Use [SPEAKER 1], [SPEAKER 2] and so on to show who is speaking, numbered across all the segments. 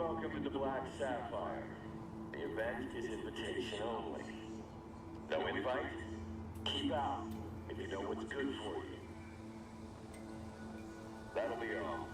[SPEAKER 1] welcome to the Black Sapphire. The event is invitation only. No invite? Keep out if you know what's good for you. That'll be all.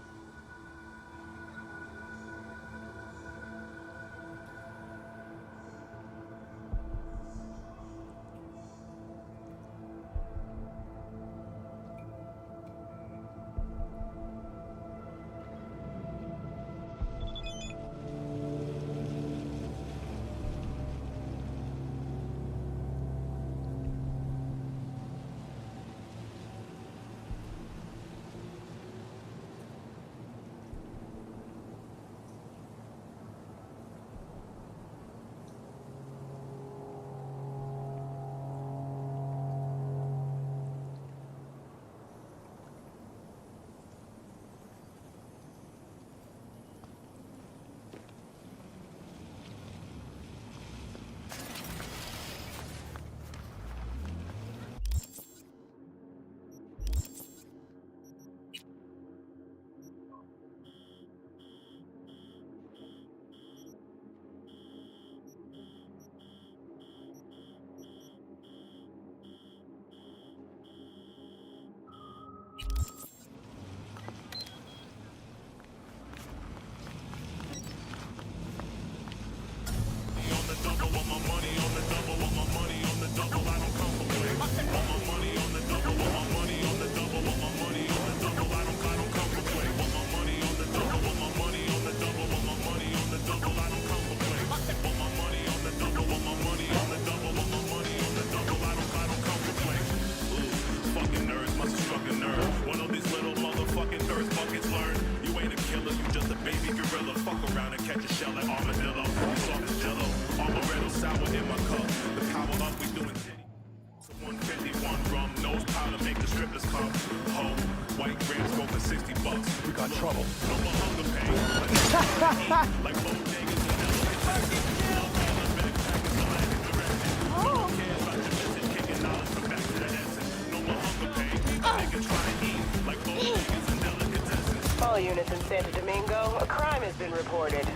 [SPEAKER 2] All units in Santo Domingo, a crime has been reported.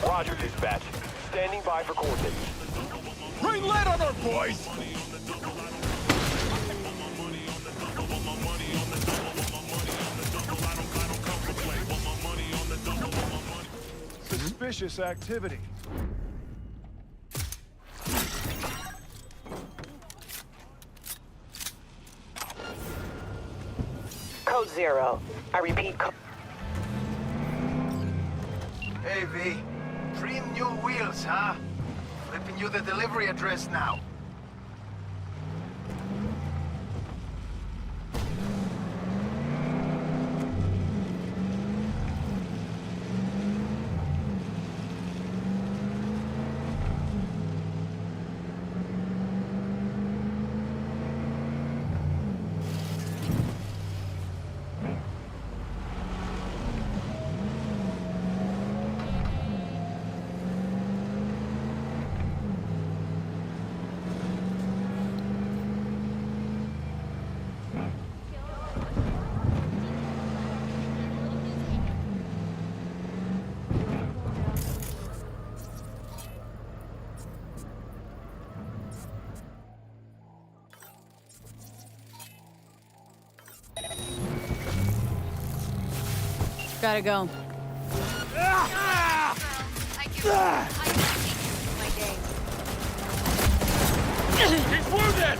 [SPEAKER 3] Roger, dispatch. Standing by for coordinates.
[SPEAKER 4] Bring lead on our boys! Suspicious activity.
[SPEAKER 2] Code 0. I repeat,
[SPEAKER 5] Hey, V. Trim new wheels, huh? Flipping you the delivery address now.
[SPEAKER 6] Gotta go.
[SPEAKER 4] He's wounded!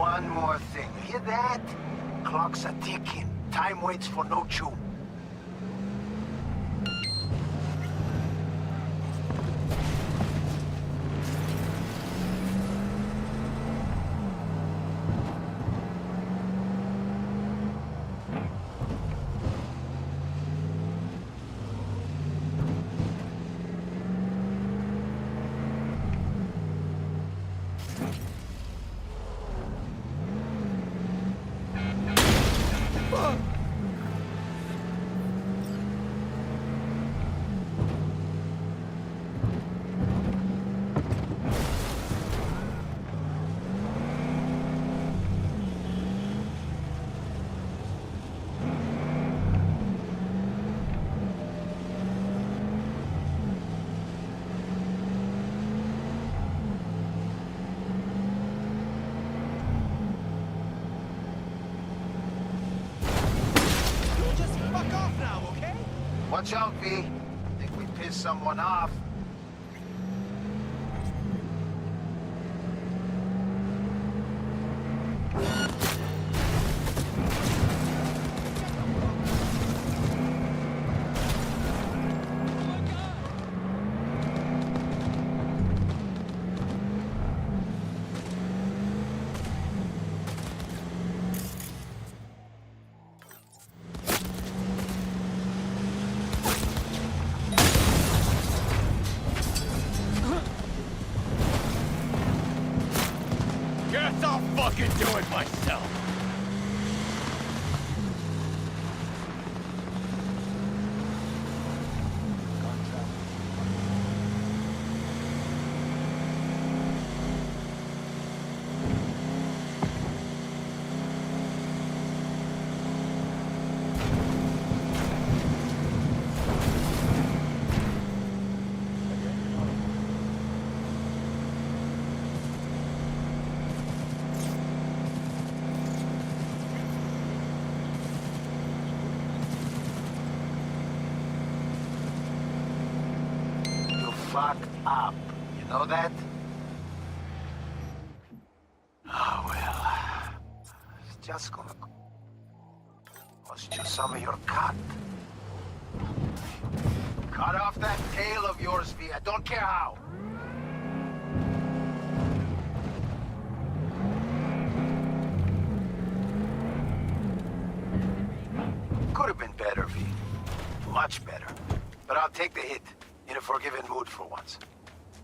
[SPEAKER 5] One more thing. Hear that? Clocks are ticking. Time waits for no chew. Watch out, V. Think we pissed someone off.
[SPEAKER 4] Guess I'll fucking do it myself.
[SPEAKER 5] Fucked up. You know that? Oh, well. It's just gonna cost you some of your cut. Cut off that tail of yours, V. I don't care how. Could have been better, V. Much better. But I'll take the hit. In a forgiving mood for once.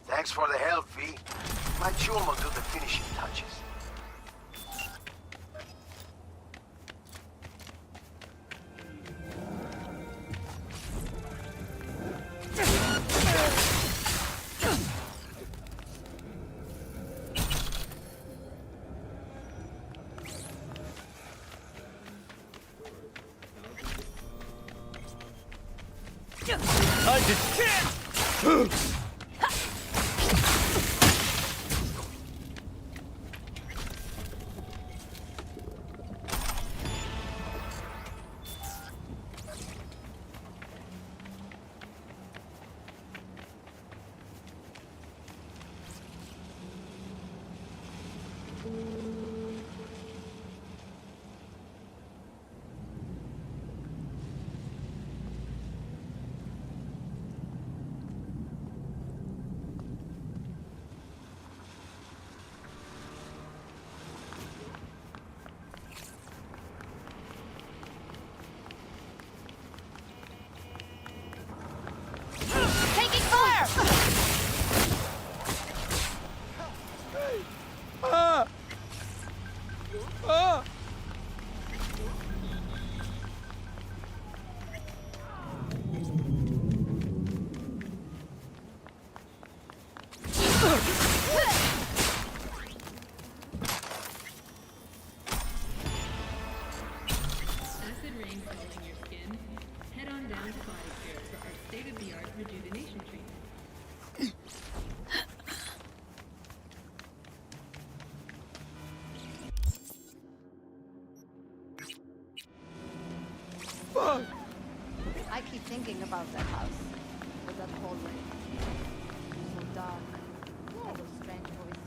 [SPEAKER 5] Thanks for the help, V. My June will do the finishing touches.
[SPEAKER 4] I just can't!
[SPEAKER 6] Taking fire!
[SPEAKER 7] Acid rain falling on your skin? Head on down to Body Care for our state-of-the-art rejuvenation treatment.
[SPEAKER 6] I keep thinking about that house. With that hallway. So dark. All those strange voices.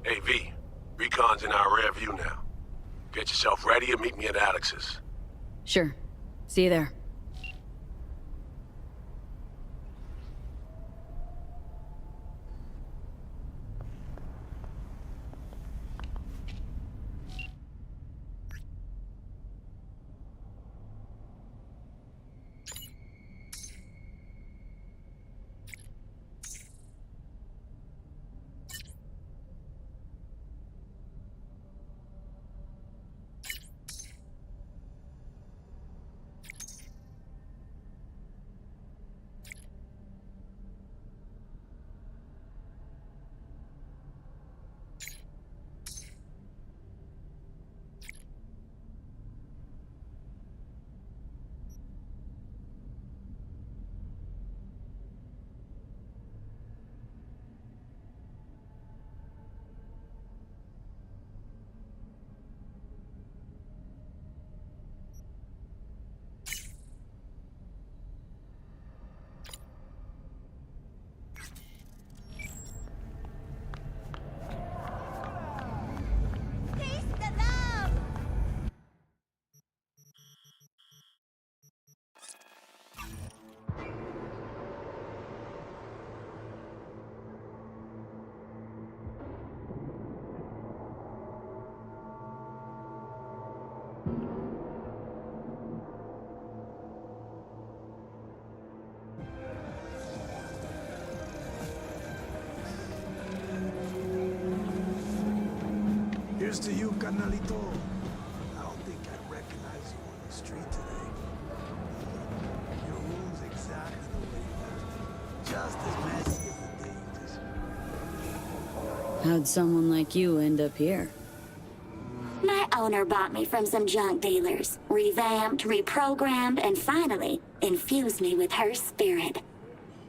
[SPEAKER 8] Hey, V. Recon's in our rear view now. Get yourself ready and meet me at Alex's.
[SPEAKER 9] Sure. See you there.
[SPEAKER 10] Here's to you, carnalito. I don't think I recognize you on the street today. Your room's exactly the way you left it. Just as messy as the day you disappeared.
[SPEAKER 9] How'd someone like you end up here?
[SPEAKER 11] My owner bought me from some junk dealers, revamped, reprogrammed, and finally infused me with her spirit.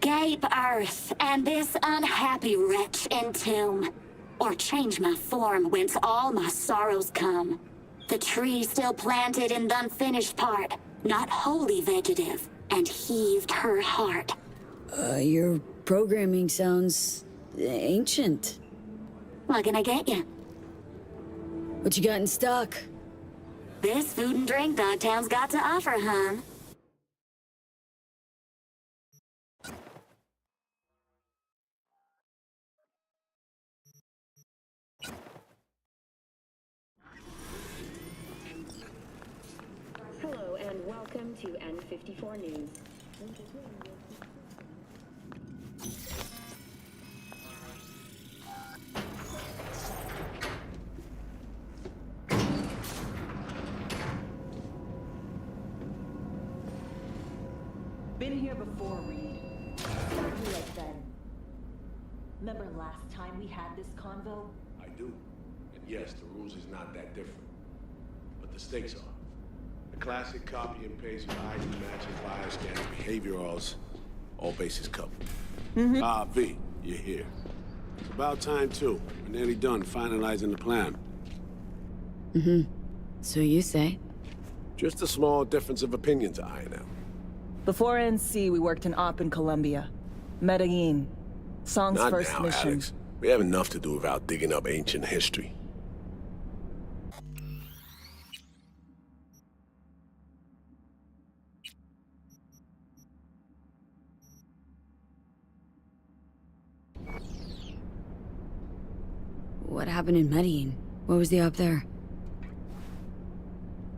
[SPEAKER 11] Gape Earth and this unhappy wretch entomb, or change my form whence all my sorrows come. The tree still planted in the unfinished part, not wholly vegetative, and heaved her heart.
[SPEAKER 9] Your programming sounds ancient.
[SPEAKER 11] What can I get you?
[SPEAKER 9] What you got in stock?
[SPEAKER 11] This food and drink Dogtown's got to offer, hon.
[SPEAKER 12] Hello and welcome to N54 News.
[SPEAKER 13] Been here before, Reed. Exactly like then. Remember last time we had this convo?
[SPEAKER 8] I do. And yes, the rules is not that different. But the stakes are. The classic copy and paste with ID matches, bias scans, behaviorals, all bases covered. V, you're here. It's about time, too. We're nearly done finalizing the plan.
[SPEAKER 9] So you say?
[SPEAKER 8] Just a small difference of opinion to iron out.
[SPEAKER 13] Before NC, we worked in Op in Colombia. Medellin. Song's
[SPEAKER 8] Not
[SPEAKER 13] first
[SPEAKER 8] now,
[SPEAKER 13] mission.
[SPEAKER 8] Alex. We have enough to do without digging up ancient history.
[SPEAKER 9] What happened in Medellin? What was the op there?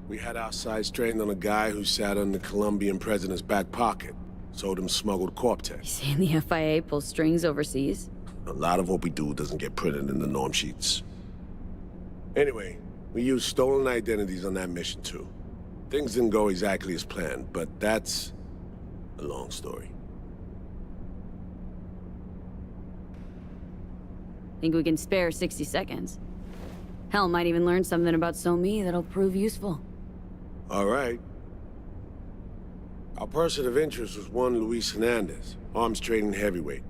[SPEAKER 8] We had our sights trained on a guy who sat on the Colombian president's back pocket. Sold him smuggled Corp-Tech.
[SPEAKER 9] Saying the FIA pulls strings overseas?
[SPEAKER 8] A lot of what we do doesn't get printed in the norm sheets. Anyway, we used stolen identities on that mission too. Things didn't go exactly as planned, but that's a long story.
[SPEAKER 9] Think we can spare 60 seconds? Hell, might even learn something about So-Me that'll prove useful.
[SPEAKER 8] All right. Our person of interest was one Luis Hernandez, arms trading heavyweight.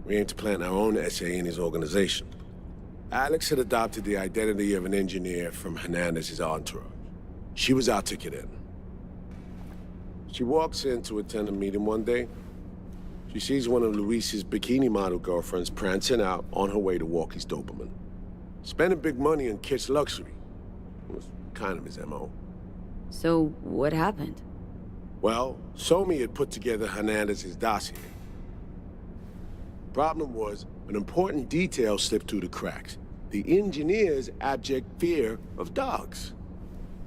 [SPEAKER 8] We aim to plant our own SA in his organization. Alex had adopted the identity of an engineer from Hernandez's entourage. She was our ticket in. She walks in to attend a meeting one day. She sees one of Luis's bikini model girlfriends prancing out on her way to walk his Doberman. Spending big money on kitsch luxury. It was kind of his MO.
[SPEAKER 9] So, what happened?
[SPEAKER 8] Well, Somi had put together Hernandez's dossier. Problem was, an important detail slipped through the cracks. The engineer's abject fear of dogs.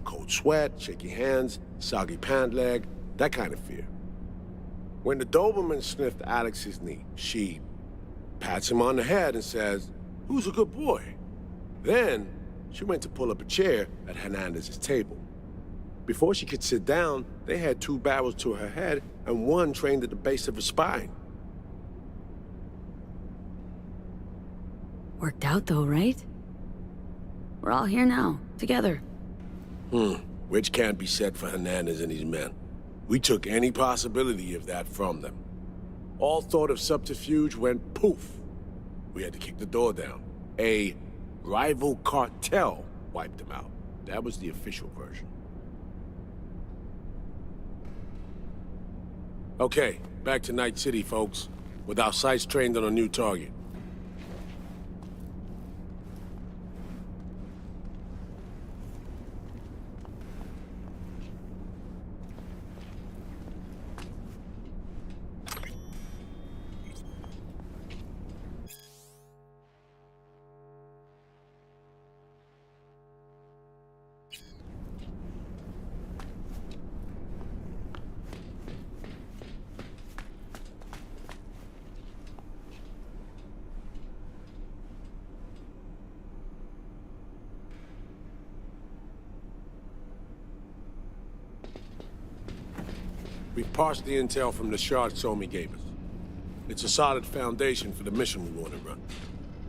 [SPEAKER 8] Cold sweat, shaky hands, soggy pant leg, that kind of fear. When the Doberman sniffed Alex's knee, she pats him on the head and says, "Who's a good boy?" Then, she went to pull up a chair at Hernandez's table. Before she could sit down, they had 2 barrels to her head and 1 trained at the base of her spine.
[SPEAKER 9] Worked out though, right? We're all here now, together.
[SPEAKER 8] Which can't be said for Hernandez and his men. We took any possibility of that from them. All thought of subterfuge went poof. We had to kick the door down. A rival cartel wiped them out. That was the official version. Okay, back to Night City, folks. With our sights trained on a new target. We've parsed the intel from the shard Somi gave us. It's a solid foundation for the mission we want to run.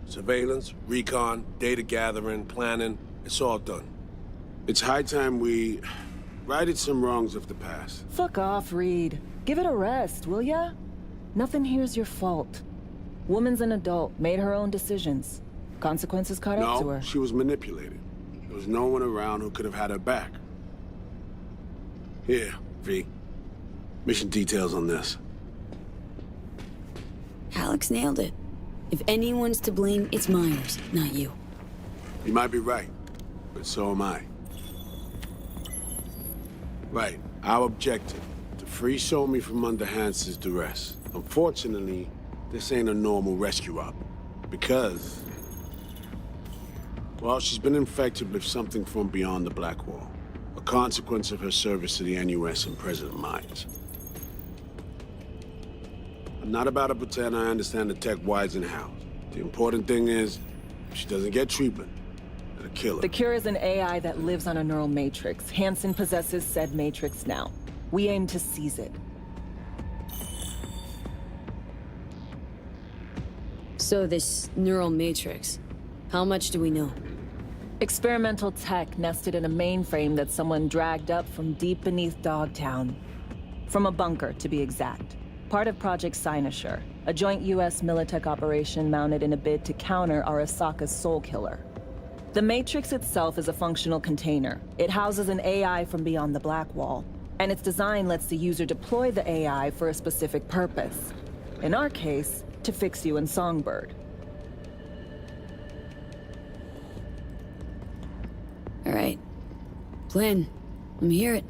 [SPEAKER 8] Surveillance, recon, data gathering, planning, it's all done. It's high time we righted some wrongs of the past.
[SPEAKER 13] Fuck off, Reed. Give it a rest, will ya? Nothing here's your fault. Woman's an adult, made her own decisions. Consequences caught up to her.
[SPEAKER 8] No, she was manipulated. There was no one around who could have had her back. Here, V. Mission details on this.
[SPEAKER 9] Alex nailed it. If anyone's to blame, it's Myers, not you.
[SPEAKER 8] You might be right, but so am I. Right, our objective, to free Somi from under Hansen's duress. Unfortunately, this ain't a normal rescue op, because... well, she's been infected with something from beyond the Black Wall. A consequence of her service to the NUS and President Myers. I'm not about to pretend I understand the tech whys and hows. The important thing is, if she doesn't get treatment, it'll kill her.
[SPEAKER 13] The cure is an AI that lives on a neural matrix. Hansen possesses said matrix now. We aim to seize it.
[SPEAKER 9] So this neural matrix, how much do we know?
[SPEAKER 13] Experimental tech nested in a mainframe that someone dragged up from deep beneath Dogtown. From a bunker, to be exact. Part of Project Cynosure, a joint US Militech operation mounted in a bid to counter Arasaka's Soul Killer. The Matrix itself is a functional container. It houses an AI from beyond the Black Wall, and its design lets the user deploy the AI for a specific purpose. In our case, to fix you and Songbird.
[SPEAKER 9] All right. Plan. Let me hear it.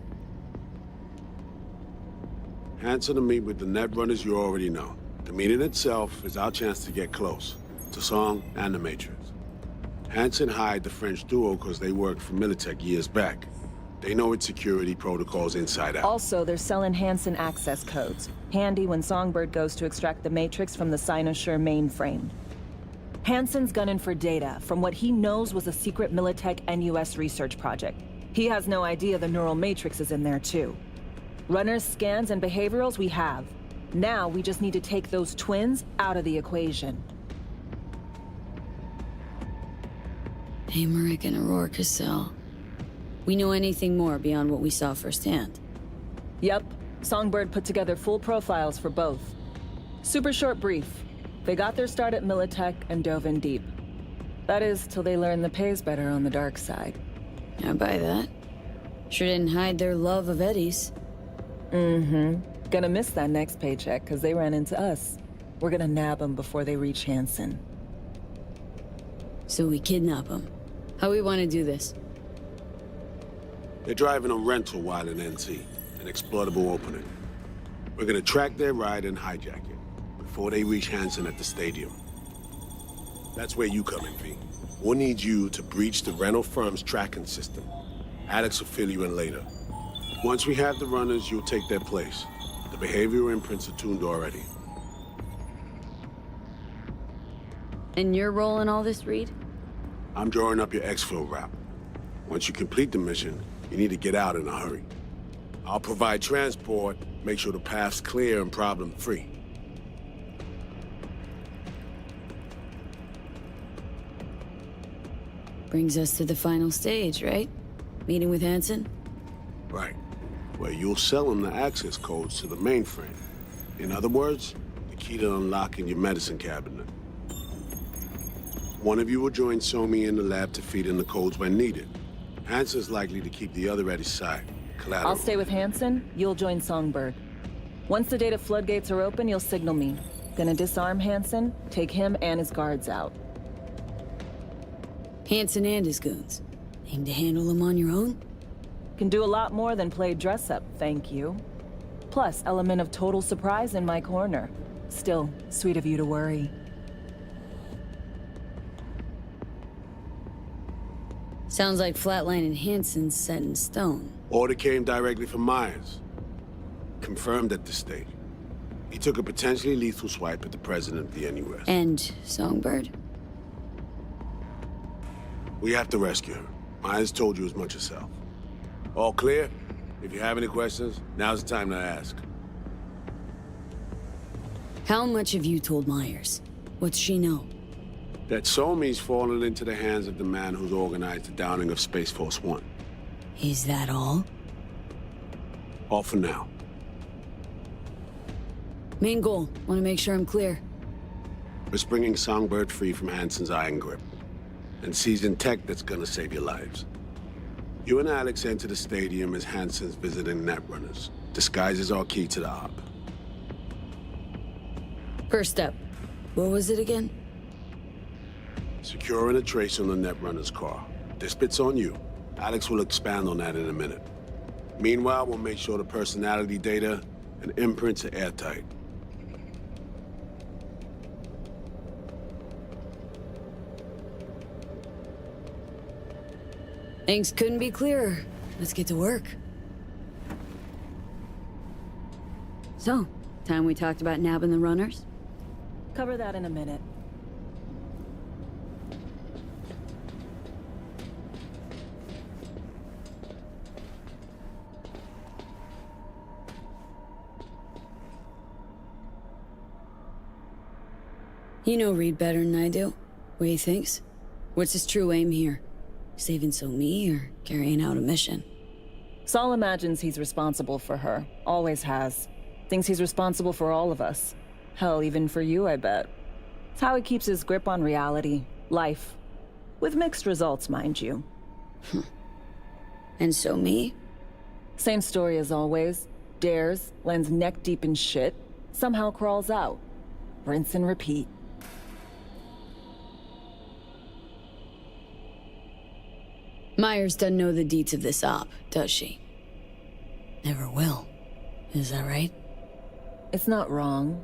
[SPEAKER 8] Hansen to meet with the net runners you already know. The meeting itself is our chance to get close. To Song and the Matrix. Hansen hired the French duo because they worked for Militech years back. They know its security protocols inside out.
[SPEAKER 13] Also, they're selling Hansen access codes. Handy when Songbird goes to extract the Matrix from the Cynosure mainframe. Hansen's gunning for data from what he knows was a secret Militech NUS research project. He has no idea the neural matrix is in there too. Runners, scans, and behaviorals we have. Now we just need to take those twins out of the equation.
[SPEAKER 9] Hamerick and Aurora Cassell. We know anything more beyond what we saw firsthand?
[SPEAKER 13] Yep. Songbird put together full profiles for both. Super short brief. They got their start at Militech and dove in deep. That is, till they learned the pay's better on the dark side.
[SPEAKER 9] I buy that. Sure didn't hide their love of Eddie's.
[SPEAKER 13] Mm-hmm. Gonna miss that next paycheck, because they ran into us. We're gonna nab them before they reach Hansen.
[SPEAKER 9] So we kidnap him. How we want to do this?
[SPEAKER 8] They're driving a rental while in NC, an exploitable opening. We're gonna track their ride and hijack it before they reach Hansen at the stadium. That's where you come in, V. We'll need you to breach the rental firm's tracking system. Alex will fill you in later. Once we have the runners, you'll take their place. The behavioral imprints are tuned already.
[SPEAKER 9] And your role in all this, Reed?
[SPEAKER 8] I'm drawing up your exfil route. Once you complete the mission, you need to get out in a hurry. I'll provide transport, make sure the path's clear and problem-free.
[SPEAKER 9] Brings us to the final stage, right? Meeting with Hansen?
[SPEAKER 8] Right. Where you'll sell him the access codes to the mainframe. In other words, the key to unlocking your medicine cabinet. One of you will join Somi in the lab to feed in the codes when needed. Hansen's likely to keep the other at his side. Collateral.
[SPEAKER 13] I'll stay with Hansen, you'll join Songbird. Once the data floodgates are open, you'll signal me. Gonna disarm Hansen, take him and his guards out.
[SPEAKER 9] Hansen and his goons. Aim to handle them on your own?
[SPEAKER 13] Can do a lot more than play dress-up, thank you. Plus, element of total surprise in my corner. Still, sweet of you to worry.
[SPEAKER 9] Sounds like Flatline and Hansen's set in stone.
[SPEAKER 8] Order came directly from Myers. Confirmed at this stage. He took a potentially lethal swipe at the president of the NUS.
[SPEAKER 9] And Songbird?
[SPEAKER 8] We have to rescue her. Myers told you as much herself. All clear? If you have any questions, now's the time to ask.
[SPEAKER 9] How much have you told Myers? What's she know?
[SPEAKER 8] That Somi's fallen into the hands of the man who's organized the downing of Space Force One.
[SPEAKER 9] Is that all?
[SPEAKER 8] All for now.
[SPEAKER 9] Main goal. Want to make sure I'm clear.
[SPEAKER 8] We're springing Songbird free from Hansen's iron grip. And seizing tech that's gonna save your lives. You and Alex enter the stadium as Hansen's visiting netrunners. Disguises our key to the op.
[SPEAKER 9] First step. What was it again?
[SPEAKER 8] Securing a trace on the netrunner's car. This bit's on you. Alex will expand on that in a minute. Meanwhile, we'll make sure the personality data and imprints are airtight.
[SPEAKER 9] Things couldn't be clearer. Let's get to work. So, time we talked about nabbing the runners?
[SPEAKER 13] Cover that in a minute.
[SPEAKER 9] You know Reed better than I do. What he thinks? What's his true aim here? Saving Somi or carrying out a mission?
[SPEAKER 13] Saul imagines he's responsible for her. Always has. Thinks he's responsible for all of us. Hell, even for you, I bet. It's how he keeps his grip on reality. Life. With mixed results, mind you.
[SPEAKER 9] And Somi?
[SPEAKER 13] Same story as always. Dares, lands neck deep in shit, somehow crawls out. Rinse and repeat.
[SPEAKER 9] Myers doesn't know the deets of this op, does she? Never will. Is that right?
[SPEAKER 13] It's not wrong.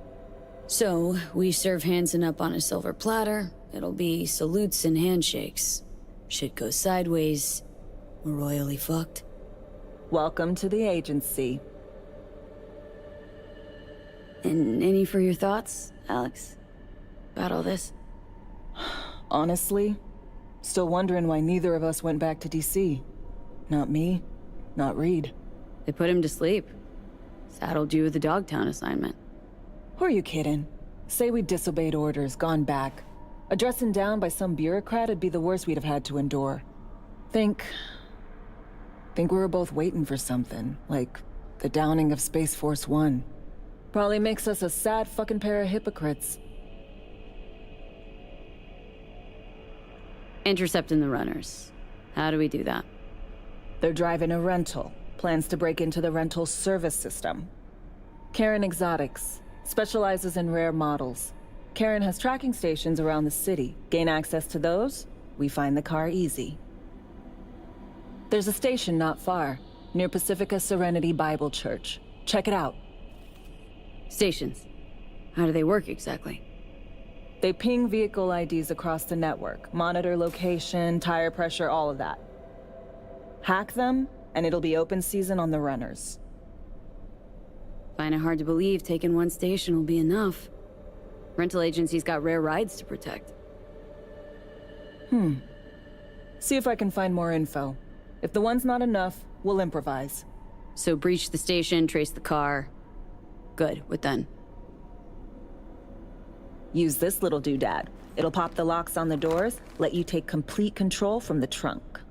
[SPEAKER 9] So, we serve Hansen up on a silver platter. It'll be salutes and handshakes. Shit goes sideways. We're royally fucked.
[SPEAKER 13] Welcome to the agency.
[SPEAKER 9] And any for your thoughts, Alex? About all this?
[SPEAKER 13] Honestly, still wondering why neither of us went back to DC. Not me, not Reed.
[SPEAKER 9] They put him to sleep. Saddled you with the Dogtown assignment.
[SPEAKER 13] Who are you kidding? Say we disobeyed orders, gone back. A dressing down by some bureaucrat would be the worst we'd have had to endure. Think we were both waiting for something, like the downing of Space Force One. Probably makes us a sad fucking pair of hypocrites.
[SPEAKER 9] Intercepting the runners. How do we do that?
[SPEAKER 13] They're driving a rental. Plans to break into the rental service system. Karen Exotics. Specializes in rare models. Karen has tracking stations around the city. Gain access to those, we find the car easy. There's a station not far, near Pacifica Serenity Bible Church. Check it out.
[SPEAKER 9] Stations. How do they work exactly?
[SPEAKER 13] They ping vehicle IDs across the network, monitor location, tire pressure, all of that. Hack them, and it'll be open season on the runners.
[SPEAKER 9] Find it hard to believe taking one station will be enough. Rental agencies got rare rides to protect.
[SPEAKER 13] See if I can find more info. If the one's not enough, we'll improvise.
[SPEAKER 9] So breach the station, trace the car. Good, what then?
[SPEAKER 13] Use this little doodad. It'll pop the locks on the doors, let you take complete control from the trunk.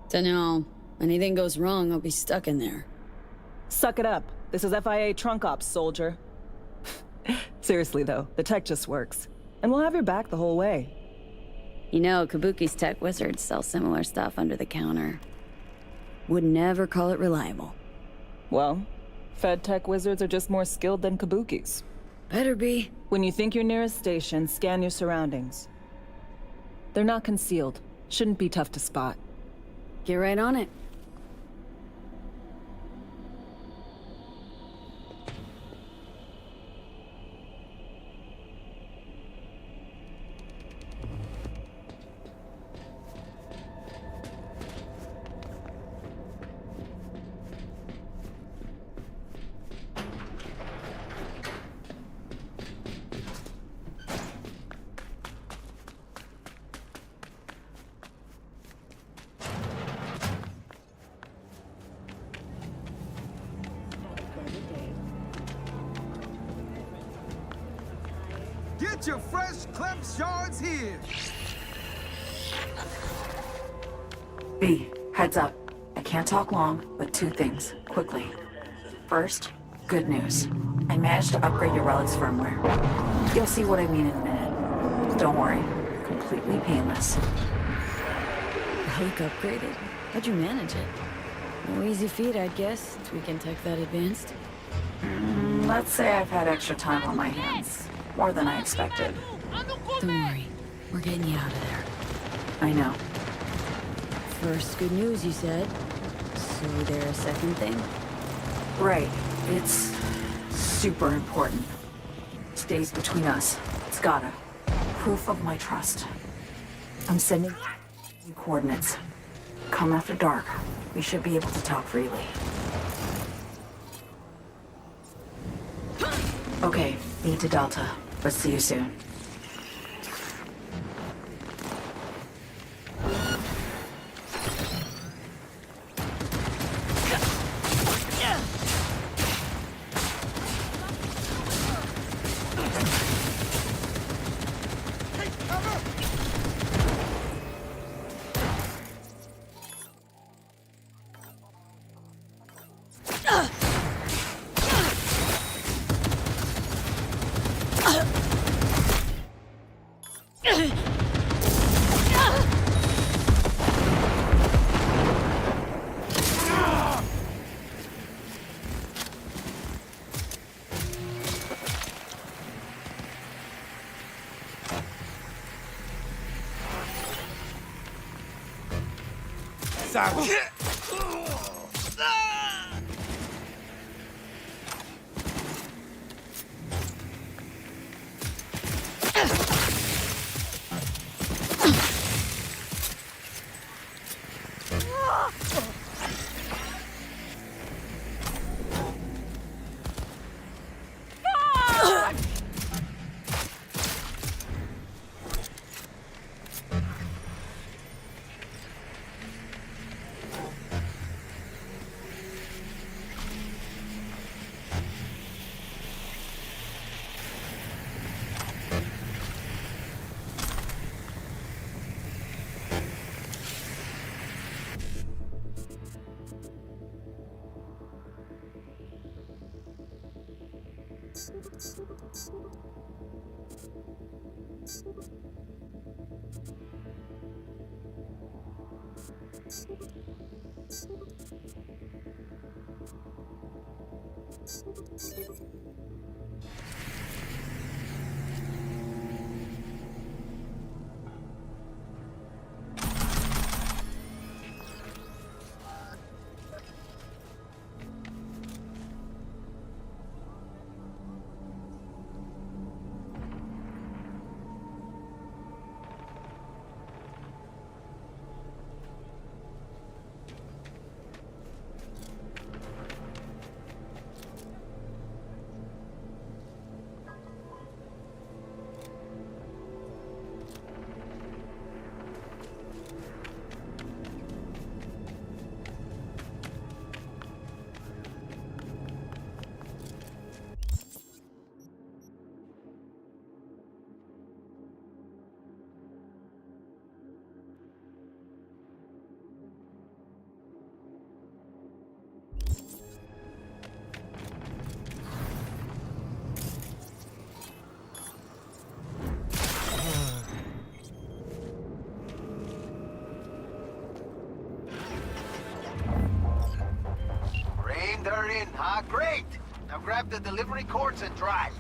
[SPEAKER 9] Dunno. Anything goes wrong, I'll be stuck in there.
[SPEAKER 13] Suck it up. This is FIA trunk ops, soldier. Seriously though, the tech just works. And we'll have your back the whole way.
[SPEAKER 9] You know, Kabuki's tech wizards sell similar stuff under the counter. Would never call it reliable.
[SPEAKER 13] Well, Fed tech wizards are just more skilled than Kabukis.
[SPEAKER 9] Better be.
[SPEAKER 13] When you think you're near a station, scan your surroundings. They're not concealed. Shouldn't be tough to spot.
[SPEAKER 9] Get right on it.
[SPEAKER 10] Get your fresh clip shards here!
[SPEAKER 14] B, heads up. I can't talk long, but two things, quickly. First, good news. I managed to upgrade your relic's firmware. You'll see what I mean in a minute. Don't worry, completely painless.
[SPEAKER 9] Relic upgraded? How'd you manage it? No easy feat, I guess, tweaking tech that advanced.
[SPEAKER 14] Let's say I've had extra time on my hands. More than I expected.
[SPEAKER 9] Don't worry, we're getting you out of there.
[SPEAKER 14] I know.
[SPEAKER 9] First good news, you said. So there a second thing?
[SPEAKER 14] Right. It's super important. Stays between us. It's gotta. Proof of my trust. I'm sending you coordinates. Come after dark. We should be able to talk freely. Okay, need to Delta. But see you soon.
[SPEAKER 5] they're in, huh? Great! Now grab the delivery cords and drive.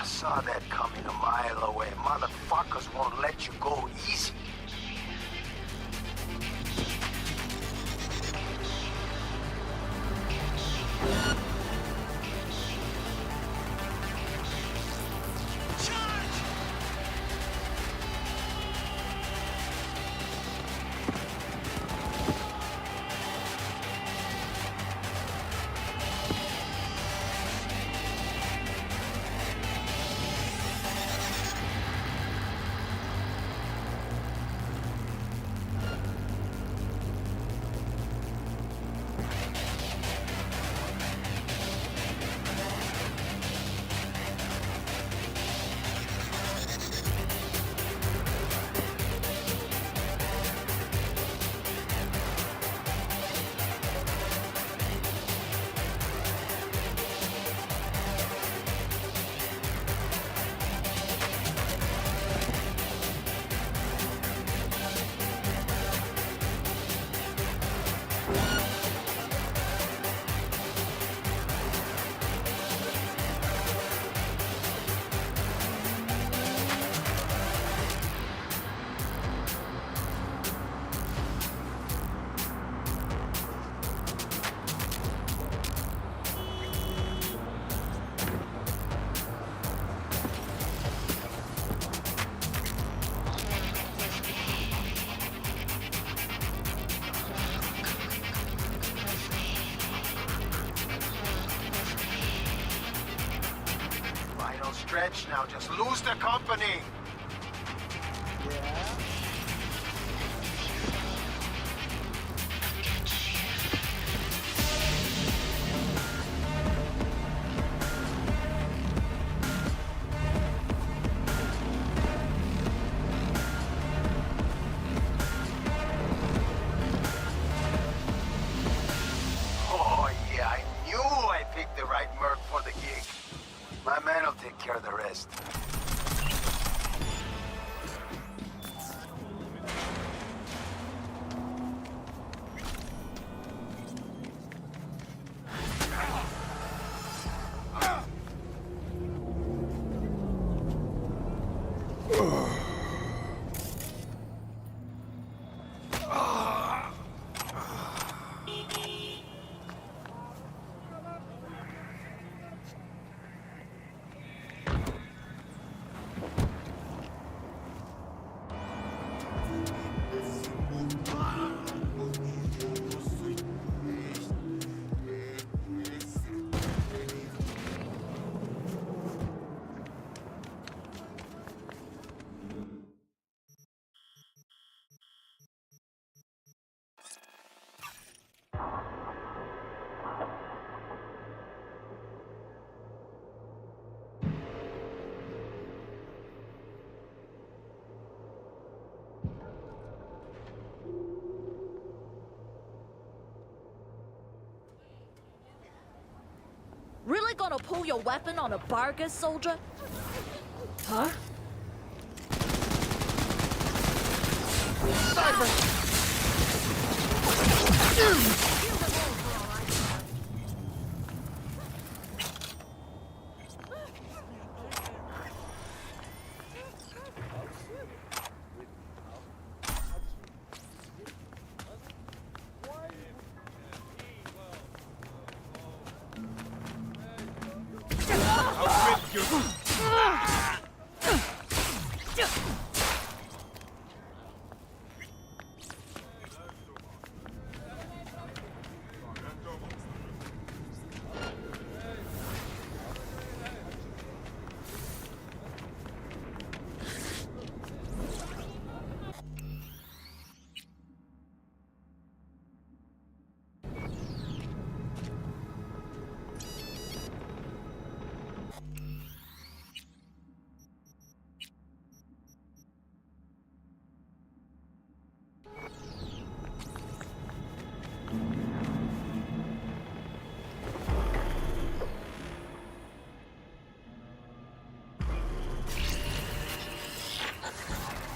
[SPEAKER 5] Saw that coming a mile away. Motherfuckers won't let you go easy. Stretch now, just lose the company. Oh yeah, I knew I picked the right merc for the gig. My man will take care of the rest.
[SPEAKER 15] Really gonna pull your weapon on a bargain, soldier? Huh?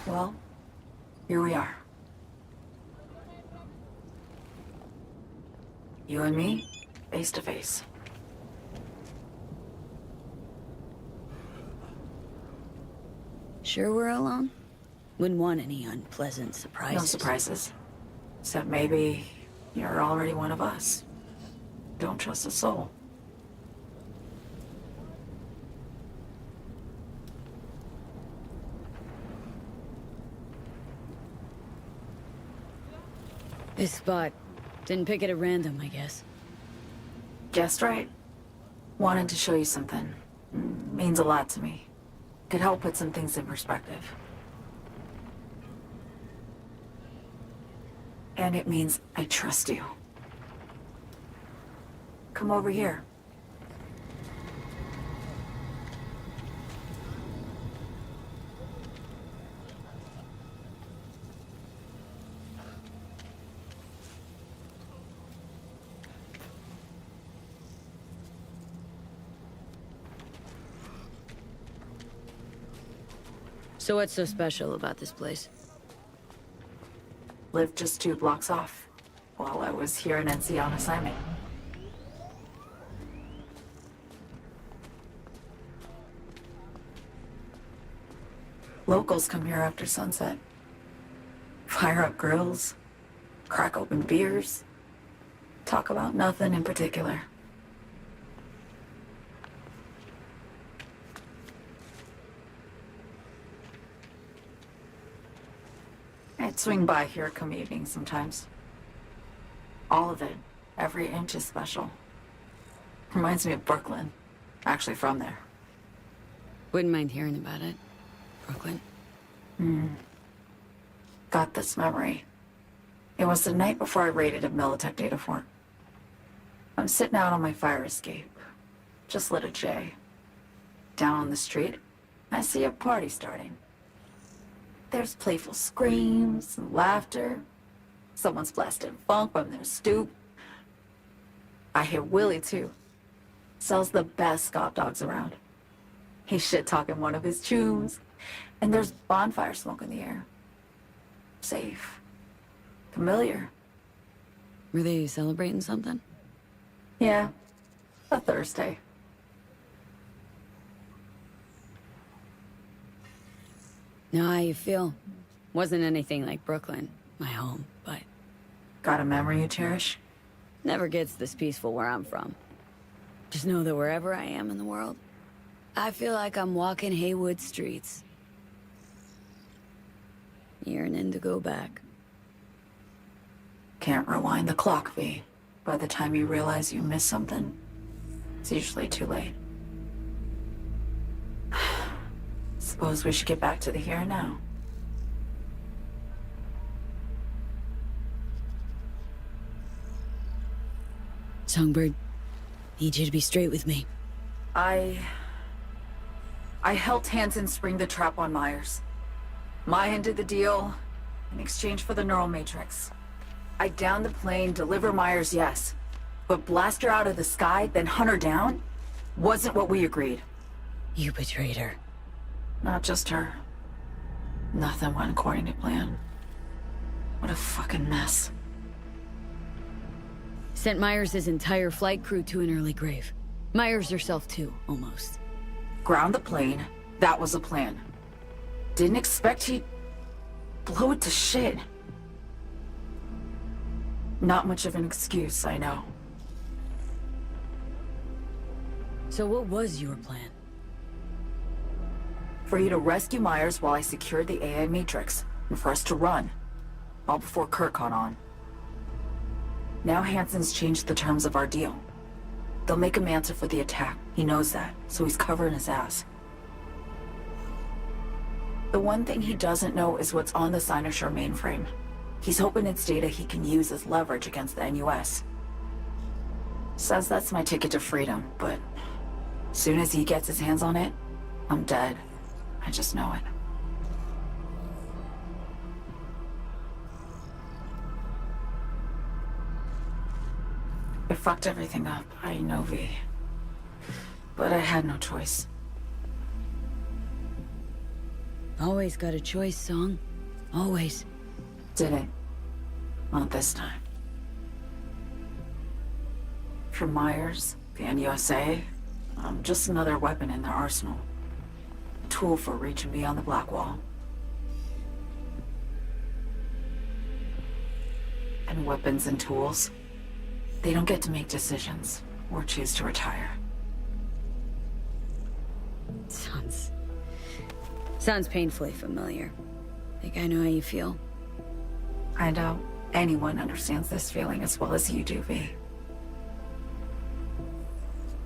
[SPEAKER 14] Well, here we are. You and me, face to face.
[SPEAKER 9] Sure we're alone? Wouldn't want any unpleasant surprises.
[SPEAKER 14] No surprises. Except maybe you're already one of us. Don't trust a soul.
[SPEAKER 9] This spot. Didn't pick it at random, I guess.
[SPEAKER 14] Guessed right. Wanted to show you something. Means a lot to me. Could help put some things in perspective. And it means I trust you. Come over here.
[SPEAKER 9] So what's so special about this place?
[SPEAKER 14] Lived just 2 blocks off, while I was here in NC on assignment. Locals come here after sunset. Fire up grills, crack open beers, talk about nothing in particular. I'd swing by here come evening sometimes. All of it, every inch is special. Reminds me of Brooklyn. Actually from there.
[SPEAKER 9] Wouldn't mind hearing about it. Brooklyn.
[SPEAKER 14] Got this memory. It was the night before I raided a Militech data fort. I'm sitting out on my fire escape. Just lit a J. Down on the street, I see a party starting. There's playful screams and laughter. Someone's blasting funk from their stoop. I hear Willie, too. Sells the best Scott dogs around. He's shit-talking one of his chooms. And there's bonfire smoke in the air. Safe. Familiar.
[SPEAKER 9] Were they celebrating something?
[SPEAKER 14] Yeah. A Thursday.
[SPEAKER 9] Know how you feel? Wasn't anything like Brooklyn, my home, but...
[SPEAKER 14] Got a memory you cherish?
[SPEAKER 9] Never gets this peaceful where I'm from. Just know that wherever I am in the world, I feel like I'm walking Haywood streets. Yearning to go back.
[SPEAKER 14] Can't rewind the clock, V. By the time you realize you missed something, it's usually too late. Suppose we should get back to the here and now.
[SPEAKER 9] Songbird, need you to be straight with me.
[SPEAKER 14] I helped Hansen spring the trap on Myers. Maya did the deal in exchange for the neural matrix. I downed the plane, deliver Myers, yes. But blast her out of the sky, then hunt her down? Wasn't what we agreed.
[SPEAKER 9] You betrayed her.
[SPEAKER 14] Not just her. Nothing went according to plan. What a fucking mess.
[SPEAKER 9] Sent Myers' entire flight crew to an early grave. Myers herself too, almost.
[SPEAKER 14] Ground the plane, that was the plan. Didn't expect he'd blow it to shit. Not much of an excuse, I know.
[SPEAKER 9] So what was your plan?
[SPEAKER 14] For you to rescue Myers while I secured the AI Matrix, and for us to run. All before Kurt caught on. Now Hansen's changed the terms of our deal. They'll make him answer for the attack. He knows that, so he's covering his ass. The one thing he doesn't know is what's on the Cynosure mainframe. He's hoping it's data he can use as leverage against the NUS. Says that's my ticket to freedom, but soon as he gets his hands on it, I'm dead. I just know it. I fucked everything up, I know, V. But I had no choice.
[SPEAKER 9] Always got a choice, Song. Always.
[SPEAKER 14] Didn't. Not this time. For Myers, the NUSA, I'm just another weapon in their arsenal. A tool for reaching beyond the Black Wall. And weapons and tools, they don't get to make decisions or choose to retire.
[SPEAKER 9] Sounds painfully familiar. Think I know how you feel.
[SPEAKER 14] I doubt anyone understands this feeling as well as you do, V.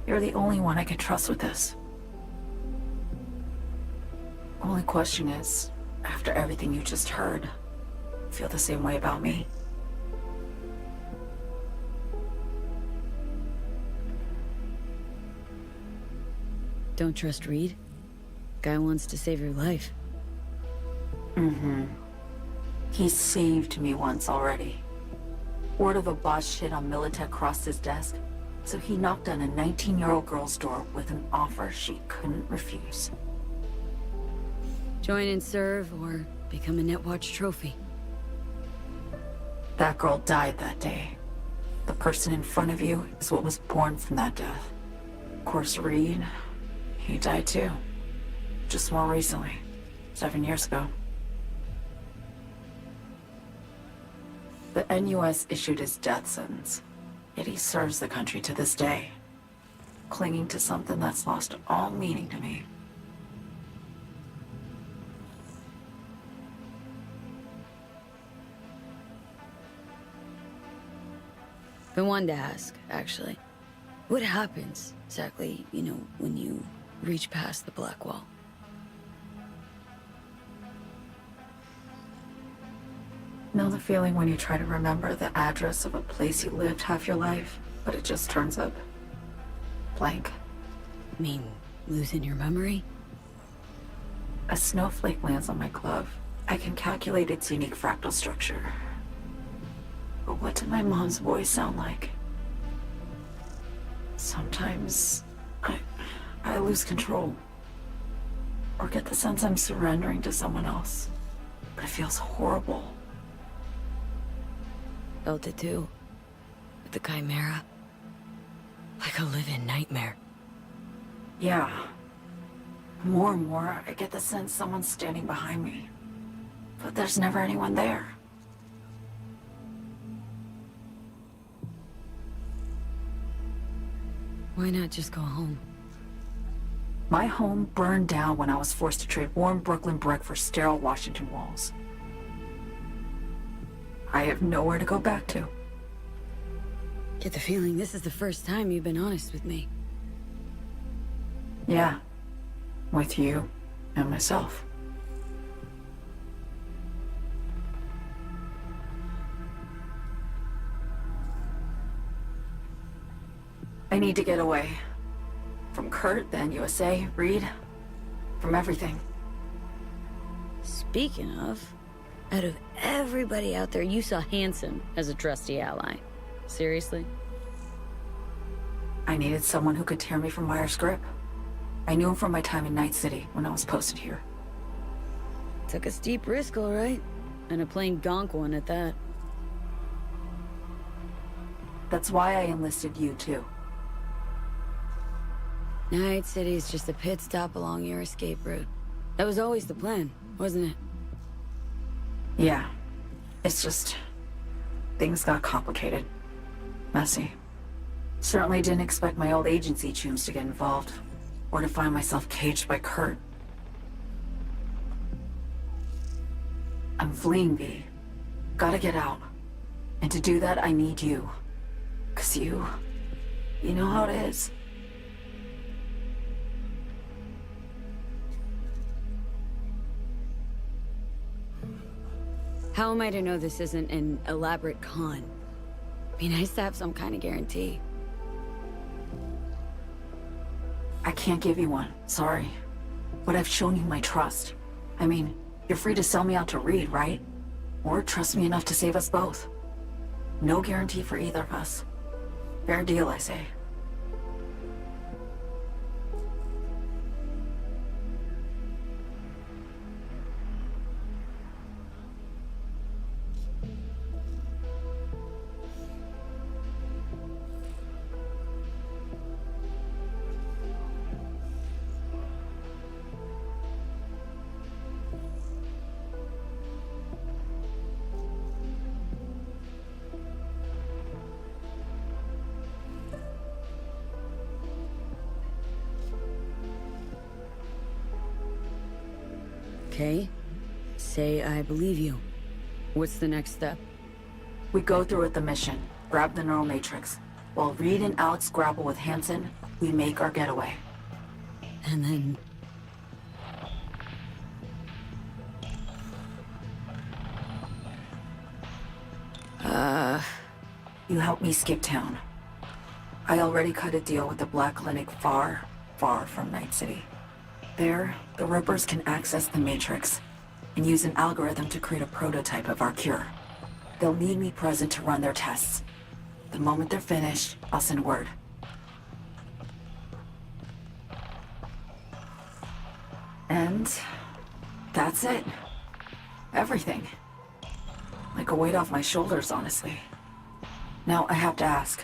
[SPEAKER 14] You're the only one I can trust with this. Only question is, after everything you just heard, feel the same way about me?
[SPEAKER 9] Don't trust Reed? Guy wants to save your life.
[SPEAKER 14] Mm-hmm. He saved me once already. Word of a boss shit on Militech crossed his desk, so he knocked on a 19-year-old girl's door with an offer she couldn't refuse.
[SPEAKER 9] Join and serve, or become a Netwatch trophy.
[SPEAKER 14] That girl died that day. The person in front of you is what was born from that death. Of course, Reed, he died too. Just more recently. 7 years ago. The NUS issued his death sentence, yet he serves the country to this day, clinging to something that's lost all meaning to me.
[SPEAKER 9] Been wanting to ask, actually. What happens, exactly, when you reach past the Black Wall?
[SPEAKER 14] Know the feeling when you try to remember the address of a place you lived half your life, but it just turns up blank?
[SPEAKER 9] Mean losing your memory?
[SPEAKER 14] A snowflake lands on my glove. I can calculate its unique fractal structure. But what did my mom's voice sound like? Sometimes I lose control. Or get the sense I'm surrendering to someone else. But it feels horrible.
[SPEAKER 9] Felt it too. With the Chimera. Like a living nightmare.
[SPEAKER 14] Yeah. More and more, I get the sense someone's standing behind me. But there's never anyone there.
[SPEAKER 9] Why not just go home?
[SPEAKER 14] My home burned down when I was forced to trade warm Brooklyn brick for sterile Washington walls. I have nowhere to go back to.
[SPEAKER 9] Get the feeling this is the first time you've been honest with me.
[SPEAKER 14] Yeah. With you and myself. I need to get away. From Kurt, the NUSA, Reed. From everything.
[SPEAKER 9] Speaking of, out of everybody out there, you saw Hansen as a trusty ally. Seriously?
[SPEAKER 14] I needed someone who could tear me from Myers' grip. I knew him from my time in Night City when I was posted here.
[SPEAKER 9] Took a steep risk, all right. And a plain gonk one at that.
[SPEAKER 14] That's why I enlisted you, too.
[SPEAKER 9] Night City's just a pit stop along your escape route. That was always the plan, wasn't it?
[SPEAKER 14] Yeah. It's just... things got complicated. Messy. Certainly didn't expect my old agency tunes to get involved. Or to find myself caged by Kurt. I'm fleeing, V. Gotta get out. And to do that, I need you. 'Cause you know how it is.
[SPEAKER 9] How am I to know this isn't an elaborate con? Be nice to have some kind of guarantee.
[SPEAKER 14] I can't give you one, sorry. But I've shown you my trust. I mean, you're free to sell me out to Reed, right? Or trust me enough to save us both. No guarantee for either of us. Fair deal, I say.
[SPEAKER 9] Okay. Say I believe you. What's the next step?
[SPEAKER 14] We go through with the mission, grab the neural matrix. While Reed and Alex grapple with Hansen, we make our getaway.
[SPEAKER 9] And then...
[SPEAKER 14] You help me skip town. I already cut a deal with the Black Clinic far, far from Night City. There, the Rippers can access the Matrix and use an algorithm to create a prototype of our cure. They'll need me present to run their tests. The moment they're finished, I'll send word. And that's it. Everything. Like a weight off my shoulders, honestly. Now I have to ask.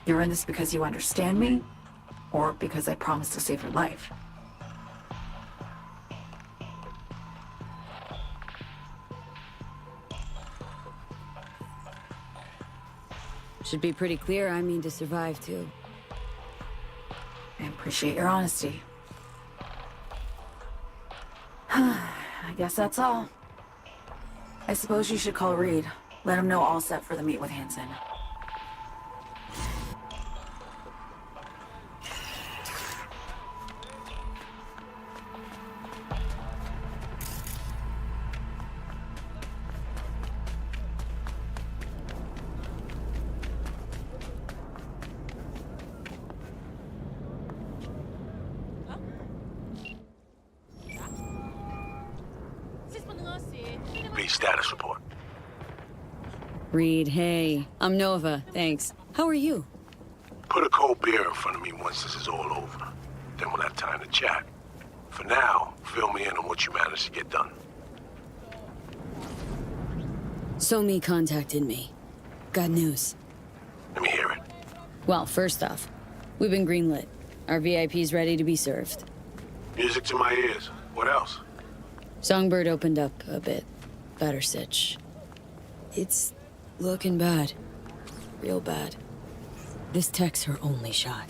[SPEAKER 14] You're in this because you understand me? Or because I promised to save your life?
[SPEAKER 9] Should be pretty clear I mean to survive, too.
[SPEAKER 14] I appreciate your honesty. I guess that's all. I suppose you should call Reed. Let him know all set for the meet with Hansen.
[SPEAKER 5] Reed, status report.
[SPEAKER 9] Reed, hey. I'm Nova, thanks. How are you?
[SPEAKER 5] Put a cold beer in front of me once this is all over. Then we'll have time to chat. For now, fill me in on what you managed to get done.
[SPEAKER 9] Somi contacted me. Got news.
[SPEAKER 5] Let me hear it.
[SPEAKER 9] Well, first off, we've been greenlit. Our VIP's ready to be served.
[SPEAKER 5] Music to my ears. What else?
[SPEAKER 9] Songbird opened up a bit. Better sitch. It's looking bad. Real bad. This tech's her only shot.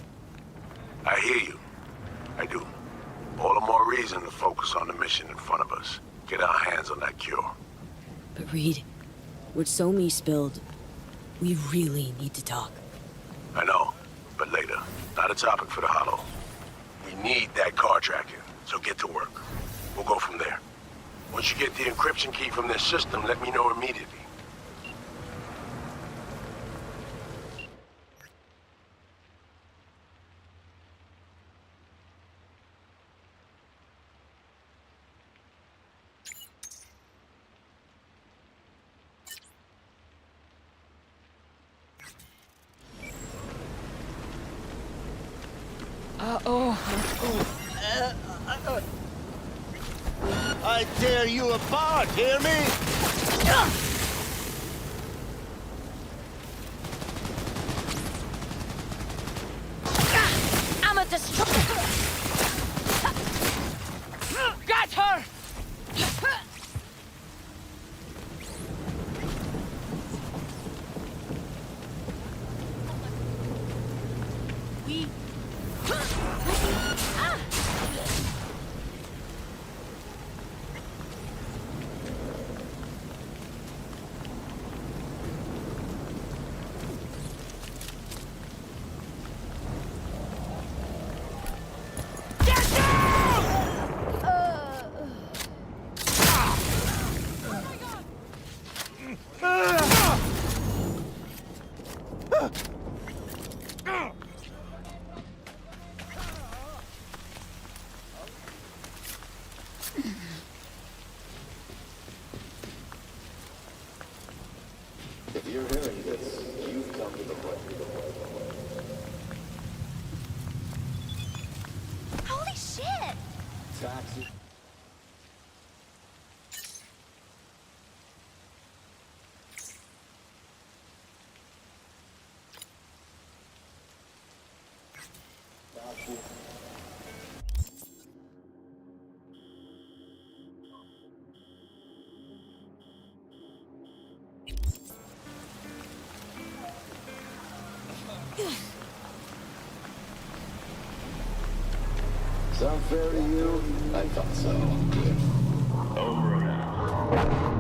[SPEAKER 5] I hear you. I do. All the more reason to focus on the mission in front of us. Get our hands on that cure.
[SPEAKER 9] But Reed, what Somi spilled, we really need to talk.
[SPEAKER 5] I know, but later. Not a topic for the Hollow. We need that car tracking, so get to work. We'll go from there. Once you get the encryption key from this system, let me know immediately.
[SPEAKER 4] I tear you apart, hear me?
[SPEAKER 15] I'm a destroyer! Got her! We...
[SPEAKER 1] Sound fair to you? I thought so. Over and out.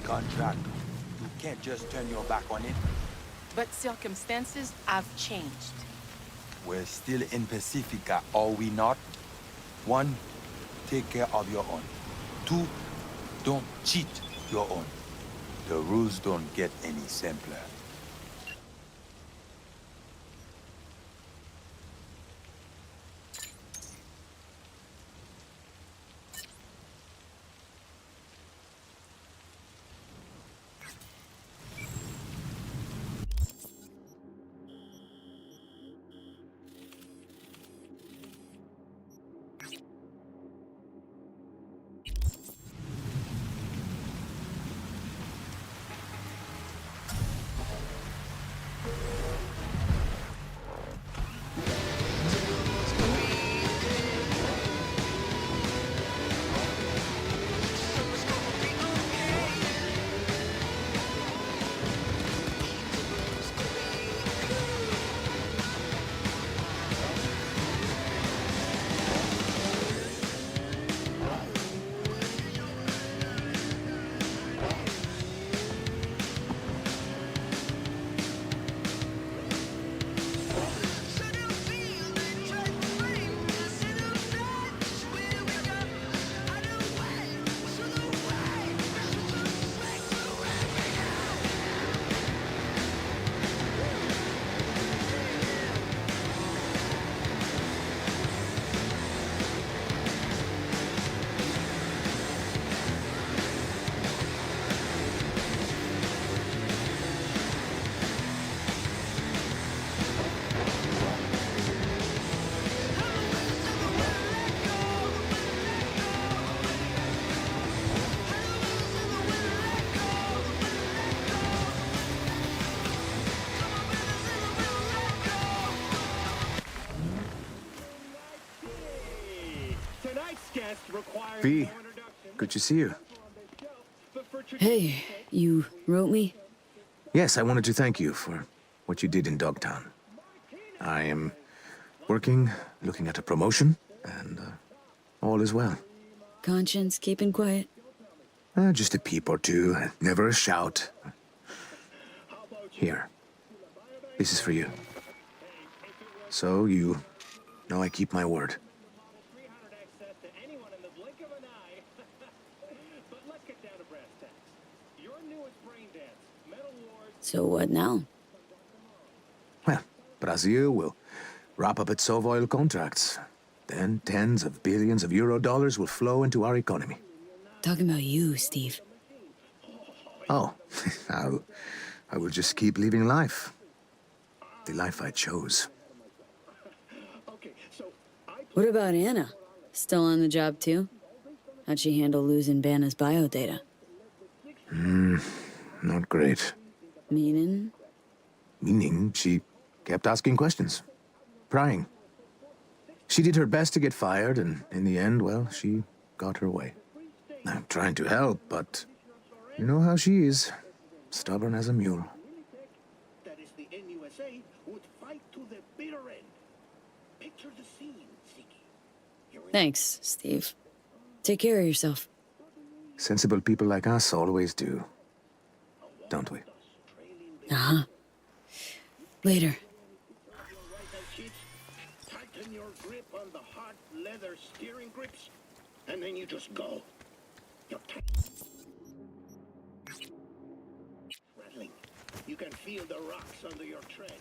[SPEAKER 16] Contract. You can't just turn your back on it.
[SPEAKER 17] But circumstances have changed.
[SPEAKER 16] We're still in Pacifica, are we not? 1, take care of your own. 2, don't cheat your own. The rules don't get any simpler.
[SPEAKER 18] V, good to see you.
[SPEAKER 9] Hey, you wrote me?
[SPEAKER 18] Yes, I wanted to thank you for what you did in Dogtown. I am working, looking at a promotion, and all is well.
[SPEAKER 9] Conscience keeping quiet?
[SPEAKER 18] Just a peep or two, never a shout. Here, this is for you. So you know I keep my word.
[SPEAKER 9] So what now?
[SPEAKER 18] Well, Brazil will wrap up its Sovoil contracts. Then tens of billions of euro dollars will flow into our economy.
[SPEAKER 9] Talking about you, Steve.
[SPEAKER 18] Oh, I will just keep living life. The life I chose.
[SPEAKER 9] What about Anna? Still on the job too? How'd she handle losing Banna's biodata?
[SPEAKER 18] Not great.
[SPEAKER 9] Meaning?
[SPEAKER 18] Meaning she kept asking questions. Prying. She did her best to get fired, and in the end, well, she got her way. I'm trying to help, but you know how she is. Stubborn as a mule.
[SPEAKER 10] That is the NUSA would fight to the bitter end.
[SPEAKER 9] Thanks, Steve. Take care of yourself.
[SPEAKER 18] Sensible people like us always do. Don't we?
[SPEAKER 9] Uh-huh. Later.
[SPEAKER 19] Tighten your grip on the hard leather steering grips, and then you just go. You're rattling. You can feel the rocks under your tread.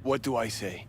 [SPEAKER 3] What do I say?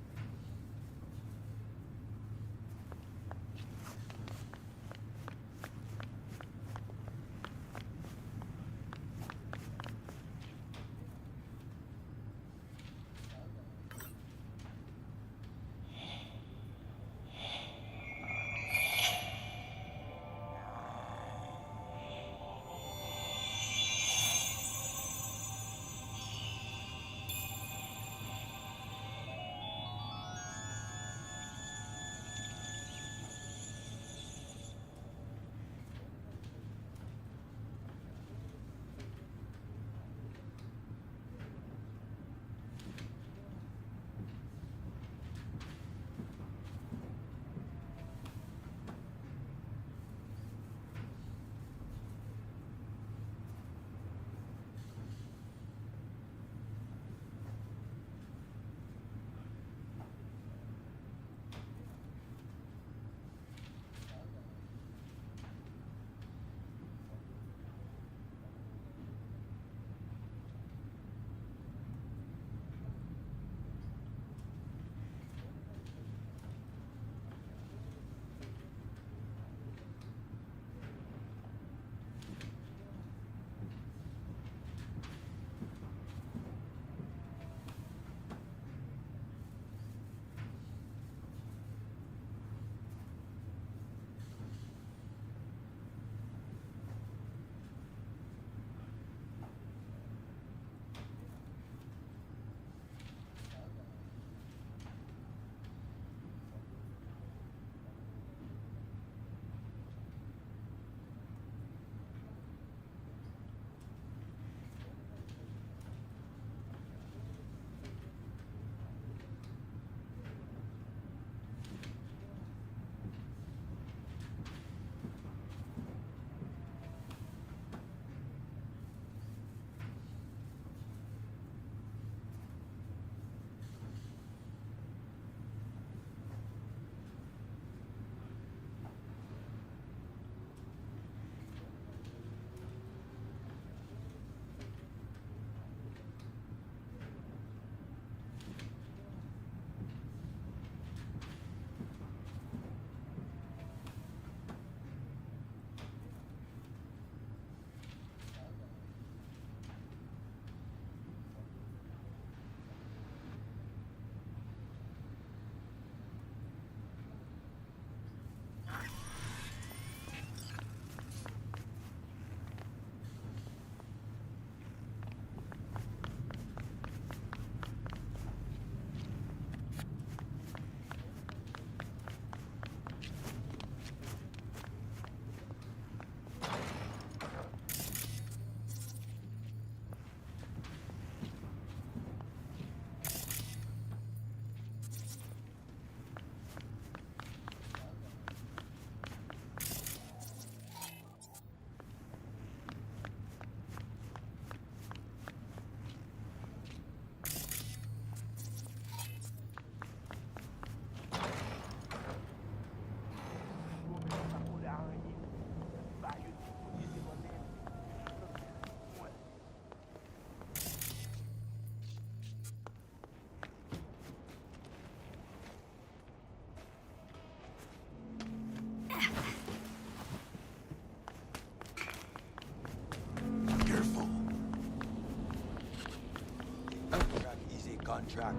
[SPEAKER 16] contract.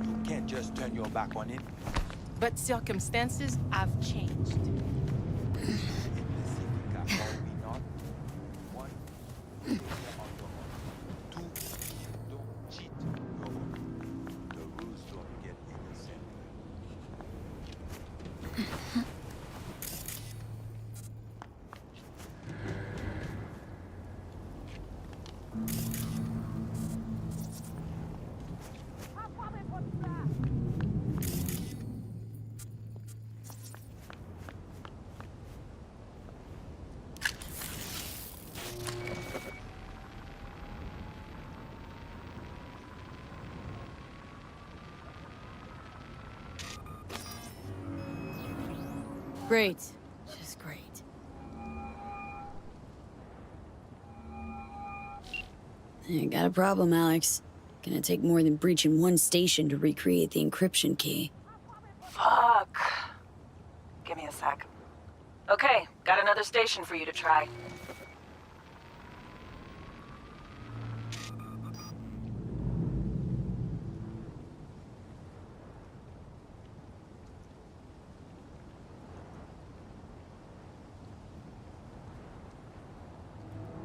[SPEAKER 16] You can't just turn your back on it.
[SPEAKER 17] But circumstances have changed.
[SPEAKER 16] Are we not? One, take care of your own. Two, don't cheat your own. The rules don't get any simpler.
[SPEAKER 9] Great. Just great. I got a problem, Alex. Gonna take more than breaching one station to recreate the encryption key.
[SPEAKER 14] Fuck. Give me a sec. Okay, got another station for you to try.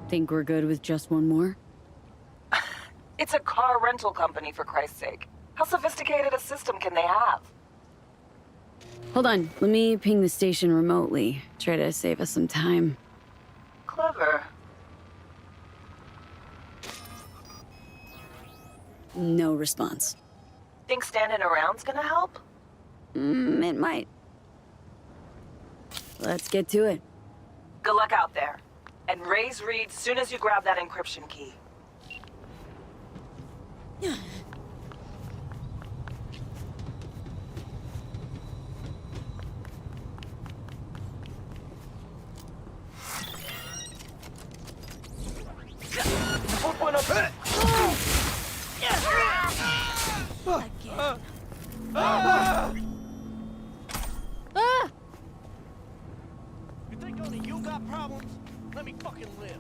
[SPEAKER 9] Think we're good with just one more?
[SPEAKER 14] It's a car rental company, for Christ's sake. How sophisticated a system can they have?
[SPEAKER 9] Hold on, let me ping the station remotely. Try to save us some time.
[SPEAKER 14] Clever.
[SPEAKER 9] No response.
[SPEAKER 14] Think standing around's gonna help?
[SPEAKER 9] It might. Let's get to it.
[SPEAKER 14] Good luck out there. And raise Reed soon as you grab that encryption key.
[SPEAKER 4] You think only you got problems? Let me fucking live.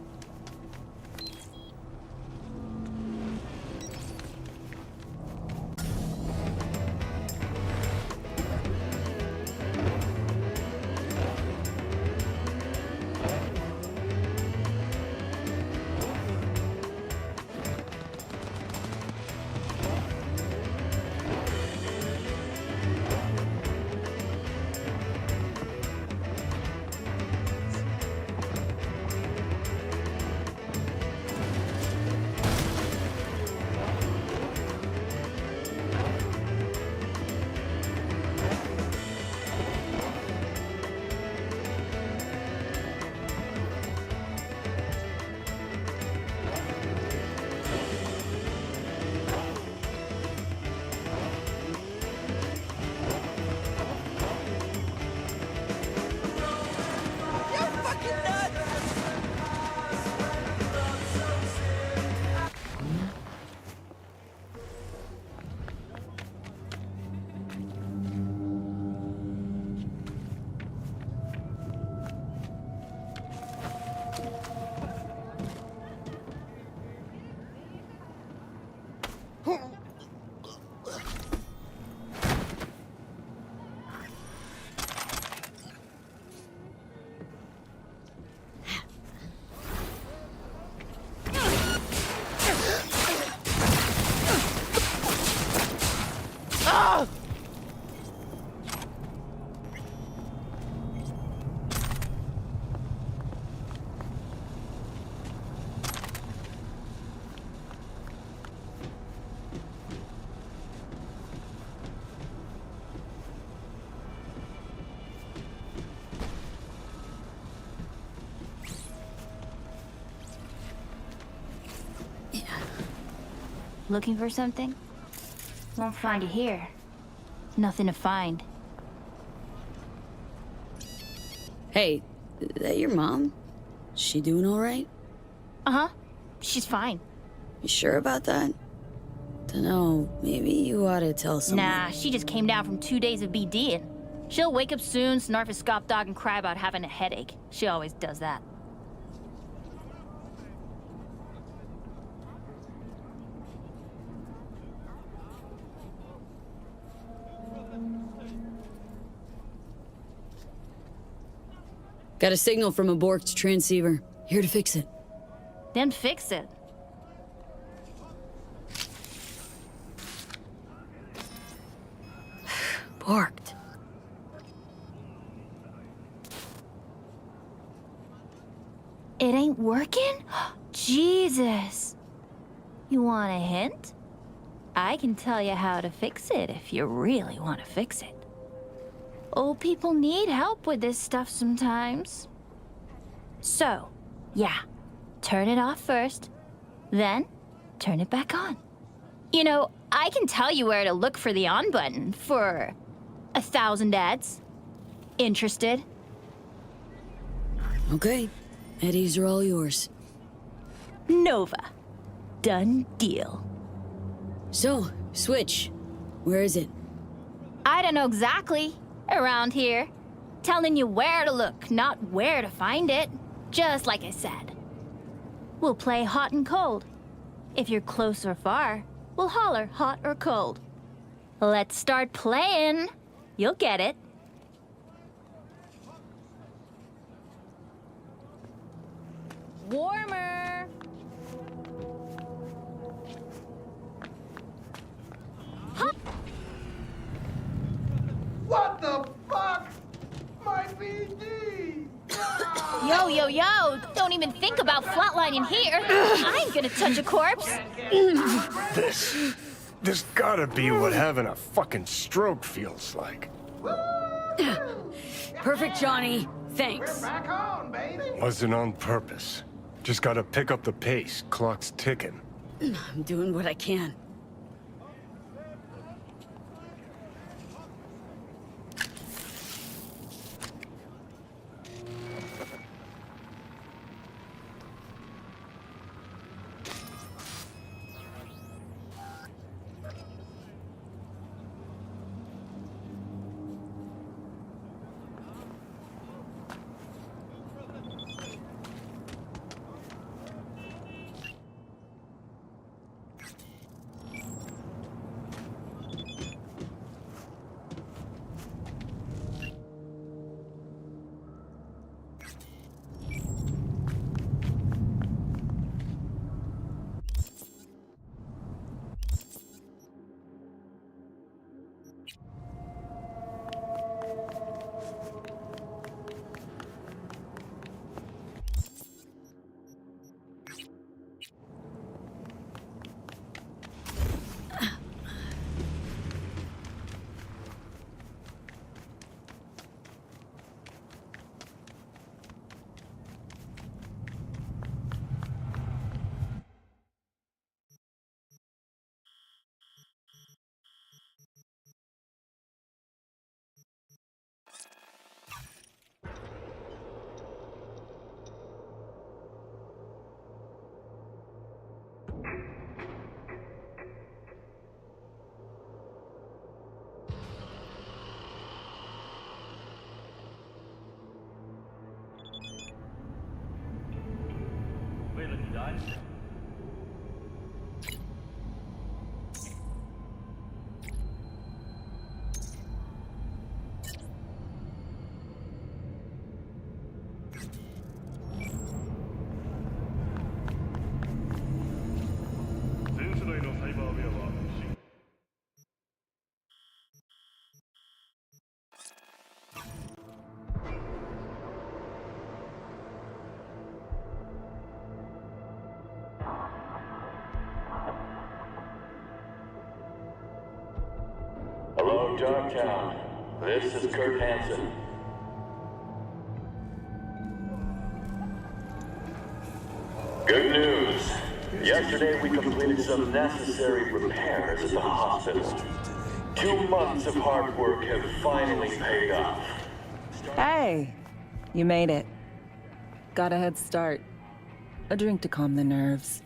[SPEAKER 20] Looking for something? Won't find it here. Nothing to find.
[SPEAKER 9] Hey, is that your mom? She doing all right?
[SPEAKER 20] Uh-huh. She's fine.
[SPEAKER 9] You sure about that? Dunno, maybe you ought to tell someone.
[SPEAKER 20] Nah, she just came down from 2 days of BDing. She'll wake up soon, snarf a scop dog, and cry about having a headache. She always does that.
[SPEAKER 9] Got a signal from a borked transceiver. Here to fix it.
[SPEAKER 20] Then fix it.
[SPEAKER 9] Borked.
[SPEAKER 20] It ain't working? Jesus. You want a hint? I can tell you how to fix it if you really want to fix it. Old people need help with this stuff sometimes. So, yeah, turn it off first, then turn it back on. You know, I can tell you where to look for the on button for 1,000 ads. Interested?
[SPEAKER 9] Okay. Eddies are all yours.
[SPEAKER 20] Nova. Done deal.
[SPEAKER 9] So, Switch. Where is it?
[SPEAKER 20] I don't know exactly. Around here. Telling you where to look, not where to find it. Just like I said. We'll play hot and cold. If you're close or far, we'll holler hot or cold. Let's start playing. You'll get it. Warmer. Huh?
[SPEAKER 10] What the fuck? My BD!
[SPEAKER 20] Yo, yo, yo! Don't even think about flatlining here. I ain't gonna touch a corpse.
[SPEAKER 21] This gotta be what having a fucking stroke feels like.
[SPEAKER 9] Perfect, Johnny. Thanks.
[SPEAKER 10] We're back on, baby.
[SPEAKER 21] Wasn't on purpose. Just gotta pick up the pace. Clock's ticking.
[SPEAKER 9] I'm doing what I can.
[SPEAKER 1] Hello, Darktown. This is Kurt Hansen. Good news. Yesterday we completed some necessary repairs at the hospital. 2 months of hard work have finally paid off.
[SPEAKER 13] Hey, you made it. Got a head start. A drink to calm the nerves.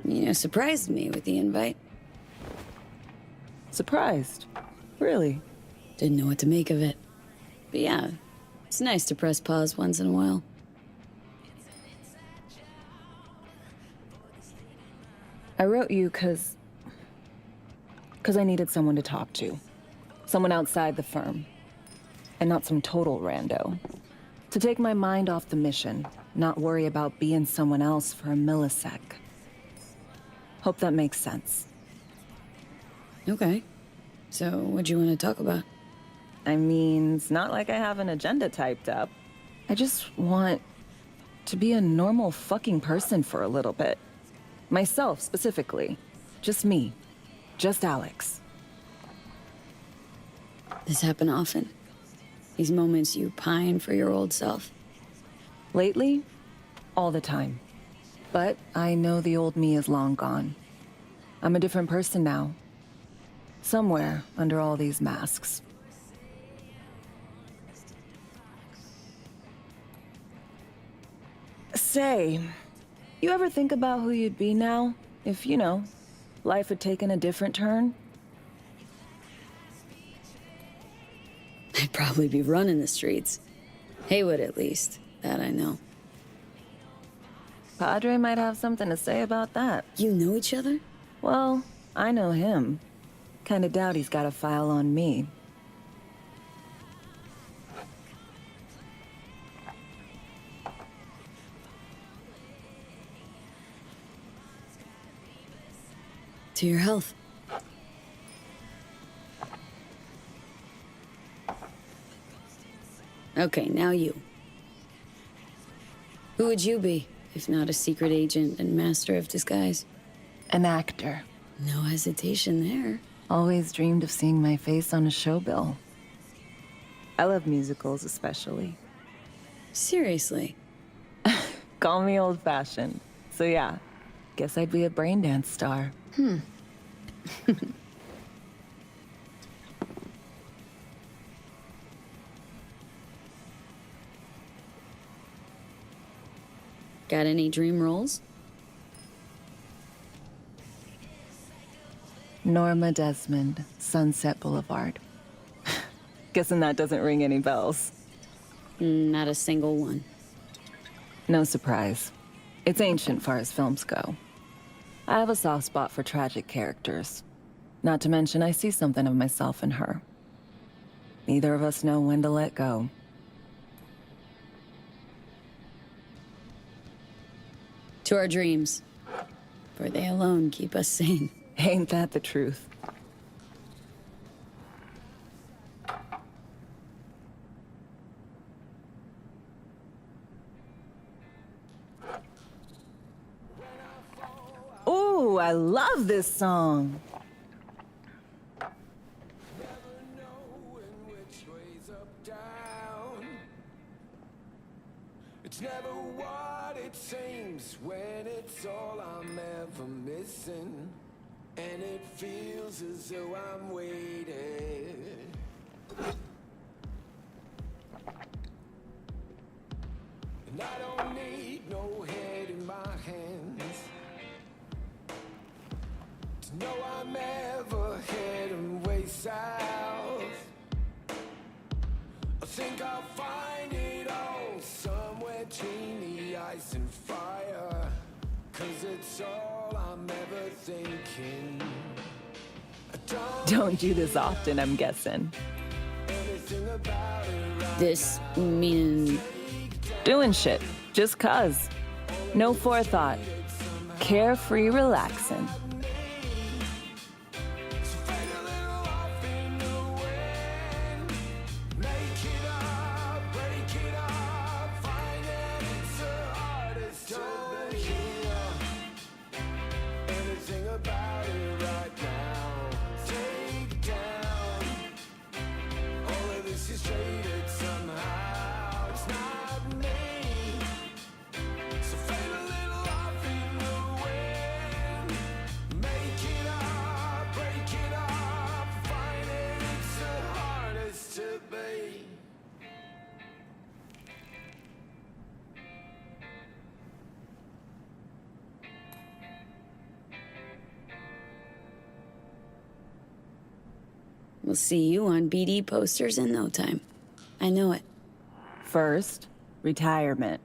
[SPEAKER 9] You surprised me with the invite.
[SPEAKER 13] Surprised? Really?
[SPEAKER 9] Didn't know what to make of it. But yeah, it's nice to press pause once in a while.
[SPEAKER 13] I wrote you because I needed someone to talk to. Someone outside the firm. And not some total rando. To take my mind off the mission, not worry about being someone else for a millisec. Hope that makes sense.
[SPEAKER 9] Okay. So, what do you want to talk about?
[SPEAKER 13] I mean, it's not like I have an agenda typed up. I just want to be a normal fucking person for a little bit. Myself, specifically. Just me. Just Alex.
[SPEAKER 9] This happen often? These moments you pine for your old self?
[SPEAKER 13] Lately? All the time. But I know the old me is long gone. I'm a different person now. Somewhere under all these masks. Say, you ever think about who you'd be now if, you know, life had taken a different turn?
[SPEAKER 9] I'd probably be running the streets. Haywood, at least. That I know.
[SPEAKER 13] Padre might have something to say about that.
[SPEAKER 9] You know each other?
[SPEAKER 13] Well, I know him. Kinda doubt he's got a file on me.
[SPEAKER 9] To your health. Okay, now you. Who would you be, if not a secret agent and master of disguise?
[SPEAKER 13] An actor.
[SPEAKER 9] No hesitation there.
[SPEAKER 13] Always dreamed of seeing my face on a show bill. I love musicals, especially.
[SPEAKER 9] Seriously?
[SPEAKER 13] Call me old-fashioned. So yeah, guess I'd be a braindance star.
[SPEAKER 9] Got any dream roles?
[SPEAKER 13] Norma Desmond, Sunset Boulevard. Guessing that doesn't ring any bells.
[SPEAKER 9] Not a single one.
[SPEAKER 13] No surprise. It's ancient far as films go. I have a soft spot for tragic characters. Not to mention I see something of myself in her. Neither of us know when to let go.
[SPEAKER 9] To our dreams. For they alone keep us sane.
[SPEAKER 13] Ain't that the truth? Ooh, I love this song.
[SPEAKER 10] It's never what it seems when it's all I'm ever missing. And it feels as though I'm waiting. And I don't need no head in my hands to know I'm ever heading way south. I think I'll find it all somewhere between the ice and fire. 'Cause it's all I'm ever thinking.
[SPEAKER 13] Don't do this often, I'm guessing.
[SPEAKER 9] This meaning...
[SPEAKER 13] Doing shit, just 'cause. No forethought. Carefree relaxing.
[SPEAKER 9] We'll see you on BD posters in no time. I know it.
[SPEAKER 13] First, retirement.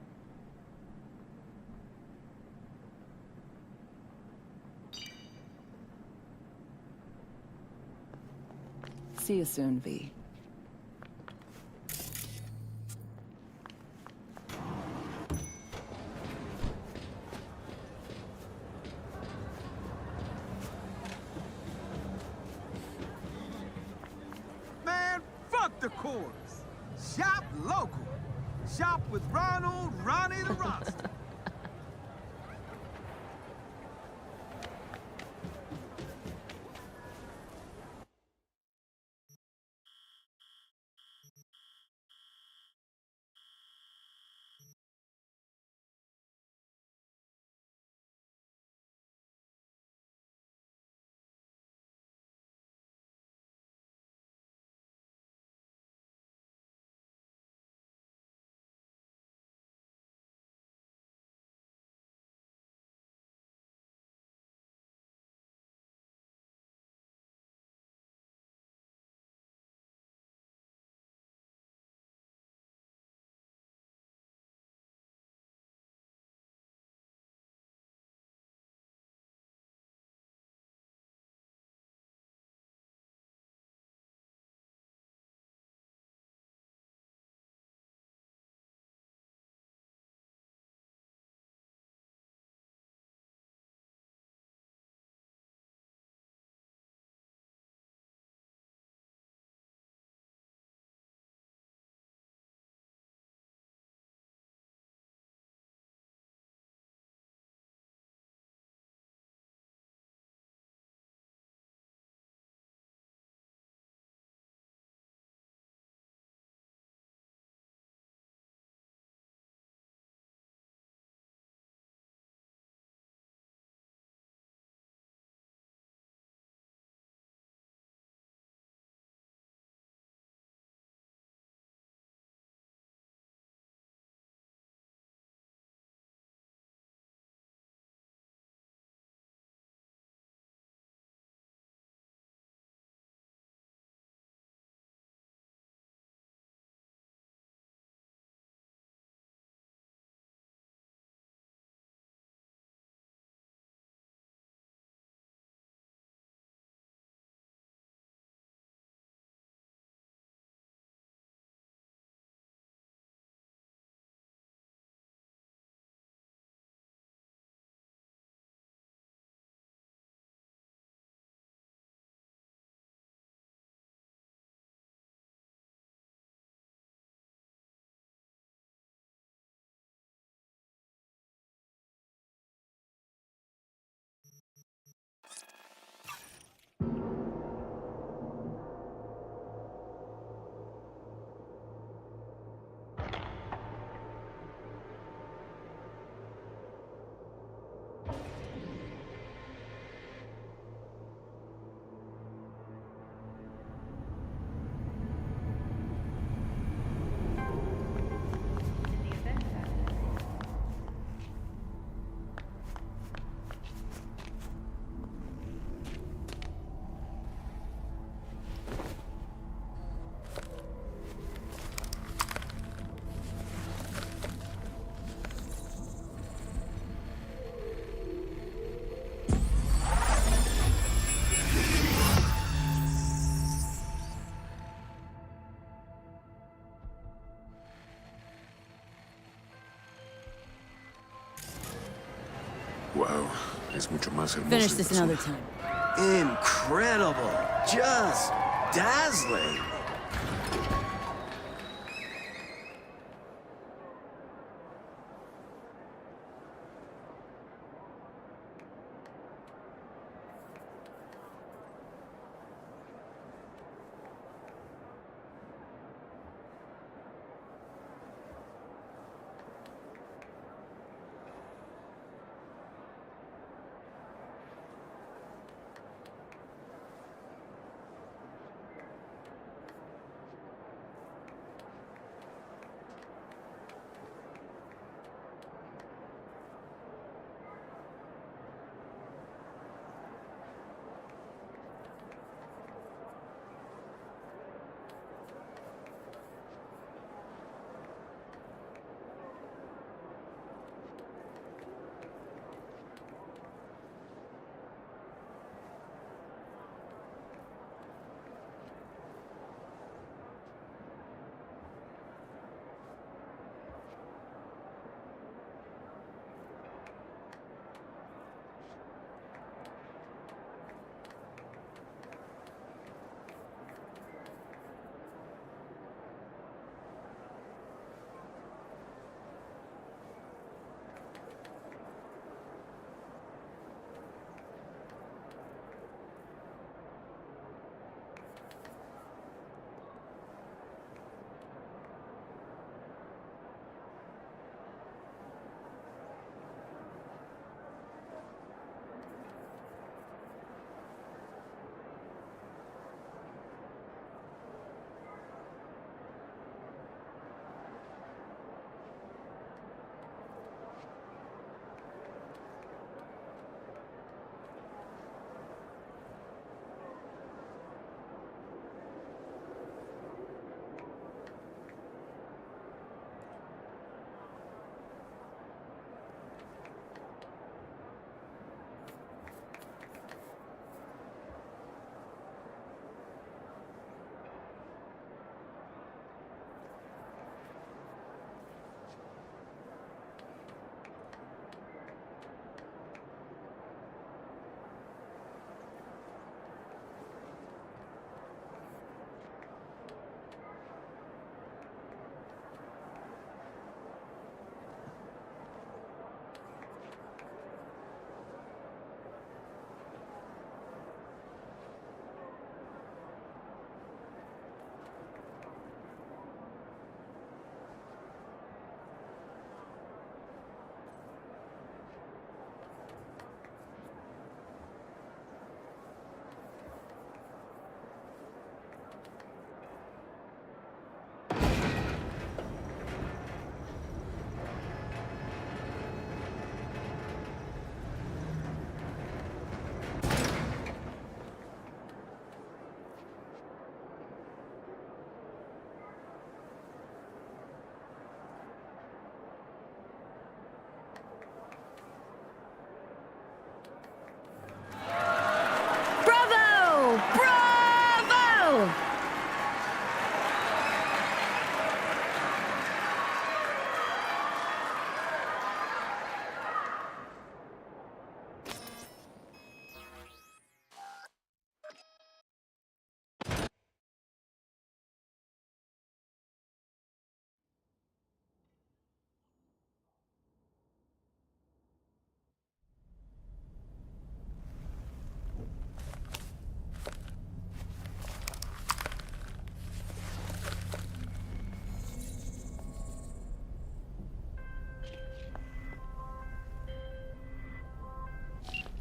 [SPEAKER 13] See you soon, V.
[SPEAKER 10] the course. Shop local. Shop with Ronald Ronnie the Roster.
[SPEAKER 8] Wow, es mucho más hermoso.
[SPEAKER 9] Finish this another time.
[SPEAKER 2] Incredible! Just dazzling!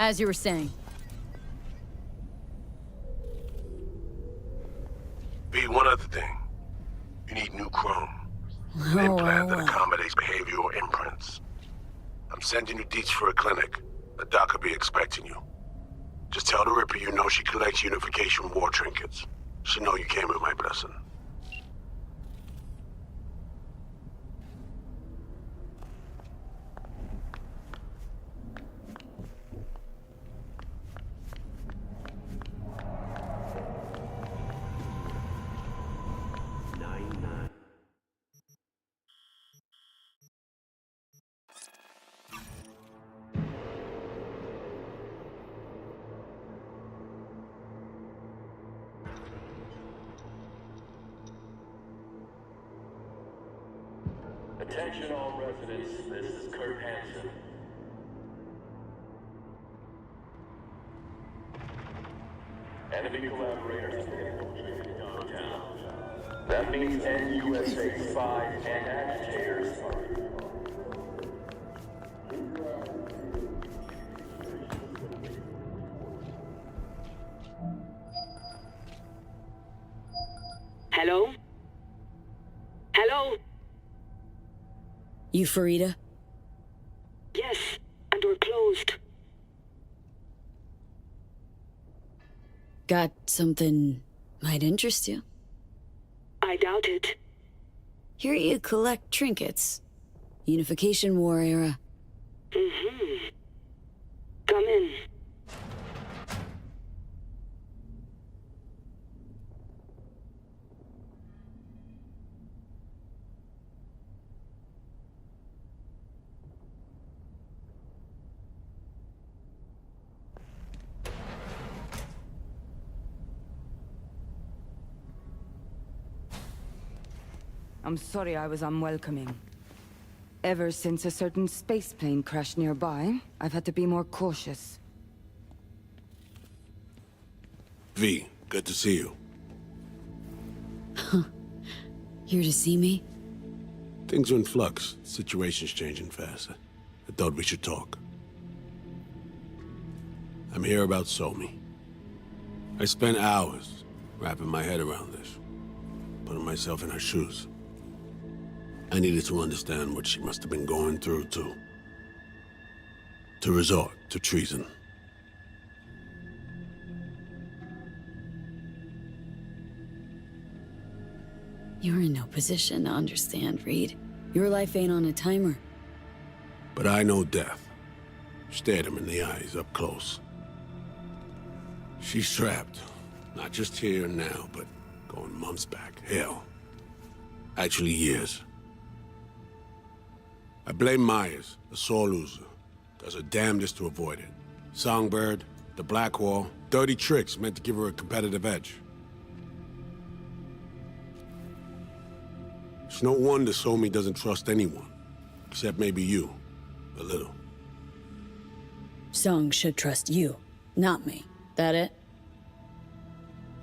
[SPEAKER 9] As you were saying.
[SPEAKER 5] V, one other thing. You need new chrome. An implant that accommodates behavioral imprints. I'm sending you deets for a clinic. The doc will be expecting you. Just tell the Ripper you know she collects unification war trinkets. She know you came with my blessing.
[SPEAKER 1] Attention all residents, this is Kurt Hansen. Enemy collaborators have infiltrated downtown. That means NUSA spies and agitators are...
[SPEAKER 7] Hello? Hello?
[SPEAKER 9] You Farida?
[SPEAKER 7] Yes, and we're closed.
[SPEAKER 9] Got something might interest you.
[SPEAKER 7] I doubt it.
[SPEAKER 9] Here you collect trinkets. Unification War era.
[SPEAKER 7] Mm-hmm. Come in.
[SPEAKER 22] I'm sorry I was unwelcoming. Ever since a certain space plane crashed nearby, I've had to be more cautious.
[SPEAKER 8] V, good to see you.
[SPEAKER 9] Here to see me?
[SPEAKER 8] Things are in flux. Situation's changing fast. I thought we should talk. I'm here about Somi. I spent hours wrapping my head around this, putting myself in her shoes. I needed to understand what she must have been going through to resort to treason.
[SPEAKER 9] You're in no position to understand, Reed. Your life ain't on a timer.
[SPEAKER 8] But I know death. Stared him in the eyes up close. She's trapped. Not just here and now, but going months back. Hell. Actually years. I blame Myers, a sore loser. Does her damnedest to avoid it. Songbird, the Blackwall, dirty tricks meant to give her a competitive edge. It's no wonder Somi doesn't trust anyone. Except maybe you. A little.
[SPEAKER 9] Song should trust you, not me. That it?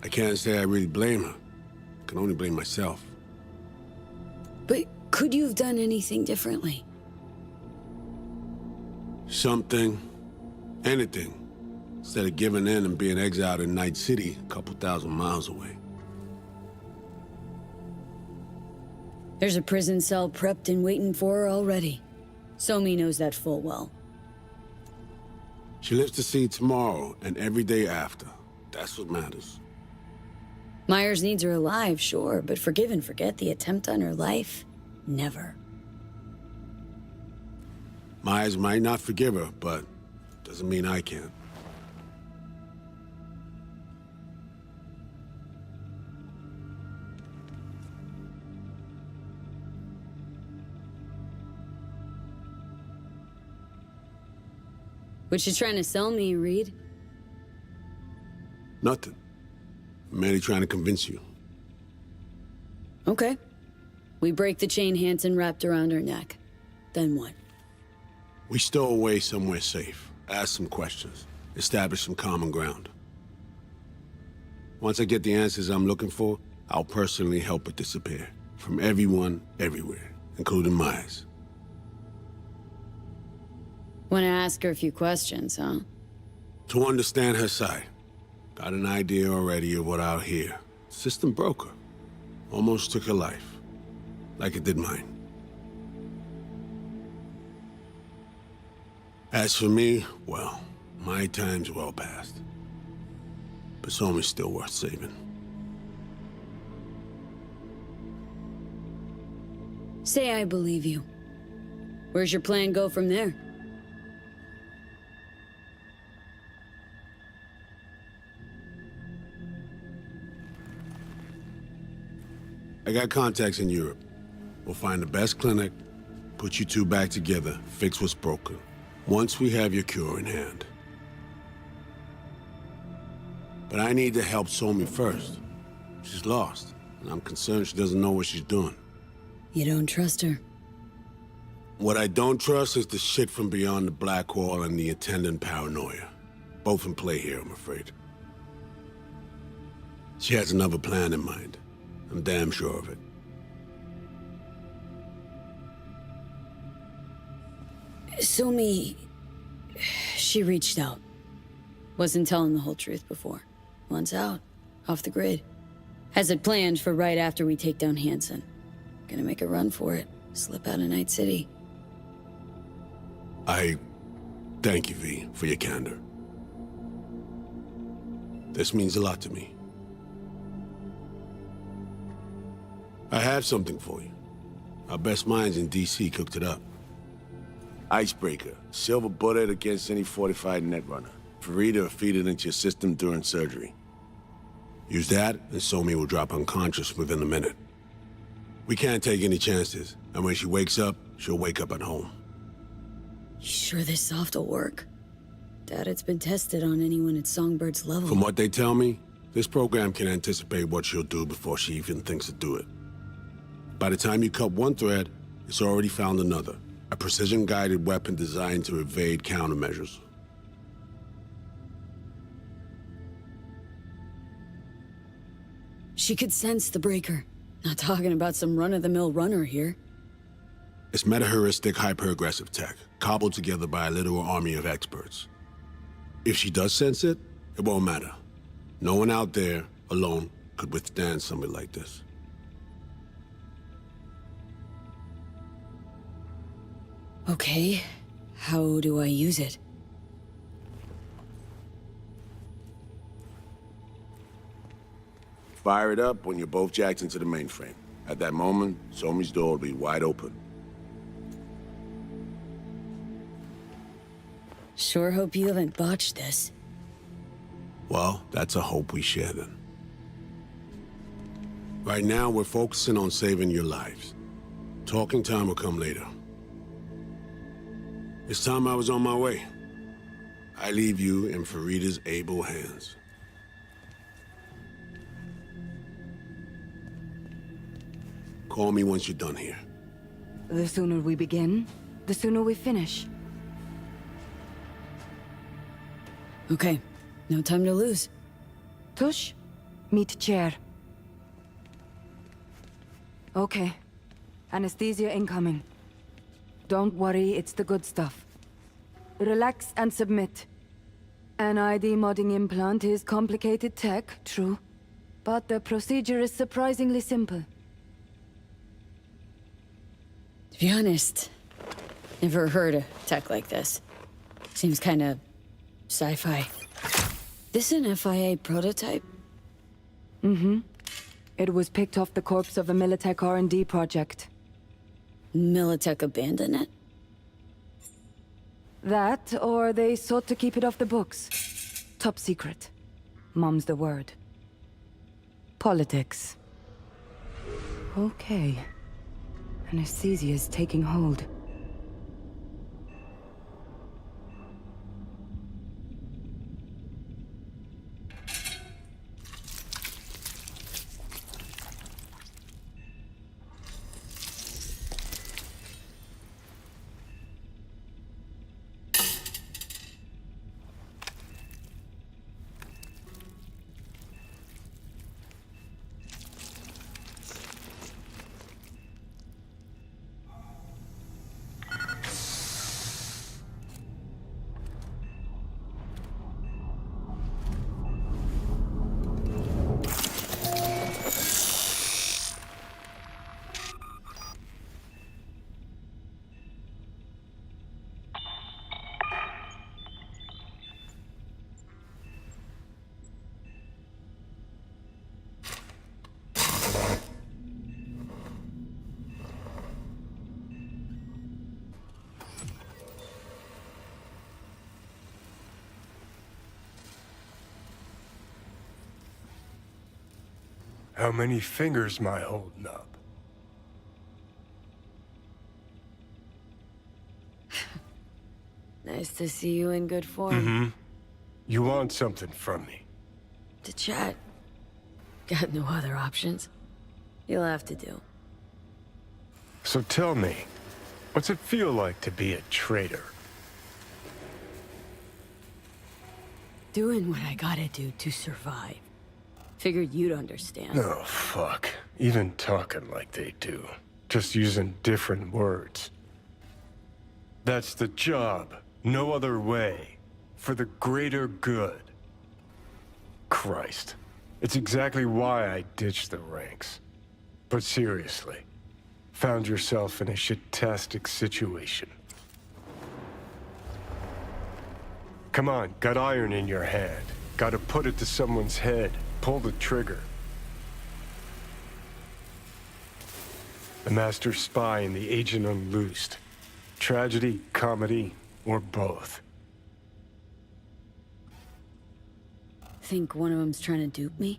[SPEAKER 8] I can't say I really blame her. I can only blame myself.
[SPEAKER 9] But could you have done anything differently?
[SPEAKER 8] Something. Anything. Instead of giving in and being exiled in Night City, a couple thousand miles away.
[SPEAKER 9] There's a prison cell prepped and waiting for her already. Somi knows that full well.
[SPEAKER 8] She lives to see tomorrow and every day after. That's what matters.
[SPEAKER 9] Myers needs her alive, sure, but forgive and forget the attempt on her life? Never.
[SPEAKER 8] Myers might not forgive her, but doesn't mean I can't.
[SPEAKER 9] What you trying to sell me, Reed?
[SPEAKER 8] Nothing. I'm merely trying to convince you.
[SPEAKER 9] Okay. We break the chain Hansen wrapped around her neck. Then what?
[SPEAKER 8] We stow away somewhere safe, ask some questions, establish some common ground. Once I get the answers I'm looking for, I'll personally help her disappear. From everyone, everywhere, including Myers.
[SPEAKER 9] Want to ask her a few questions, huh?
[SPEAKER 8] To understand her side. Got an idea already of what I'll hear. System broke her. Almost took her life. Like it did mine. As for me, well, my time's well past. But Somi's still worth saving.
[SPEAKER 9] Say I believe you. Where's your plan go from there?
[SPEAKER 8] I got contacts in Europe. We'll find the best clinic, put you two back together, fix what's broken. Once we have your cure in hand. But I need to help Somi first. She's lost, and I'm concerned she doesn't know what she's doing.
[SPEAKER 9] You don't trust her?
[SPEAKER 8] What I don't trust is the shit from beyond the black wall and the attendant paranoia. Both in play here, I'm afraid. She has another plan in mind. I'm damn sure of it.
[SPEAKER 9] Somi... she reached out. Wasn't telling the whole truth before. Wants out. Off the grid. Has it planned for right after we take down Hansen. Gonna make a run for it. Slip out of Night City.
[SPEAKER 8] I thank you, V, for your candor. This means a lot to me. I have something for you. Our best minds in DC cooked it up. Icebreaker. Silver bullet against any fortified netrunner. Farida will feed it into your system during surgery. Use that, and Somi will drop unconscious within a minute. We can't take any chances, and when she wakes up, she'll wake up at home.
[SPEAKER 9] You sure this soft will work? Doubt it's been tested on anyone at Songbird's level.
[SPEAKER 8] From what they tell me, this program can anticipate what she'll do before she even thinks to do it. By the time you cut one thread, it's already found another. A precision-guided weapon designed to evade countermeasures.
[SPEAKER 9] She could sense the breaker. Not talking about some run-of-the-mill runner here.
[SPEAKER 8] It's meta-heuristic, hyper-aggressive tech, cobbled together by a literal army of experts. If she does sense it, it won't matter. No one out there, alone, could withstand something like this.
[SPEAKER 9] Okay, how do I use it?
[SPEAKER 8] Fire it up when you're both jacked into the mainframe. At that moment, Somi's door will be wide open.
[SPEAKER 9] Sure hope you haven't botched this.
[SPEAKER 8] Well, that's a hope we share then. Right now, we're focusing on saving your lives. Talking time will come later. It's time I was on my way. I leave you in Farida's able hands. Call me once you're done here.
[SPEAKER 22] The sooner we begin, the sooner we finish.
[SPEAKER 9] Okay, no time to lose.
[SPEAKER 22] Tush, meet chair. Okay, anesthesia incoming. Don't worry, it's the good stuff. Relax and submit. An ID modding implant is complicated tech, true. But the procedure is surprisingly simple.
[SPEAKER 9] To be honest, never heard of tech like this. Seems kinda sci-fi. This an FIA prototype?
[SPEAKER 22] Mm-hmm. It was picked off the corpse of a Militech R&D project.
[SPEAKER 9] Militech abandoned it?
[SPEAKER 22] That, or they sought to keep it off the books. Top secret. Mom's the word. Politics. Okay. Anesthesia is taking hold.
[SPEAKER 21] How many fingers am I holding up?
[SPEAKER 9] Nice to see you in good form.
[SPEAKER 21] Mm-hmm. You want something from me?
[SPEAKER 9] To chat. Got no other options. You'll have to do.
[SPEAKER 21] So tell me, what's it feel like to be a traitor?
[SPEAKER 9] Doing what I gotta do to survive. Figured you'd understand.
[SPEAKER 21] Oh, fuck. Even talking like they do. Just using different words. That's the job. No other way. For the greater good. Christ. It's exactly why I ditched the ranks. But seriously, found yourself in a shit-tastic situation. Come on, got iron in your hand. Gotta put it to someone's head. Pull the trigger. The master spy and the agent unloosed. Tragedy, comedy, or both.
[SPEAKER 9] Think one of them's trying to dupe me?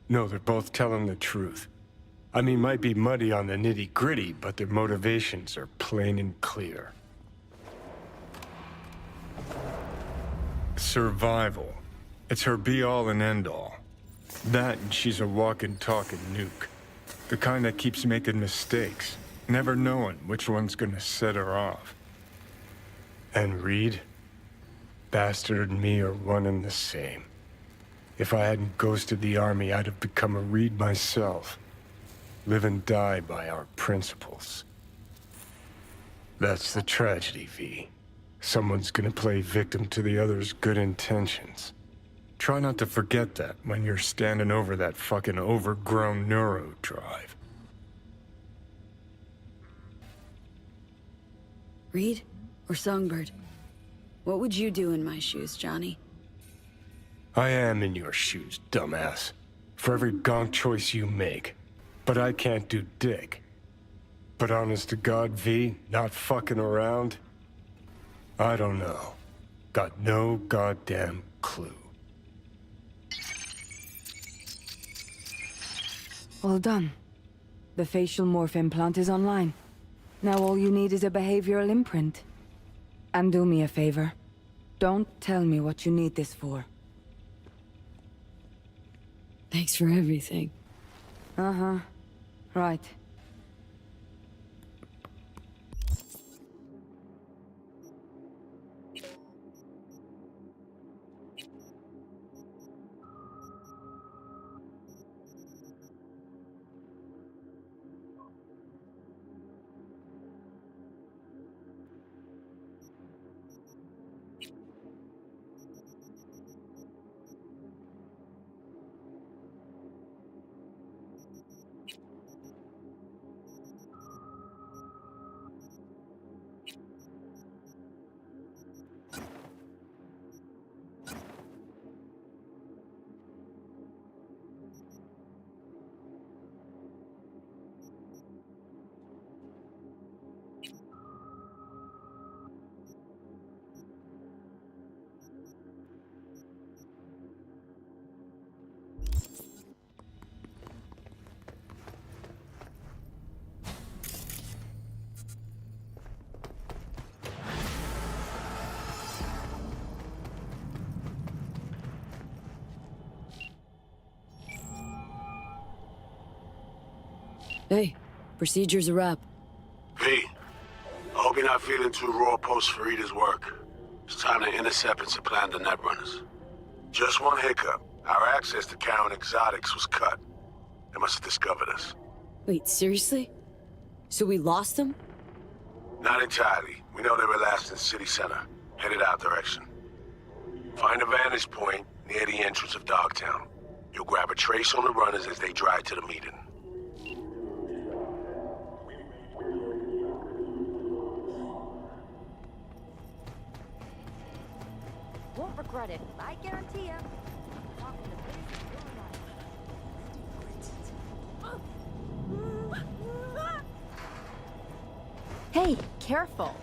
[SPEAKER 21] No, they're both telling the truth. I mean, might be muddy on the nitty-gritty, but their motivations are plain and clear. Survival. It's her be-all and end-all. That and she's a walking, talking nuke. The kind that keeps making mistakes, never knowing which one's gonna set her off. And Reed? Bastard and me are one and the same. If I hadn't ghosted the army, I'd have become a Reed myself. Live and die by our principles. That's the tragedy, V. Someone's gonna play victim to the other's good intentions. Try not to forget that when you're standing over that fucking overgrown neuro drive.
[SPEAKER 9] Reed or Songbird? What would you do in my shoes, Johnny?
[SPEAKER 21] I am in your shoes, dumbass. For every gonk choice you make. But I can't do dick. But honest to God, V, not fucking around? I don't know. Got no goddamn clue.
[SPEAKER 22] All done. The facial morph implant is online. Now all you need is a behavioral imprint. And do me a favor. Don't tell me what you need this for.
[SPEAKER 9] Thanks for everything.
[SPEAKER 22] Uh-huh. Right.
[SPEAKER 9] Hey, procedure's a wrap.
[SPEAKER 5] V, I hope you're not feeling too raw post Farida's work. It's time to intercept and supplant the netrunners. Just one hiccup. Our access to Karen Exotics was cut. They must have discovered us.
[SPEAKER 9] Wait, seriously? So we lost them?
[SPEAKER 5] Not entirely. We know they were last in city center, headed out direction. Find a vantage point near the entrance of Dogtown. You'll grab a trace on the runners as they drive to the meeting.
[SPEAKER 15] Won't regret it, I guarantee ya.
[SPEAKER 13] Hey, careful.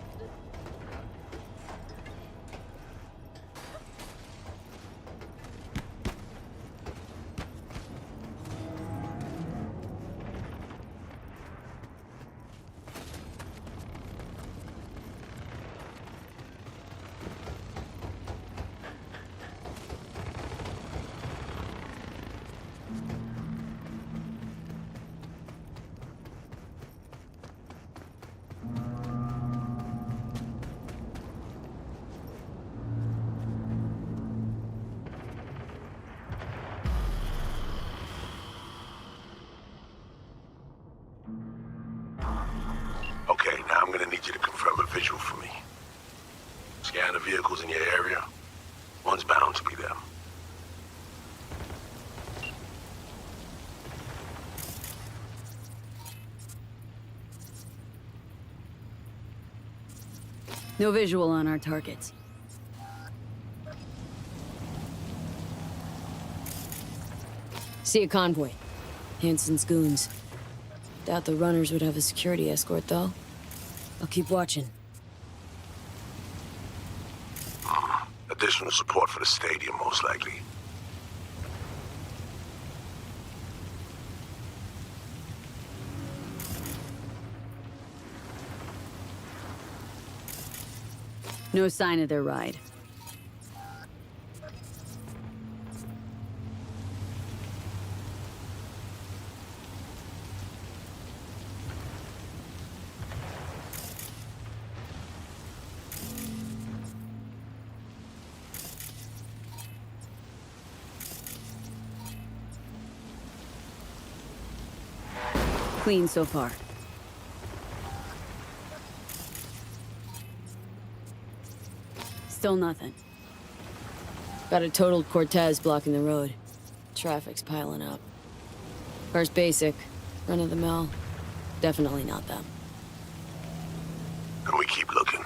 [SPEAKER 5] vehicles in your area, one's bound to be them.
[SPEAKER 9] No visual on our targets. See a convoy. Hansen's goons. Doubt the runners would have a security escort, though. I'll keep watching.
[SPEAKER 5] Additional support for the stadium, most likely.
[SPEAKER 9] No sign of their ride. Clean so far. Still nothing. Got a totaled Cortez blocking the road. Traffic's piling up. Car's basic, run of the mill. Definitely not them.
[SPEAKER 5] And we keep looking.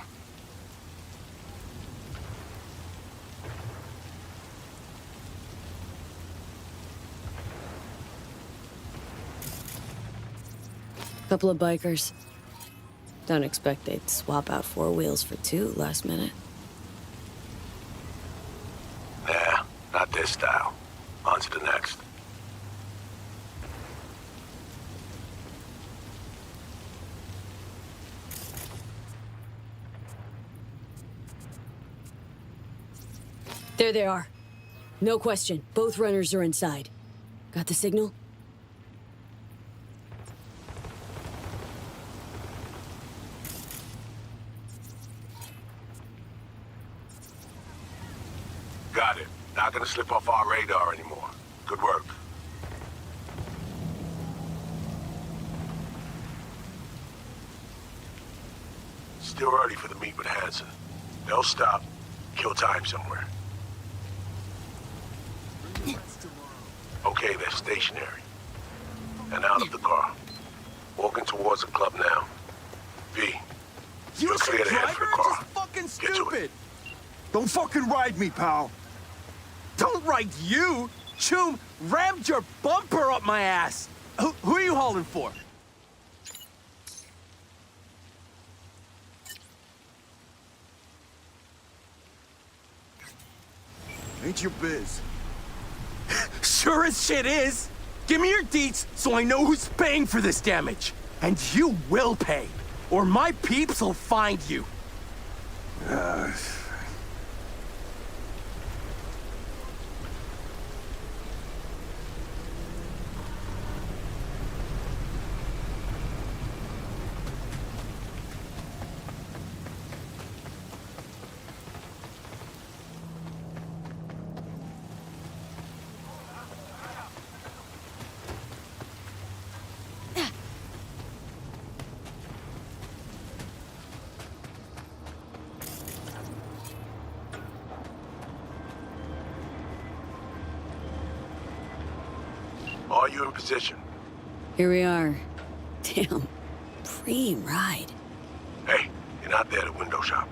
[SPEAKER 9] Couple of bikers. Don't expect they'd swap out 4 wheels for 2 last minute.
[SPEAKER 5] Nah, not this style. On to the next.
[SPEAKER 9] There they are. No question. Both runners are inside. Got the signal?
[SPEAKER 5] Got it. Not gonna slip off our radar anymore. Good work. Still early for the meet with Hansen. They'll stop, kill time somewhere. Okay, they're stationary. And out of the car. Walking towards the club now. V, you're clear to head for the car.
[SPEAKER 6] Fucking
[SPEAKER 5] Get to it.
[SPEAKER 6] stupid. Don't fucking ride me, pal. Don't ride you! Choom rammed your bumper up my ass! Who are you hauling for? Ain't your biz. Sure as shit is! Give me your deets so I know who's paying for this damage. And you will pay, or my peeps will find you.
[SPEAKER 5] Are you in position?
[SPEAKER 9] Here we are. Damn. Preem ride.
[SPEAKER 5] Hey, you're not there to window shop.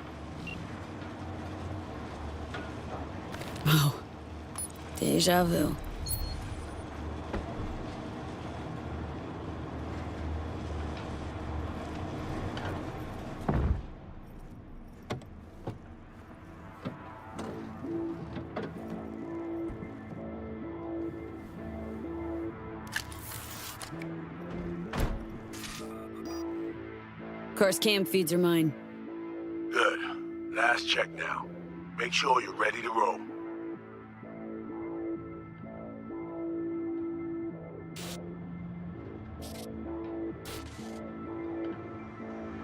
[SPEAKER 9] Oh. Deja vu. Car's cam feeds are mine.
[SPEAKER 5] Good. Last check now. Make sure you're ready to roll.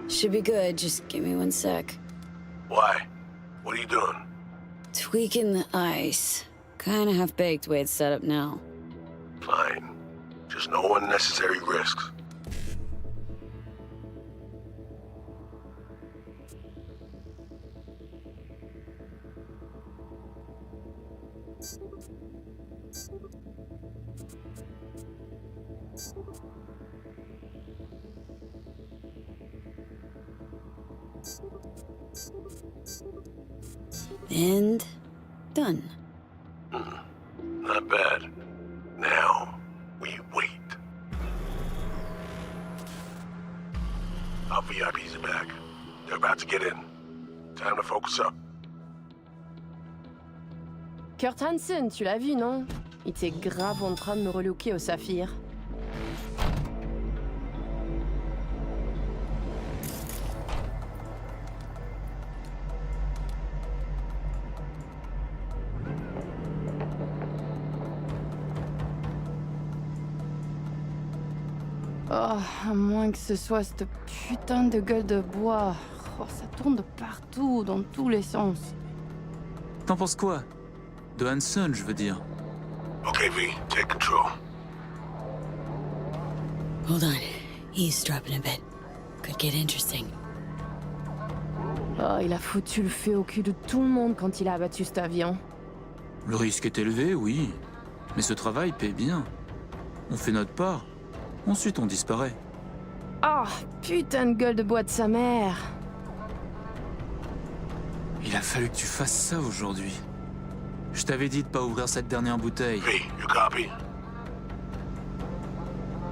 [SPEAKER 9] Should be good, just give me 1 sec.
[SPEAKER 5] Why? What are you doing?
[SPEAKER 9] Tweaking the ice. Kinda half-baked way it's set up now.
[SPEAKER 5] Fine. Just no unnecessary risks.
[SPEAKER 9] And done.
[SPEAKER 5] Not bad. Now, we wait. Our VIPs are back. They're about to get in. Time to focus up.
[SPEAKER 17] Kurt Hansen, tu l'as vu, non? Il était grave en train de me relooker au saphir. Oh, à moins que ce soit cette putain de gueule de bois. Oh, ça tourne de partout, dans tous les sens.
[SPEAKER 11] T'en penses quoi? De Hansen, je veux dire.
[SPEAKER 5] Okay, V, take control.
[SPEAKER 9] Hold on. Eavesdropping a bit. Could get interesting.
[SPEAKER 17] Oh, il a foutu le feu au cul de tout le monde quand il a abattu cet avion.
[SPEAKER 11] Le risque est élevé, oui. Mais ce travail paie bien. On fait notre part. Ensuite, on disparaît.
[SPEAKER 17] Oh, putain de gueule de bois de sa mère.
[SPEAKER 11] Il a fallu que tu fasses ça aujourd'hui. Je t'avais dit de pas ouvrir cette dernière bouteille.
[SPEAKER 5] V, you copy?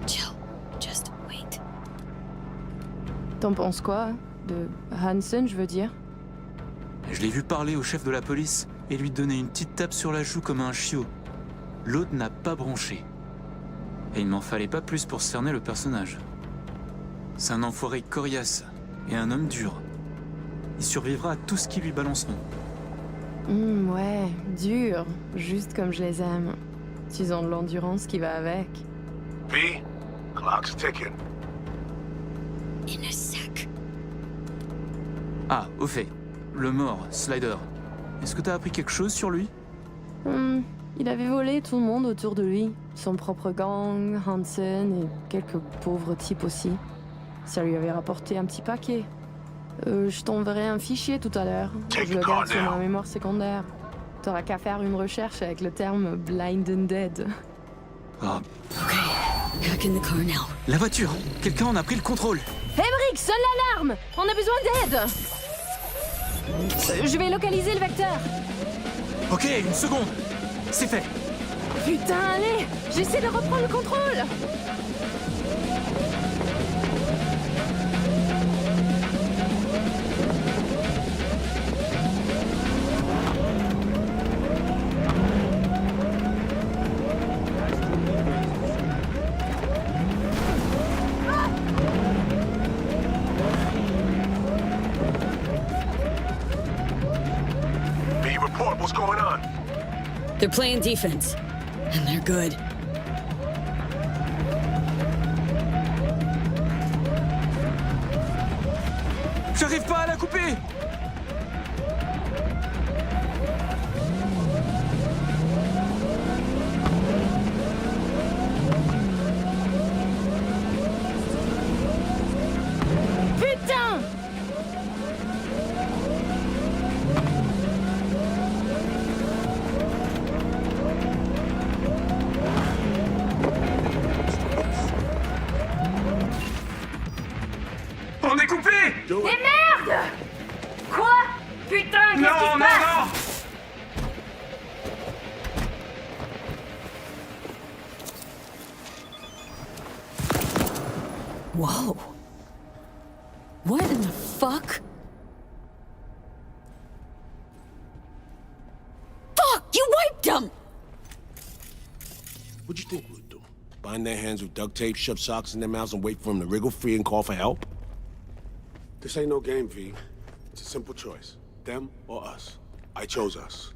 [SPEAKER 9] Chill. Just wait.
[SPEAKER 17] T'en penses quoi? De Hansen, je veux dire?
[SPEAKER 11] Je l'ai vu parler au chef de la police et lui donner une petite tape sur la joue comme un chiot. L'autre n'a pas bronché. Et il m'en fallait pas plus pour cerner le personnage. C'est un enfoiré coriace et un homme dur. Il survivra à tout ce qui lui balanceront.
[SPEAKER 17] Ouais, dur. Juste comme je les aime. Ils ont de l'endurance qui va avec.
[SPEAKER 5] V, clock's ticking.
[SPEAKER 9] In a sec.
[SPEAKER 11] Ah, au fait, le mort, Slider. Est-ce que t'as appris quelque chose sur lui?
[SPEAKER 17] Il avait volé tout le monde autour de lui. Son propre gang, Hansen et quelques pauvres types aussi. Ça lui avait rapporté un petit paquet. Je t'enverrai un fichier tout à l'heure. Je le garde sur ma mémoire secondaire. T'auras qu'à faire une recherche avec le terme Blind and Dead.
[SPEAKER 11] Ah.
[SPEAKER 9] Okay, back in the car now.
[SPEAKER 11] La voiture! Quelqu'un en a pris le contrôle!
[SPEAKER 17] Emmerich, sonne l'alarme! On a besoin d'aide! Je vais localiser le vecteur.
[SPEAKER 11] Ok, une seconde! C'est fait!
[SPEAKER 17] Putain, allez! J'essaie de reprendre le contrôle!
[SPEAKER 5] V, report, what's going on?
[SPEAKER 9] They're playing defense. And they're good.
[SPEAKER 11] J'arrive pas à la couper!
[SPEAKER 17] Putain!
[SPEAKER 11] On est coupé!
[SPEAKER 14] Mais merde! Quoi? Putain, qu'est-ce qui se passe?
[SPEAKER 9] Whoa. What in the fuck? Fuck! You wiped them!
[SPEAKER 8] What'd you think we'd do? Bind their hands with duct tape, shove socks in their mouths, and wait for them to wriggle free and call for help? This ain't no game, V. It's a simple choice. Them or us. I chose us.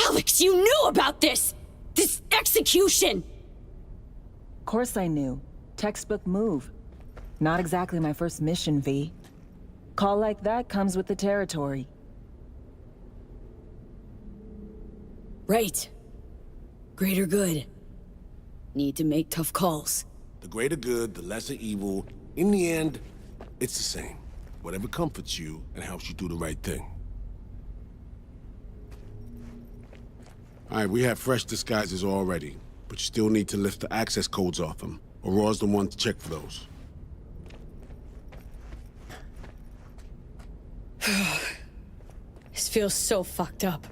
[SPEAKER 9] Alex, you knew about this! This execution!
[SPEAKER 13] Of course I knew. Textbook move. Not exactly my first mission, V. Call like that comes with the territory.
[SPEAKER 9] Right. Greater good. Need to make tough calls.
[SPEAKER 8] The greater good, the lesser evil. In the end, it's the same. Whatever comforts you and helps you do the right thing. All right, we have fresh disguises already, but you still need to lift the access codes off them. Aurora's the one to check for those.
[SPEAKER 9] This feels so fucked up.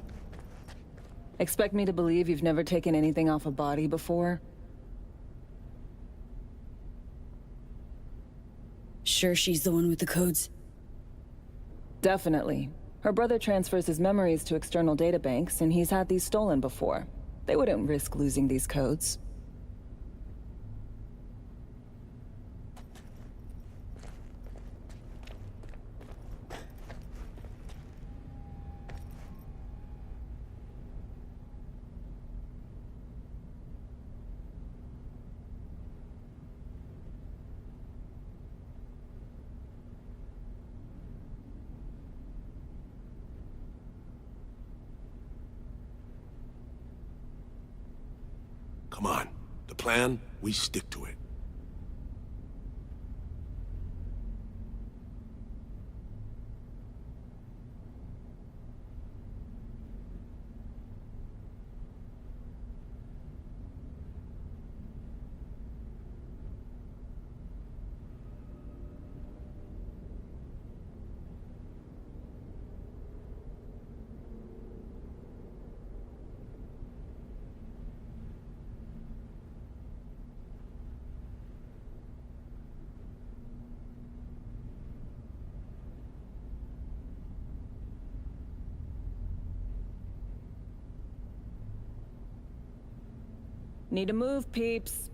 [SPEAKER 13] Expect me to believe you've never taken anything off a body before?
[SPEAKER 9] Sure she's the one with the codes?
[SPEAKER 13] Definitely. Her brother transfers his memories to external databanks, and he's had these stolen before. They wouldn't risk losing these codes.
[SPEAKER 8] Come on. The plan, we stick to it.
[SPEAKER 13] Need to move, peeps.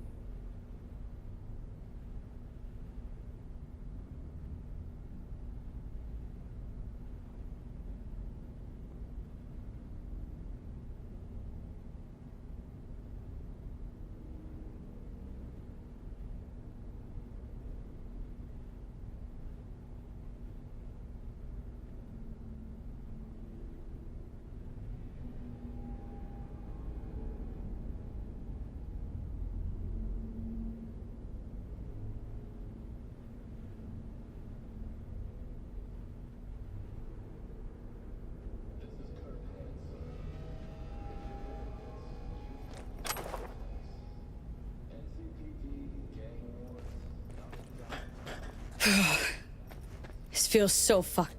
[SPEAKER 9] This feels so fucked.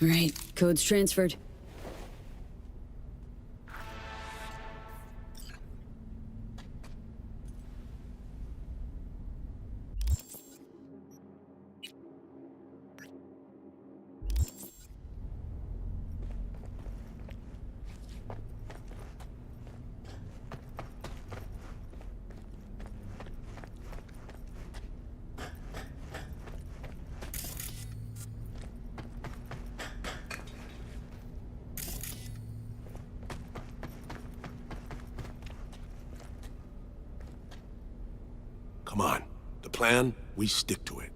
[SPEAKER 9] All right, code's transferred.
[SPEAKER 8] Come on. The plan, we stick to it.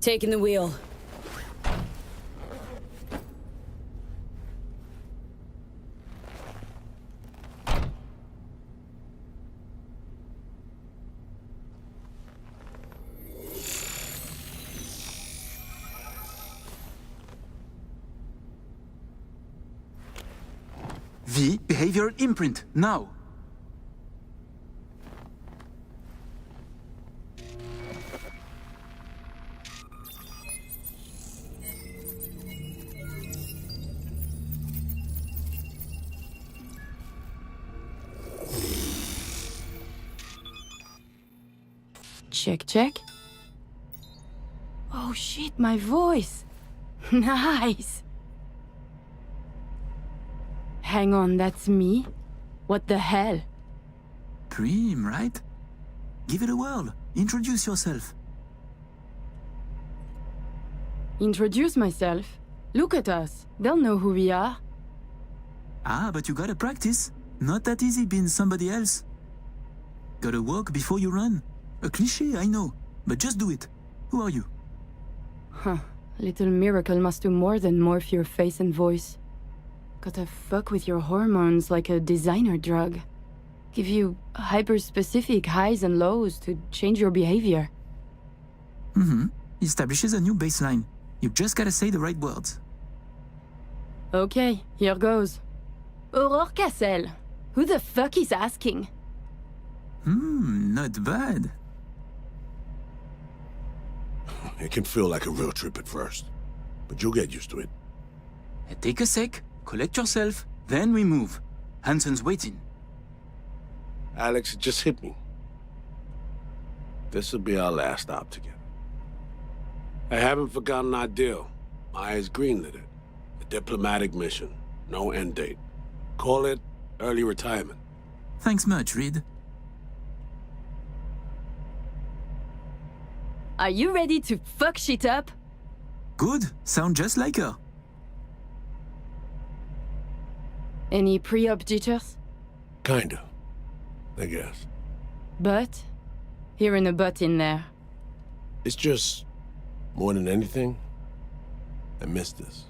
[SPEAKER 9] Taking the wheel.
[SPEAKER 11] the behavioral imprint, now.
[SPEAKER 17] Check, check. Oh shit, my voice. Nice. Hang on, that's me? What the hell?
[SPEAKER 11] Prim, right? Give it a whirl. Introduce yourself.
[SPEAKER 17] Introduce myself? Look at us. They'll know who we are.
[SPEAKER 11] Ah, but you gotta practice. Not that easy being somebody else. Gotta walk before you run. A cliché, I know, but just do it. Who are you?
[SPEAKER 17] Huh. Little Miracle must do more than morph your face and voice. Gotta fuck with your hormones like a designer drug. Give you hyper-specific highs and lows to change your behavior.
[SPEAKER 11] Mm-hmm. Establishes a new baseline. You just gotta say the right words.
[SPEAKER 17] Okay, here goes. Aurore Cassel. Who the fuck is asking?
[SPEAKER 11] Not bad.
[SPEAKER 8] It can feel like a real trip at first, but you'll get used to it.
[SPEAKER 11] Take a sec, collect yourself, then we move. Hansen's waiting.
[SPEAKER 8] Alex, it just hit me. This'll be our last stop together. I haven't forgotten our deal. Maya's greenlit it. A diplomatic mission. No end date. Call it early retirement.
[SPEAKER 11] Thanks much, Reed.
[SPEAKER 17] Are you ready to fuck shit up?
[SPEAKER 11] Good. Sound just like her.
[SPEAKER 17] Any pre-op jitters?
[SPEAKER 8] Kinda. I guess.
[SPEAKER 17] But? Hearing a but in there.
[SPEAKER 8] It's just, more than anything, I miss this.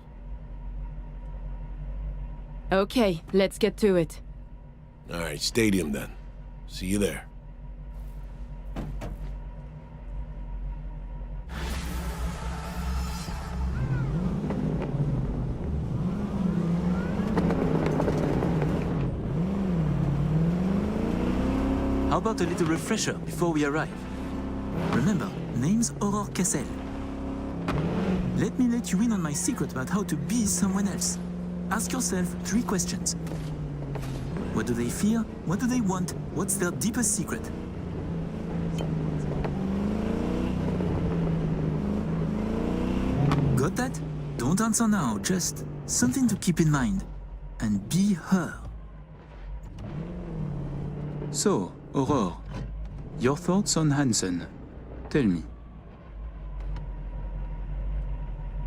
[SPEAKER 17] Okay, let's get to it.
[SPEAKER 8] All right, stadium then. See you there.
[SPEAKER 11] How about a little refresher before we arrive? Remember, name's Aurore Cassel. Let me let you in on my secret about how to be someone else. Ask yourself 3 questions. What do they fear? What do they want? What's their deepest secret? Got that? Don't answer now, just something to keep in mind. And be her. So, Aurore, your thoughts on Hansen? Tell me.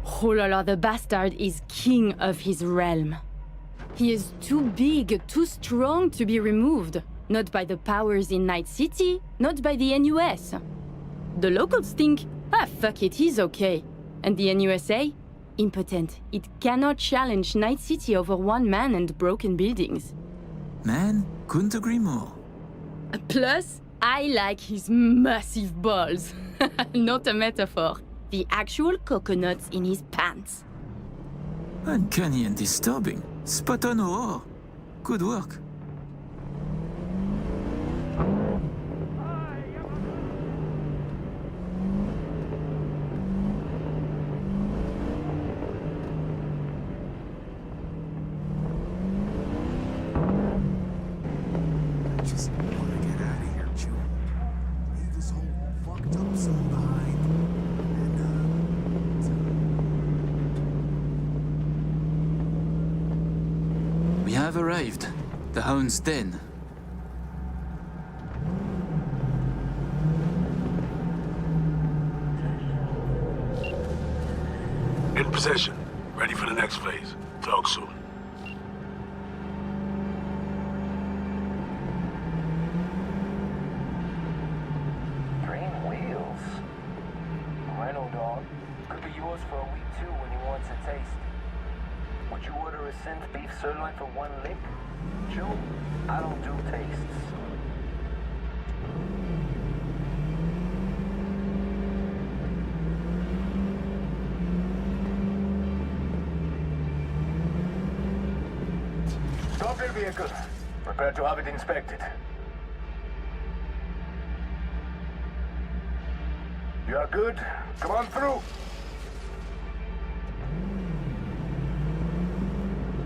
[SPEAKER 17] Oh la la, the bastard is king of his realm. He is too big, too strong to be removed. Not by the powers in Night City, not by the NUS. The locals think, ah fuck it, he's okay. And the NUSA? Impotent. It cannot challenge Night City over one man and broken buildings.
[SPEAKER 11] Man, couldn't agree more.
[SPEAKER 17] Plus, I like his massive balls. Not a metaphor. The actual coconuts in his pants.
[SPEAKER 11] Uncanny and disturbing. Spot on, Aurore. Good work.
[SPEAKER 10] Just wanna get out of here, Joe. Leave this whole fucked up zone behind.
[SPEAKER 11] We have arrived. The Hound's Den.
[SPEAKER 5] In position. Ready for the next phase. Talk soon.
[SPEAKER 12] Green wheels? Rhino dog. Could be yours for a week too when he wants a taste. Would you order a synth beef sirloin for 1 lick? Joe, I don't do tastes.
[SPEAKER 3] Stop
[SPEAKER 12] repair vehicle. Prepare to have it inspected. You are good? Come on through.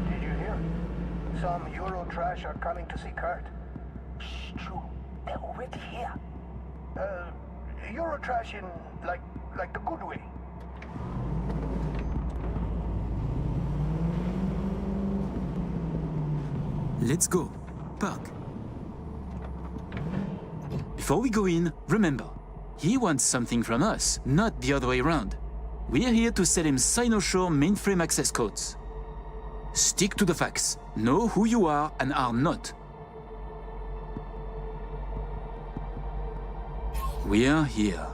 [SPEAKER 12] Did you hear? Some Euro trash are coming to see Kurt. Shh, true. They're already here. Euro trash in, like the good way.
[SPEAKER 11] Let's go. Park. Before we go in, remember, he wants something from us, not the other way around. We're here to sell him Cynosure mainframe access codes. Stick to the facts. Know who you are and are not. We are here.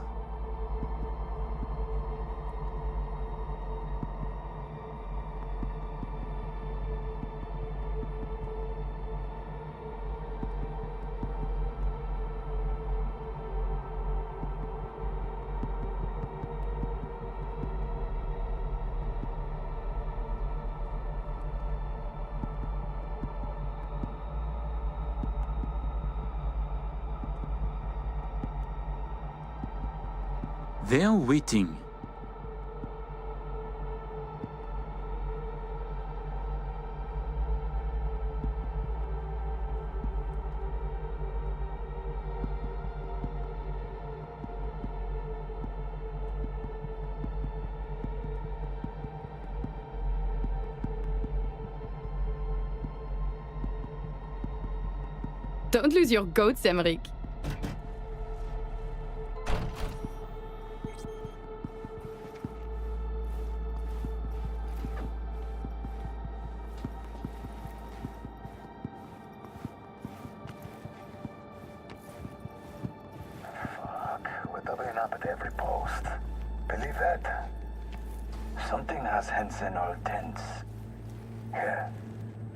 [SPEAKER 11] They're waiting.
[SPEAKER 17] Don't lose your goats, Emmerich.
[SPEAKER 12] Hansen all tense. Yeah,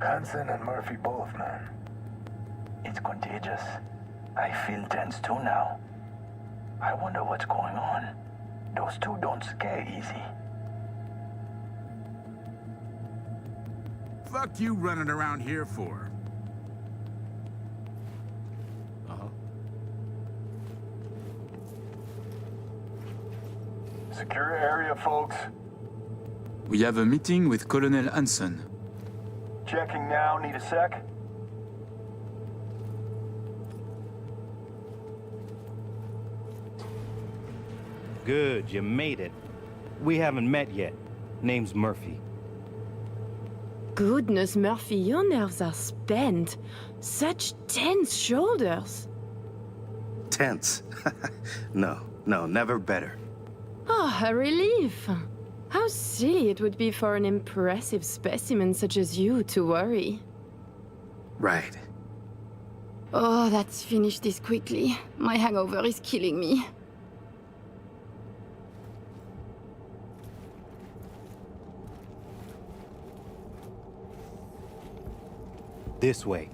[SPEAKER 12] Hansen and Murphy both, man. It's contagious. I feel tense too now. I wonder what's going on. Those two don't scare easy.
[SPEAKER 18] Fuck you running around here for?
[SPEAKER 12] Secure area, folks.
[SPEAKER 11] We have a meeting with Colonel Hansen.
[SPEAKER 12] Checking now. Need a sec?
[SPEAKER 19] Good, you made it. We haven't met yet. Name's Murphy.
[SPEAKER 17] Goodness, Murphy, your nerves are spent. Such tense shoulders.
[SPEAKER 23] Tense? No, never better.
[SPEAKER 17] Oh, a relief. How silly it would be for an impressive specimen such as you to worry.
[SPEAKER 23] Right.
[SPEAKER 17] Oh, let's finish this quickly. My hangover is killing me.
[SPEAKER 19] This way.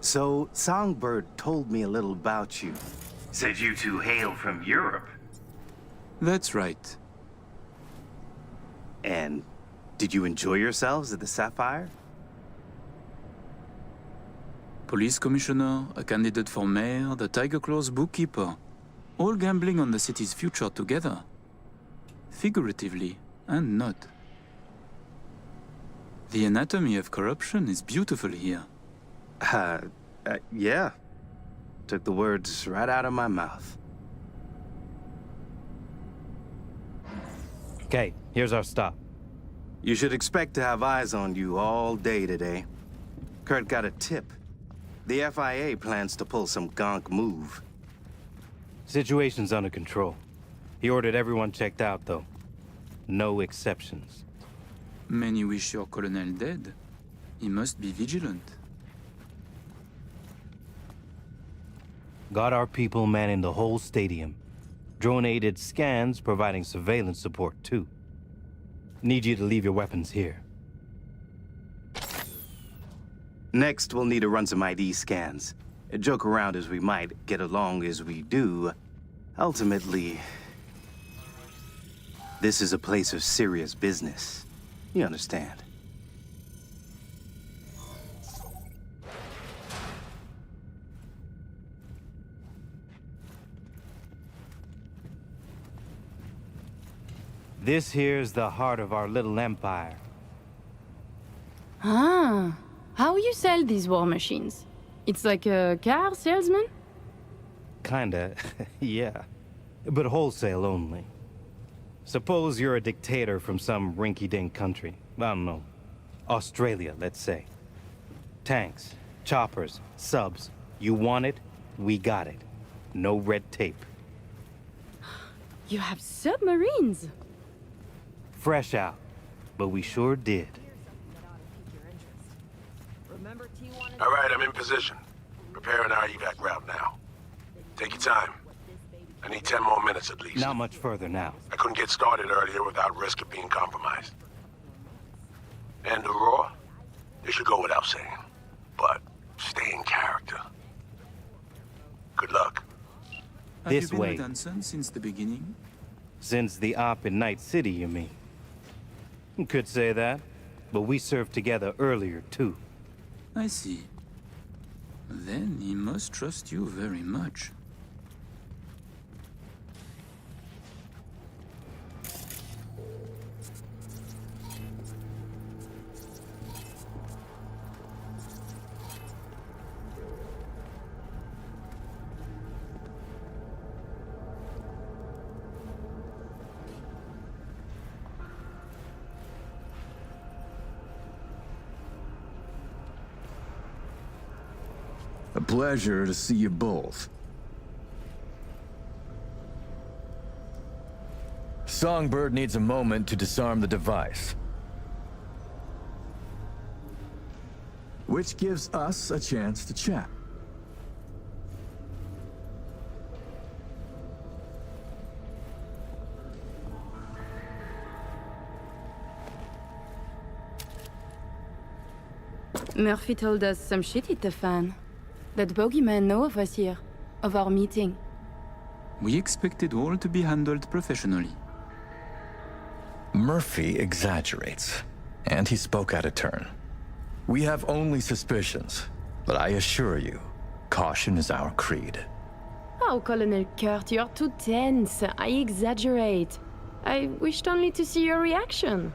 [SPEAKER 23] So, Songbird told me a little about you. Said you two hail from Europe.
[SPEAKER 11] That's right.
[SPEAKER 23] And did you enjoy yourselves at the Sapphire?
[SPEAKER 11] Police commissioner, a candidate for mayor, the Tiger Claw's bookkeeper. All gambling on the city's future together. Figuratively, and not. The anatomy of corruption is beautiful here.
[SPEAKER 23] Yeah. Took the words right out of my mouth.
[SPEAKER 19] Okay, here's our stop.
[SPEAKER 23] You should expect to have eyes on you all day today. Kurt got a tip. The FIA plans to pull some gonk move.
[SPEAKER 19] Situation's under control. He ordered everyone checked out, though. No exceptions.
[SPEAKER 11] Many wish your colonel dead. He must be vigilant.
[SPEAKER 19] Got our people manning the whole stadium. Drone-aided scans providing surveillance support, too. Need you to leave your weapons here.
[SPEAKER 23] Next, we'll need to run some ID scans. Joke around as we might, get along as we do. Ultimately, this is a place of serious business. You understand?
[SPEAKER 19] This here's the heart of our little empire.
[SPEAKER 17] Ah, how you sell these war machines? It's like a car salesman?
[SPEAKER 19] Kinda, yeah. But wholesale only. Suppose you're a dictator from some rinky-dink country. I don't know. Australia, let's say. Tanks, choppers, subs. You want it, we got it. No red tape.
[SPEAKER 17] You have submarines?
[SPEAKER 19] Fresh out, but we sure did.
[SPEAKER 5] All right, I'm in position. Preparing our evac route now. Take your time. I need 10 more minutes at least.
[SPEAKER 19] Not much further now.
[SPEAKER 5] I couldn't get started earlier without risk of being compromised. And Aurora? It should go without saying. But stay in character. Good luck.
[SPEAKER 11] Have you
[SPEAKER 19] This
[SPEAKER 11] been
[SPEAKER 19] way.
[SPEAKER 11] with Hansen since the beginning?
[SPEAKER 19] Since the op in Night City, you mean? You could say that, but we served together earlier, too.
[SPEAKER 11] I see. Then he must trust you very much.
[SPEAKER 4] A pleasure to see you both. Songbird needs a moment to disarm the device. Which gives us a chance to chat.
[SPEAKER 17] Murphy told us some shit hit the fan. That bogeyman know of us here, of our meeting.
[SPEAKER 11] We expected all to be handled professionally.
[SPEAKER 4] Murphy exaggerates, and he spoke out of turn. We have only suspicions, but I assure you, caution is our creed.
[SPEAKER 17] Oh, Colonel Kurt, you're too tense. I exaggerate. I wished only to see your reaction.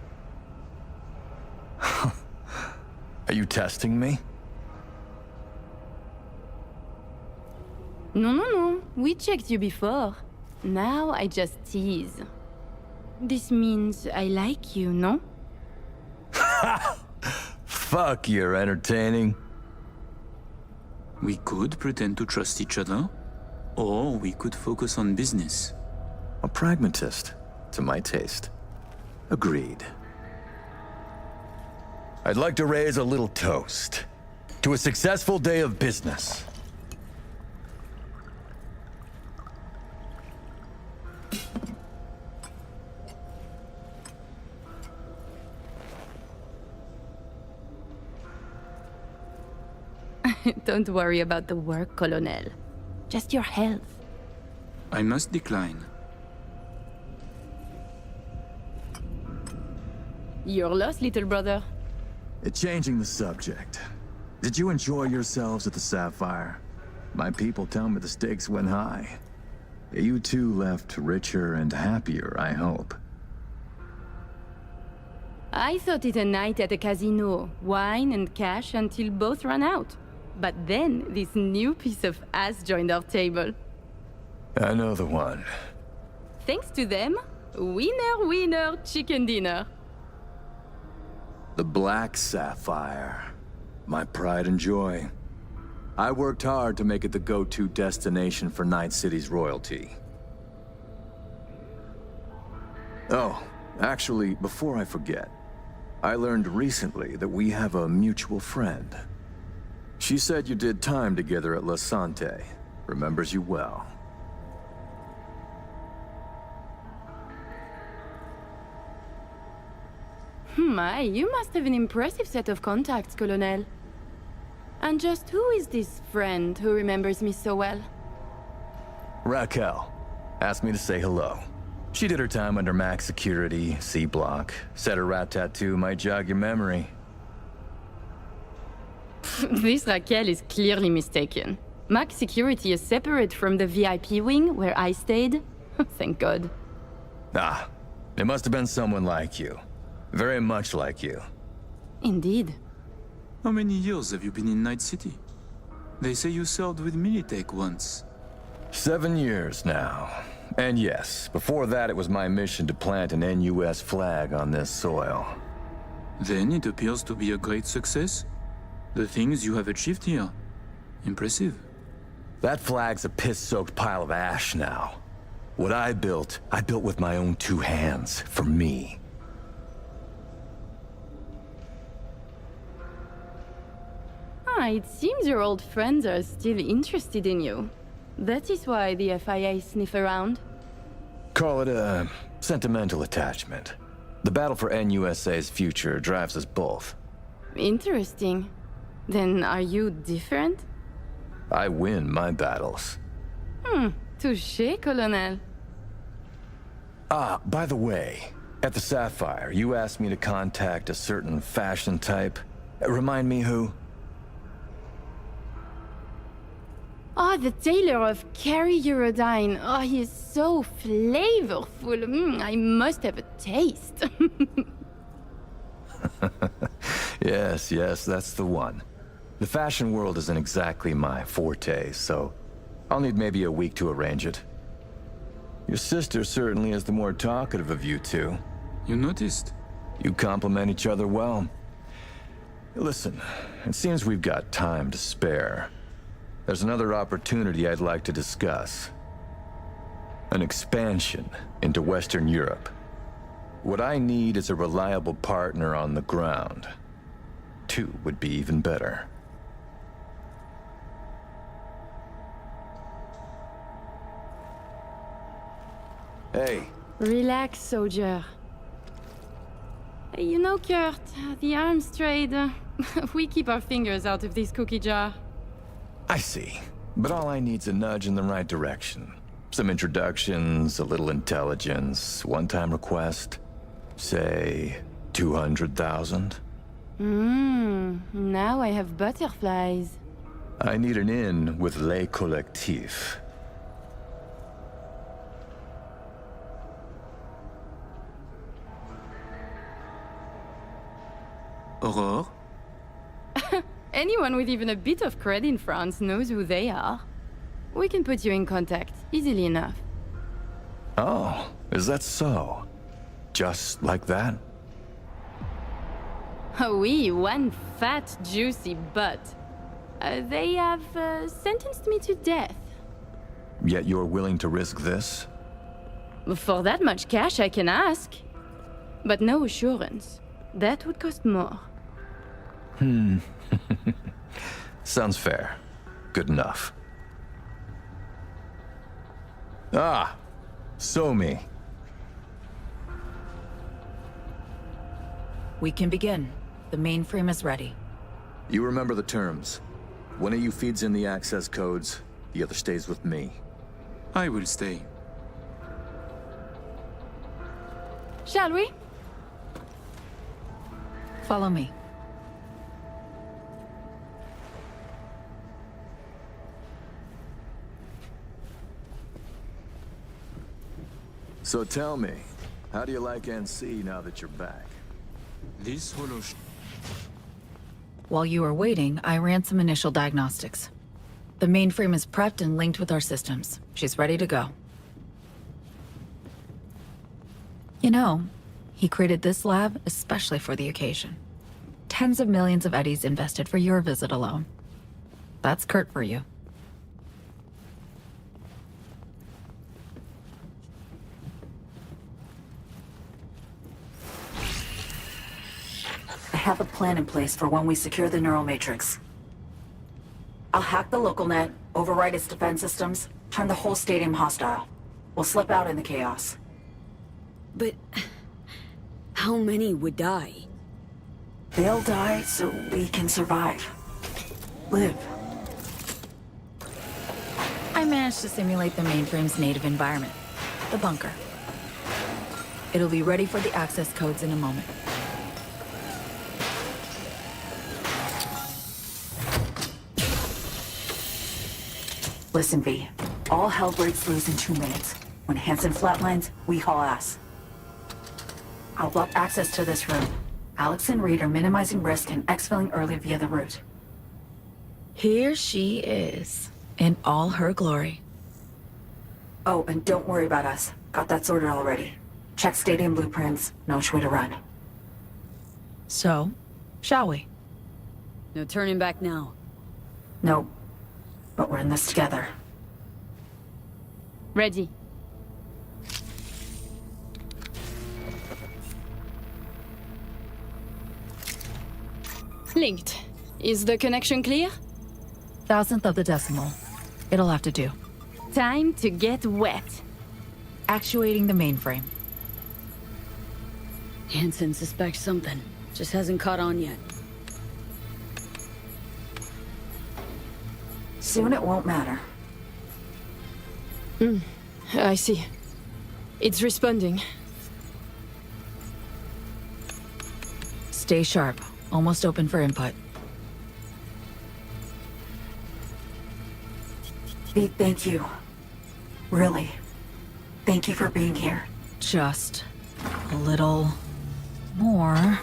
[SPEAKER 4] Are you testing me?
[SPEAKER 17] No. We checked you before. Now I just tease. This means I like you, no?
[SPEAKER 4] Fuck, you're entertaining.
[SPEAKER 11] We could pretend to trust each other, or we could focus on business.
[SPEAKER 4] A pragmatist, to my taste. Agreed. I'd like to raise a little toast to a successful day of business.
[SPEAKER 17] Don't worry about the work, Colonel. Just your health.
[SPEAKER 11] I must decline.
[SPEAKER 17] You're lost, little brother.
[SPEAKER 4] Changing the subject. Did you enjoy yourselves at the Sapphire? My people tell me the stakes went high. You two left richer and happier, I hope.
[SPEAKER 17] I thought it a night at a casino. Wine and cash until both ran out. But then, this new piece of ass joined our table.
[SPEAKER 4] I know the one.
[SPEAKER 17] Thanks to them, winner, chicken dinner.
[SPEAKER 4] The Black Sapphire. My pride and joy. I worked hard to make it the go-to destination for Night City's royalty. Oh, actually, before I forget, I learned recently that we have a mutual friend. She said you did time together at La Sante. Remembers you well.
[SPEAKER 17] My, you must have an impressive set of contacts, Colonel. And just who is this friend who remembers me so well?
[SPEAKER 4] Raquel asked me to say hello. She did her time under max security, C block. Said her rat tattoo might jog your memory.
[SPEAKER 17] This Raquel is clearly mistaken. Max security is separate from the VIP wing where I stayed. Thank God.
[SPEAKER 4] Ah, it must have been someone like you. Very much like you.
[SPEAKER 17] Indeed.
[SPEAKER 11] How many years have you been in Night City? They say you served with Militech once.
[SPEAKER 4] 7 years now. And yes, before that it was my mission to plant an NUS flag on this soil.
[SPEAKER 11] Then it appears to be a great success. The things you have achieved here. Impressive.
[SPEAKER 4] That flag's a piss-soaked pile of ash now. What I built with my own 2 hands, for me.
[SPEAKER 17] Ah, it seems your old friends are still interested in you. That is why the FIA sniff around.
[SPEAKER 4] Call it a sentimental attachment. The battle for NUSA's future drives us both.
[SPEAKER 17] Interesting. Then are you different?
[SPEAKER 4] I win my battles.
[SPEAKER 17] Touché, Colonel.
[SPEAKER 4] Ah, by the way, at the Sapphire, you asked me to contact a certain fashion type. Remind me who?
[SPEAKER 17] Oh, the tailor of Carrie Eurodyne. Oh, he is so flavorful. I must have a taste.
[SPEAKER 4] Yes, that's the one. The fashion world isn't exactly my forte, so I'll need maybe a week to arrange it. Your sister certainly is the more talkative of you two.
[SPEAKER 11] You noticed?
[SPEAKER 4] You complement each other well. Listen, it seems we've got time to spare. There's another opportunity I'd like to discuss. An expansion into Western Europe. What I need is a reliable partner on the ground. 2 would be even better. Hey.
[SPEAKER 17] Relax, soldier. You know, Kurt, the arms trade, we keep our fingers out of this cookie jar.
[SPEAKER 4] I see. But all I need's a nudge in the right direction. Some introductions, a little intelligence, one-time request. Say, 200,000?
[SPEAKER 17] Now I have butterflies.
[SPEAKER 4] I need an in with Les Collectifs.
[SPEAKER 11] Aurore?
[SPEAKER 17] Anyone with even a bit of cred in France knows who they are. We can put you in contact, easily enough.
[SPEAKER 4] Oh, is that so? Just like that?
[SPEAKER 17] Oh, oui, one fat, juicy butt. They have sentenced me to death.
[SPEAKER 4] Yet you're willing to risk this?
[SPEAKER 17] For that much cash, I can ask. But no assurance. That would cost more.
[SPEAKER 4] Sounds fair. Good enough. Ah! Somi.
[SPEAKER 2] We can begin. The mainframe is ready.
[SPEAKER 4] You remember the terms. One of you feeds in the access codes, the other stays with me.
[SPEAKER 11] I will stay.
[SPEAKER 17] Shall we?
[SPEAKER 2] Follow me.
[SPEAKER 4] So tell me, how do you like NC now that you're back?
[SPEAKER 11] This holo...
[SPEAKER 2] While you were waiting, I ran some initial diagnostics. The mainframe is prepped and linked with our systems. She's ready to go. You know, he created this lab especially for the occasion. Tens of millions of eddies invested for your visit alone. That's Kurt for you. I have a plan in place for when we secure the neural matrix. I'll hack the local net, override its defense systems, turn the whole stadium hostile. We'll slip out in the chaos.
[SPEAKER 9] But how many would die?
[SPEAKER 2] They'll die so we can survive. Live.
[SPEAKER 14] I managed to simulate the mainframe's native environment, the bunker. It'll be ready for the access codes in a moment. Listen, V. All hell breaks loose in 2 minutes. When Hansen flatlines, we haul ass. I'll block access to this room. Alex and Reed are minimizing risk and exfilling early via the route. Here she is, in all her glory. Oh, and don't worry about us. Got that sorted already. Check stadium blueprints, know which way to run. So, shall we?
[SPEAKER 9] No turning back now.
[SPEAKER 2] No, but we're in this together.
[SPEAKER 17] Ready. Linked. Is the connection clear?
[SPEAKER 14] 1,000th of the decimal. It'll have to do.
[SPEAKER 17] Time to get wet.
[SPEAKER 14] Actuating the mainframe.
[SPEAKER 9] Hansen suspects something. Just hasn't caught on yet.
[SPEAKER 2] Soon it won't matter.
[SPEAKER 17] I see. It's responding.
[SPEAKER 14] Stay sharp. Almost open for input.
[SPEAKER 2] Pete, thank you. Really. Thank you for being here.
[SPEAKER 14] Just a little more.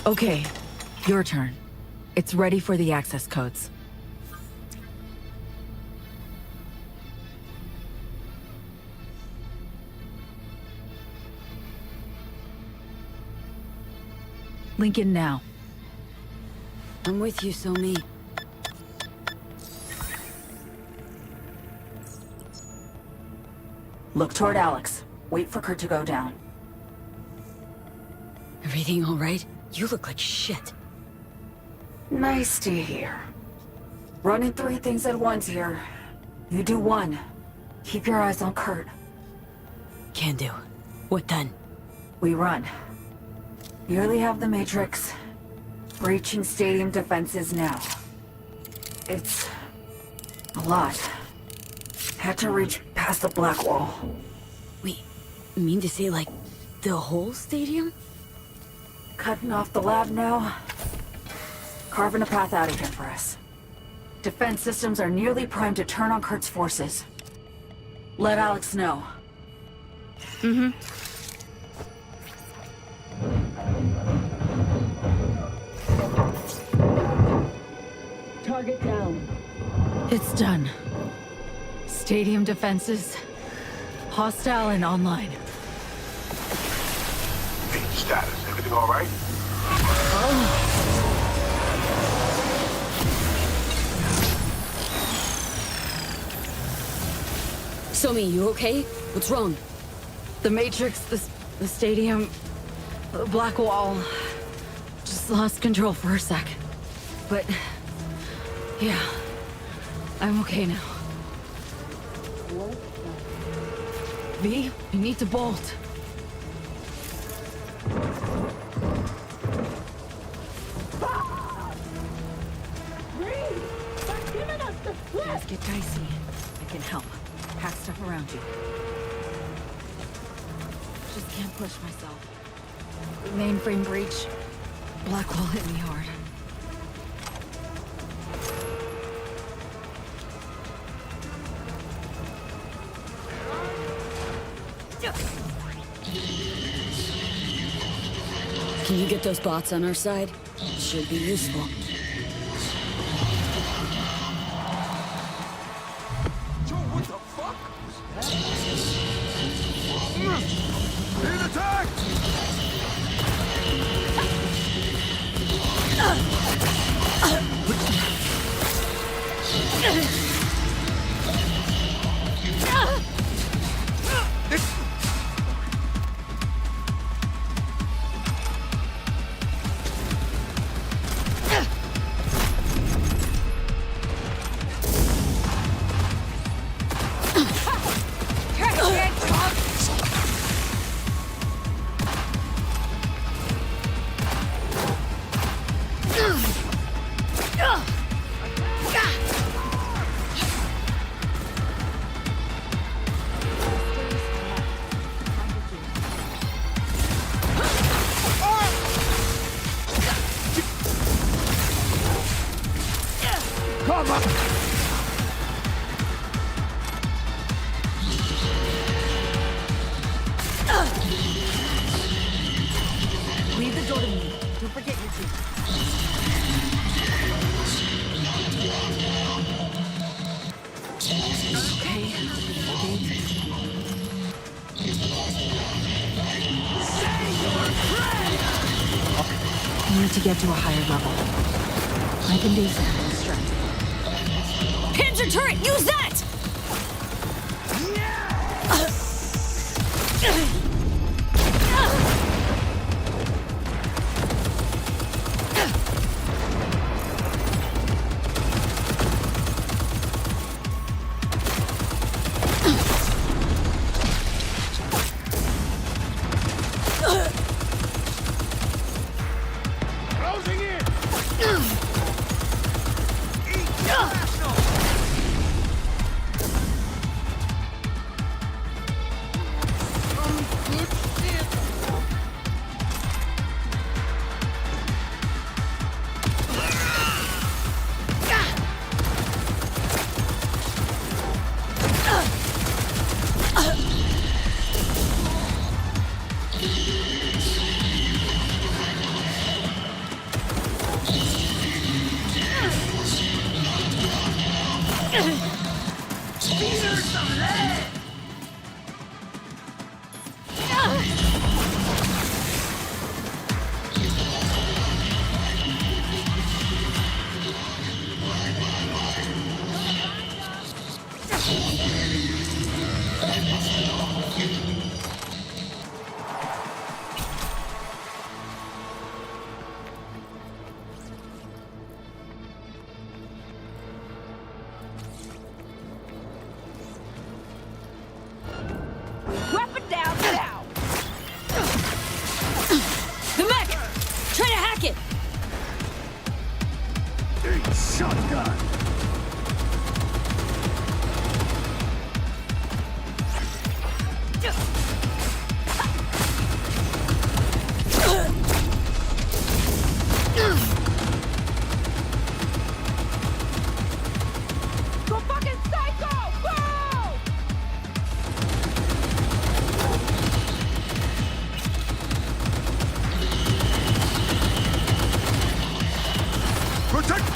[SPEAKER 14] Okay, your turn. It's ready for the access codes. Lincoln now.
[SPEAKER 9] I'm with you, Somi.
[SPEAKER 2] Look toward Alex. Wait for Kurt to go down.
[SPEAKER 9] Everything all right? You look like shit.
[SPEAKER 2] Nice to hear. Running 3 things at once here. You do 1. Keep your eyes on Kurt.
[SPEAKER 9] Can do. What then?
[SPEAKER 2] We run. Nearly have the Matrix. Breaching stadium defenses now. It's a lot. Had to reach past the black wall.
[SPEAKER 9] Wait, you mean to say, like, the whole stadium?
[SPEAKER 2] Cutting off the lab now. Carving a path out of here for us. Defense systems are nearly primed to turn on Kurt's forces. Let Alex know.
[SPEAKER 17] Target down.
[SPEAKER 14] It's done. Stadium defenses. Hostile and online.
[SPEAKER 5] Hey, status. Everything all right?
[SPEAKER 9] Somi, you okay? What's wrong?
[SPEAKER 14] The Matrix, the stadium, the black wall. Just lost control for a sec. But, yeah, I'm okay now. V, you need to bolt. Things get dicey. I can help. Pack stuff around you. Just can't push myself. Mainframe breach. Black wall hit me hard.
[SPEAKER 9] Can you get those bots on our side? Should be useful.
[SPEAKER 10] Being attacked!
[SPEAKER 14] I need to get to a higher level. I can do something distracting.
[SPEAKER 9] Panzer turret, use that!
[SPEAKER 10] Closing in!
[SPEAKER 15] Weapon down now!
[SPEAKER 9] The mech! Try to hack it!
[SPEAKER 10] Shotgun!
[SPEAKER 15] Go fucking psycho! Go!
[SPEAKER 10] Protect!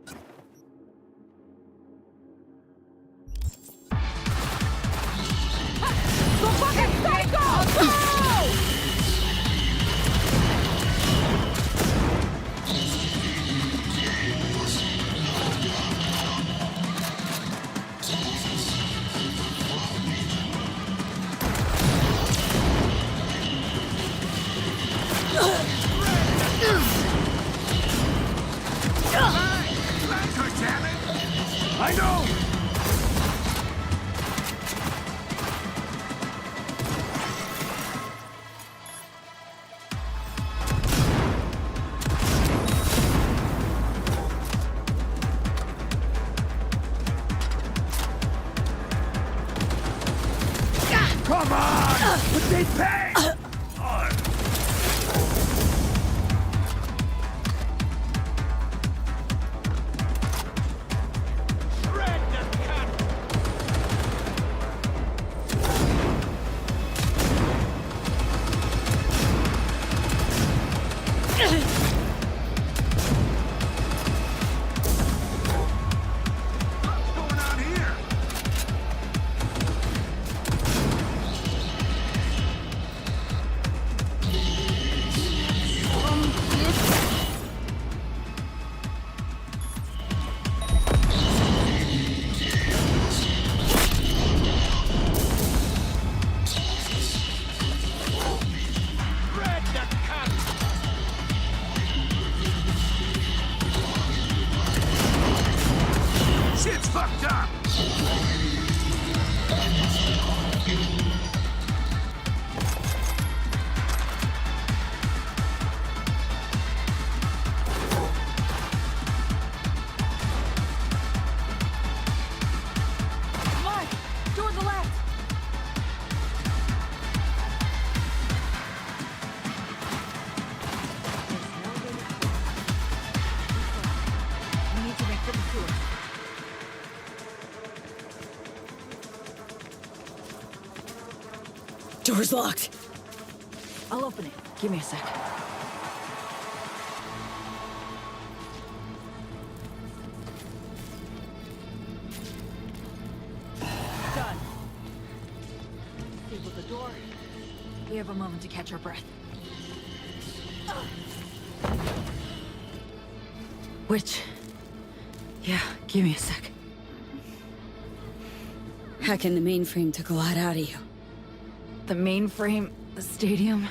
[SPEAKER 15] The fucking psycho! Go!
[SPEAKER 10] I know! Come on! But they pay! Shit's fucked up!
[SPEAKER 15] Come on! Door to the left! We need to make for the sewer.
[SPEAKER 9] Door's locked.
[SPEAKER 14] I'll open it. Give me a sec. Done. Stable the door. We have a moment to catch our breath. Which? Yeah, give me a sec.
[SPEAKER 9] Hacking the mainframe took a lot out of you.
[SPEAKER 14] The mainframe, the stadium,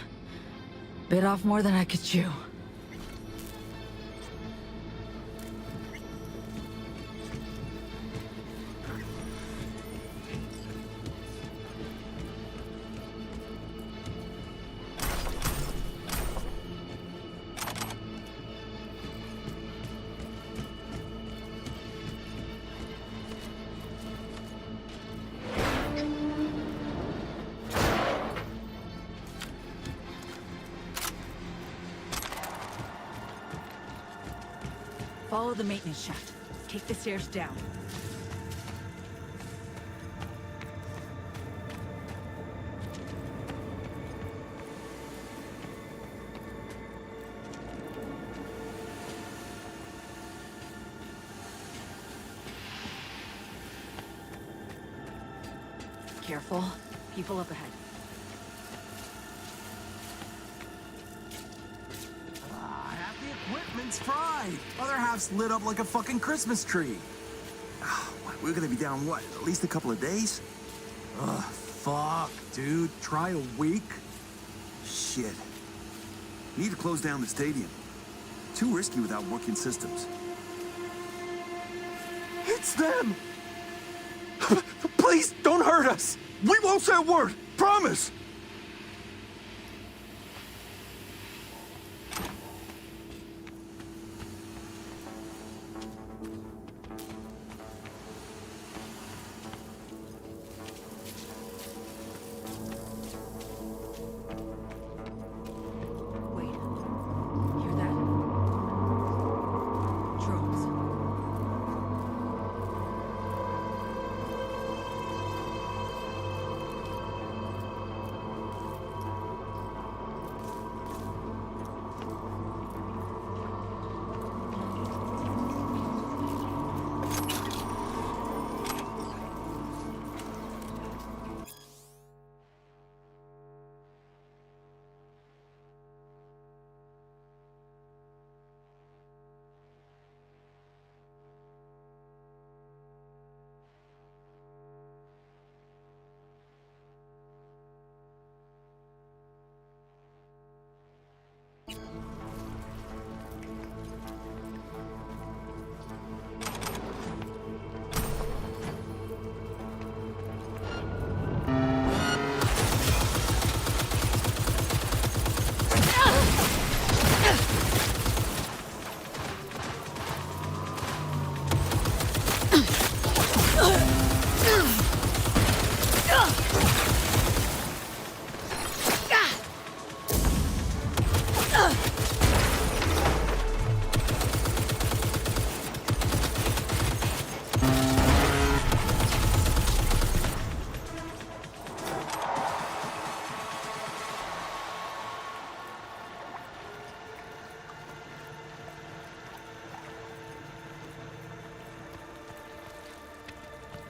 [SPEAKER 14] bit off more than I could chew. Follow the maintenance shaft. Take the stairs down. Careful. People up ahead.
[SPEAKER 6] Half the equipment's fried. Other half's lit up like a fucking Christmas tree. We're gonna be down, what, at least a couple of days? Ugh, fuck, dude. Try a week? Shit. Need to close down the stadium. Too risky without working systems. It's them! Please, don't hurt us! We won't say a word! Promise!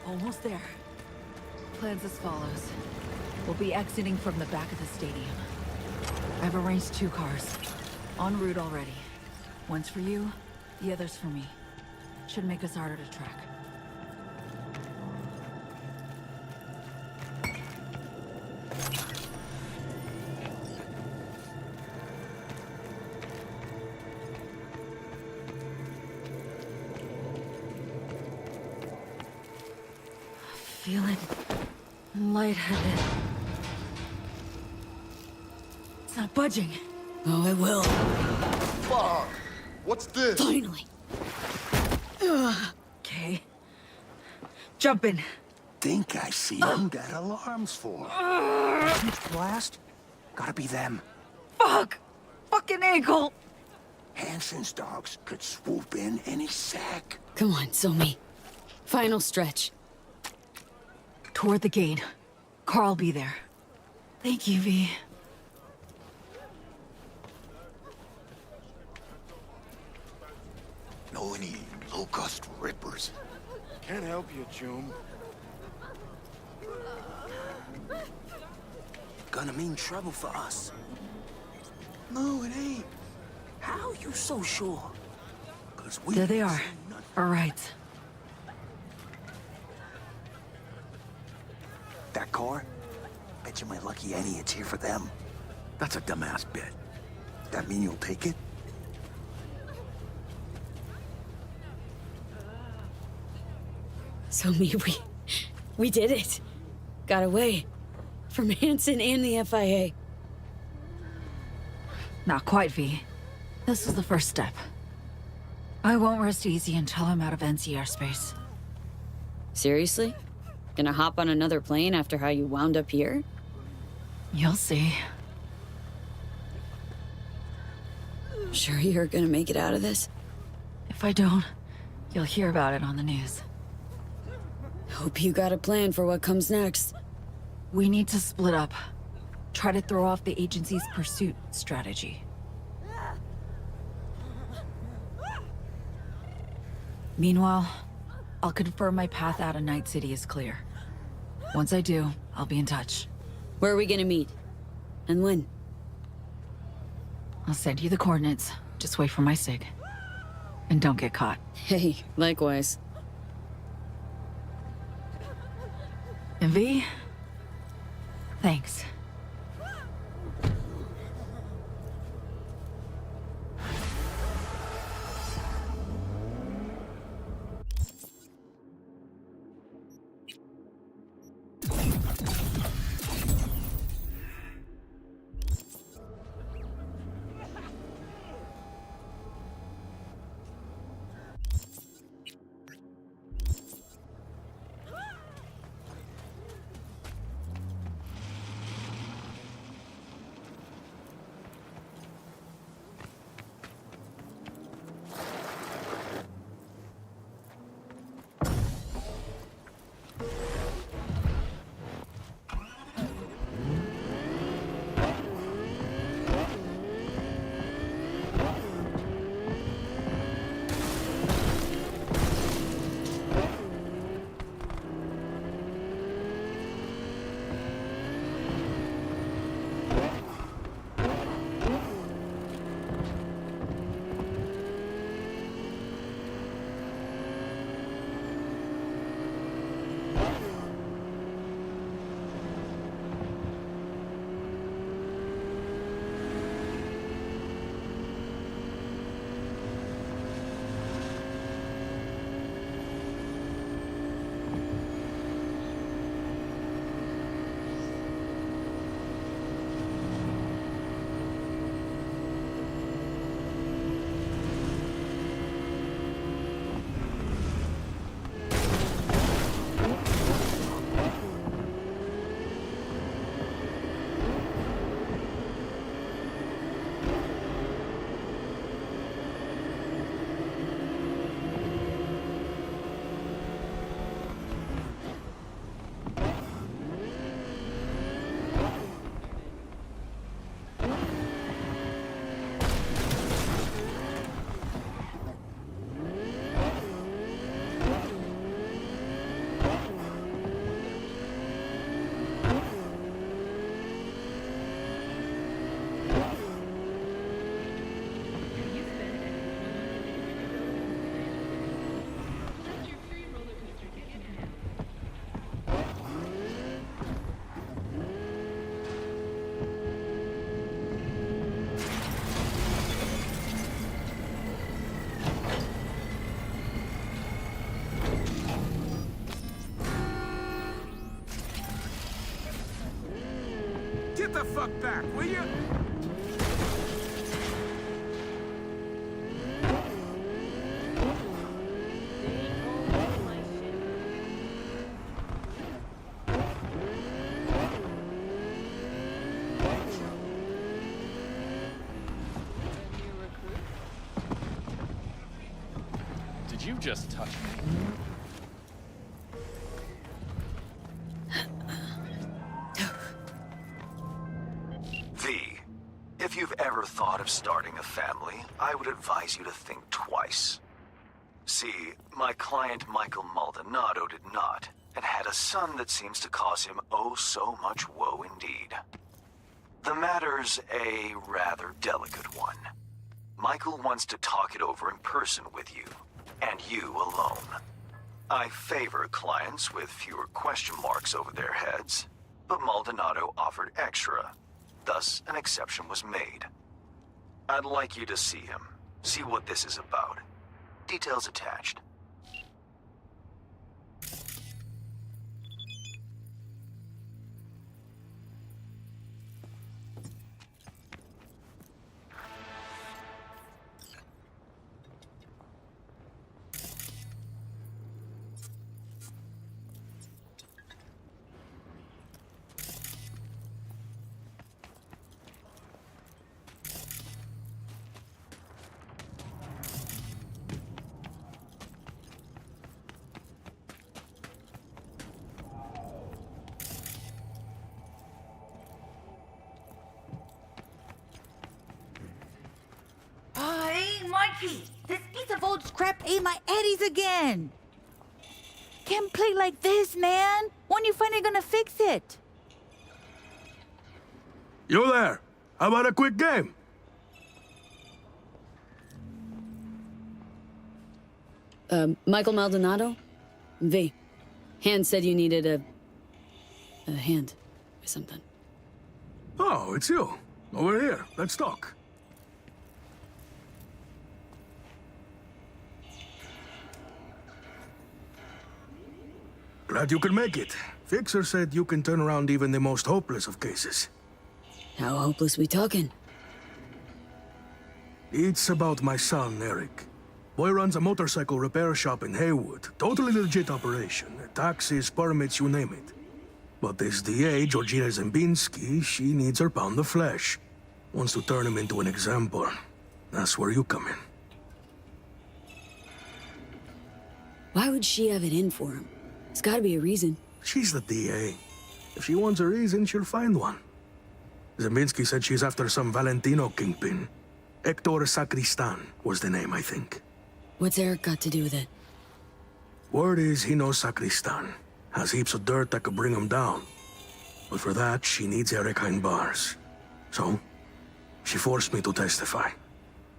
[SPEAKER 14] Almost there. Plans as follows. We'll be exiting from the back of the stadium. I've arranged 2 cars. En route already. One's for you, the other's for me. Should make us harder to track. Feeling lightheaded. It's not budging.
[SPEAKER 9] Oh, it will.
[SPEAKER 1] Fuck! What's this?
[SPEAKER 9] Finally.
[SPEAKER 14] Okay. Jump in.
[SPEAKER 1] Think I see who that alarm's for. Huge blast? Gotta be them.
[SPEAKER 14] Fuck! Fucking ankle!
[SPEAKER 1] Hansen's dogs could swoop in any sec.
[SPEAKER 9] Come on, Somi. Final stretch.
[SPEAKER 14] Toward the gate. Carl'll be there. Thank you, V.
[SPEAKER 1] Know any locust rippers?
[SPEAKER 10] Can't help you, June.
[SPEAKER 1] Gonna mean trouble for us. No, it ain't. How you so sure? 'Cause we
[SPEAKER 14] There they are. All right.
[SPEAKER 1] That car? Bet you my lucky Annie it's here for them. That's a dumbass bet. That mean you'll take it?
[SPEAKER 9] Somi, we did it. Got away. From Hansen and the FIA.
[SPEAKER 14] Not quite, V. This is the first step. I won't rest easy until I'm out of NC airspace.
[SPEAKER 9] Seriously? Gonna hop on another plane after how you wound up here?
[SPEAKER 14] You'll see.
[SPEAKER 9] Sure you're gonna make it out of this?
[SPEAKER 14] If I don't, you'll hear about it on the news.
[SPEAKER 9] Hope you got a plan for what comes next.
[SPEAKER 14] We need to split up. Try to throw off the agency's pursuit strategy. Meanwhile, I'll confirm my path out of Night City is clear. Once I do, I'll be in touch.
[SPEAKER 9] Where are we gonna meet? And when?
[SPEAKER 14] I'll send you the coordinates. Just wait for my sig. And don't get caught.
[SPEAKER 9] Hey, likewise.
[SPEAKER 14] And V? Thanks.
[SPEAKER 10] truck back, will you?
[SPEAKER 7] Did you just touch me?
[SPEAKER 1] V, if you've ever thought of starting a family, I would advise you to think twice. See, my client Michael Maldonado did not, and had a son that seems to cause him oh so much woe indeed. The matter's a rather delicate one. Michael wants to talk it over in person with you, and you alone. I favor clients with fewer question marks over their heads, but Maldonado offered extra. Thus, an exception was made. I'd like you to see him, see what this is about. Details attached.
[SPEAKER 15] Hey, Mikey! This piece of old scrap ate my eddies again! Can't play like this, man! When you finally gonna fix it?
[SPEAKER 8] You there? How about a quick game?
[SPEAKER 9] Michael Maldonado? V. Hand said you needed a hand or something.
[SPEAKER 8] Oh, it's you. Over here. Let's talk. Glad you could make it. Fixer said you can turn around even the most hopeless of cases.
[SPEAKER 9] How hopeless we talking?
[SPEAKER 8] It's about my son, Eric. Boy runs a motorcycle repair shop in Haywood. Totally legit operation. Taxes, permits, you name it. But this DA, Georgina Zembinski, she needs her pound of flesh. Wants to turn him into an example. That's where you come in.
[SPEAKER 9] Why would she have it in for him? There's gotta be a reason.
[SPEAKER 8] She's the DA. If she wants a reason, she'll find one. Zembinski said she's after some Valentino kingpin. Hector Sacristan was the name, I think.
[SPEAKER 9] What's Eric got to do with it?
[SPEAKER 8] Word is he knows Sacristan. Has heaps of dirt that could bring him down. But for that, she needs Eric behind bars. So, she forced me to testify.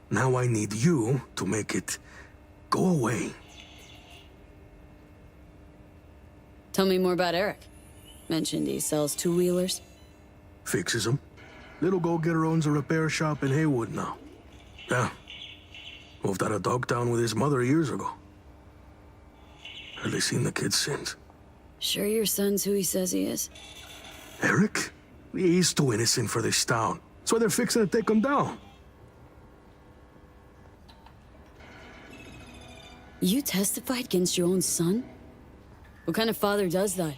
[SPEAKER 8] Now I need you to make it go away.
[SPEAKER 9] Tell me more about Eric. Mentioned he sells two-wheelers.
[SPEAKER 8] Fixes them. Little go-getter owns a repair shop in Haywood now. Yeah. Moved out of Dogtown with his mother years ago. Hardly seen the kid since.
[SPEAKER 9] Sure your son's who he says he is?
[SPEAKER 8] Eric? He's too innocent for this town. That's why they're fixing to take him down.
[SPEAKER 9] You testified against your own son? What kind of father does that?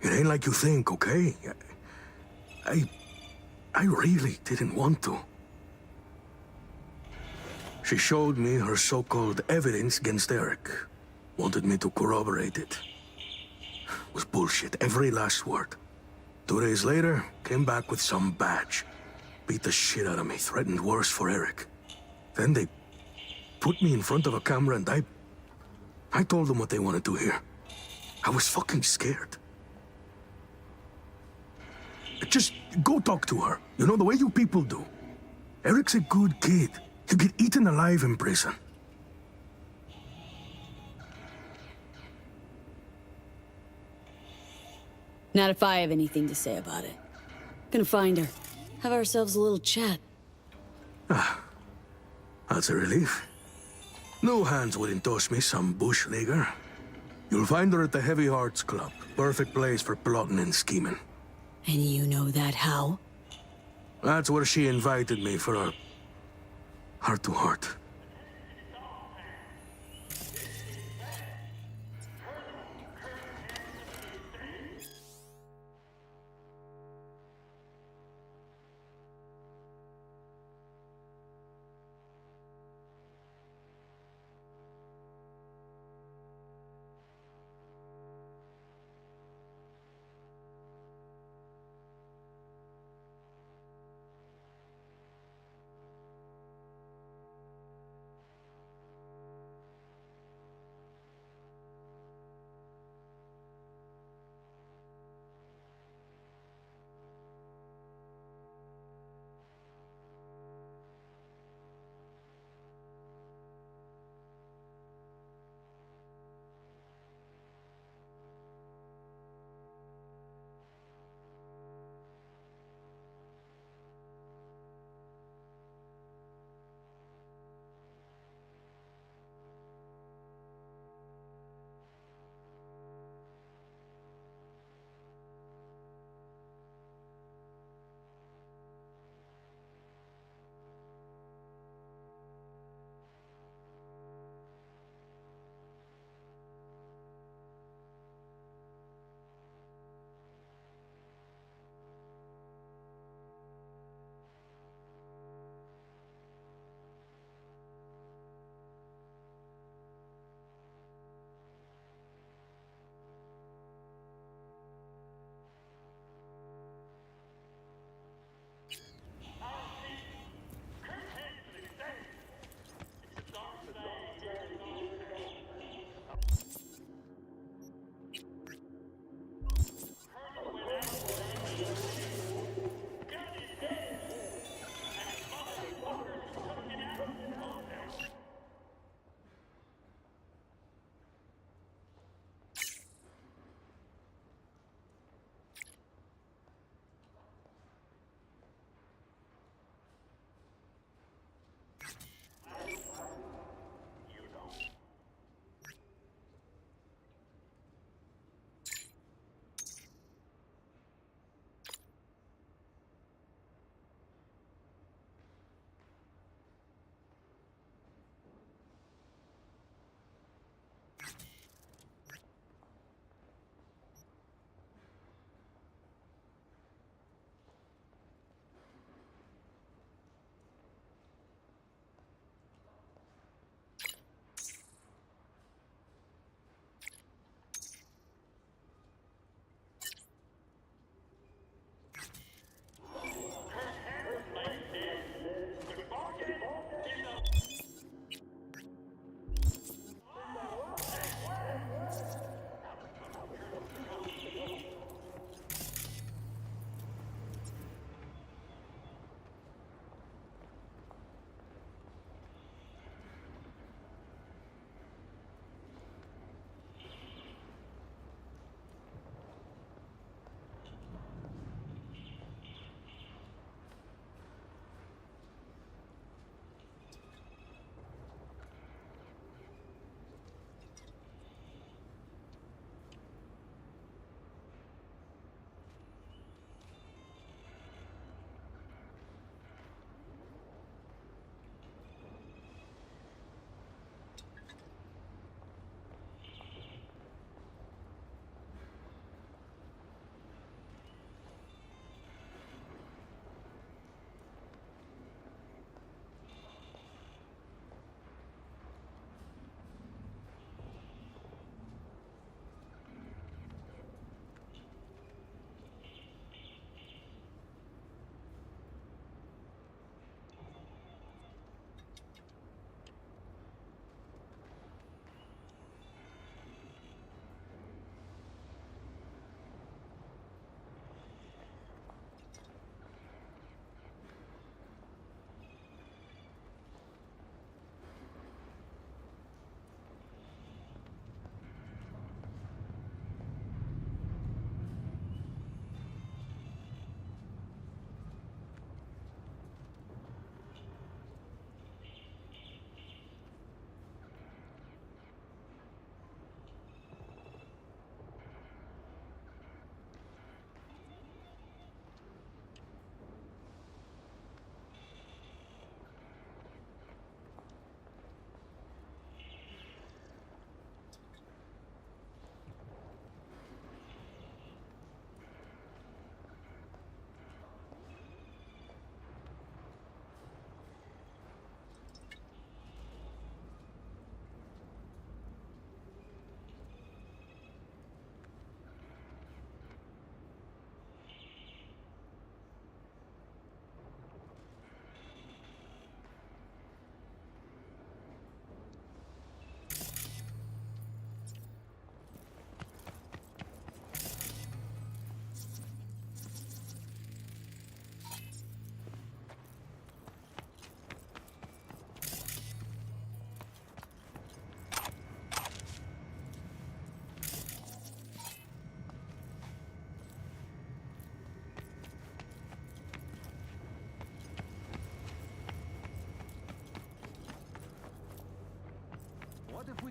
[SPEAKER 8] It ain't like you think, okay? I really didn't want to. She showed me her so-called evidence against Eric. Wanted me to corroborate it. It was bullshit, every last word. 2 days later, came back with some badge. Beat the shit out of me, threatened worse for Eric. Then they put me in front of a camera and I told them what they wanted to hear. I was fucking scared. Just go talk to her. You know, the way you people do. Eric's a good kid. He'll get eaten alive in prison.
[SPEAKER 9] Not if I have anything to say about it. Gonna find her. Have ourselves a little chat.
[SPEAKER 8] Ah, that's a relief. No hands wouldn't toss me some bush leaguer. You'll find her at the Heavy Hearts Club. Perfect place for plotting and scheming.
[SPEAKER 9] And you know that how?
[SPEAKER 10] That's where she invited me for a heart-to-heart.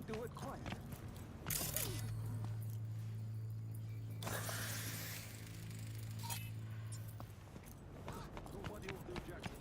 [SPEAKER 10] do it quiet. Nobody will do jack shit.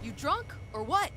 [SPEAKER 16] You drunk or what?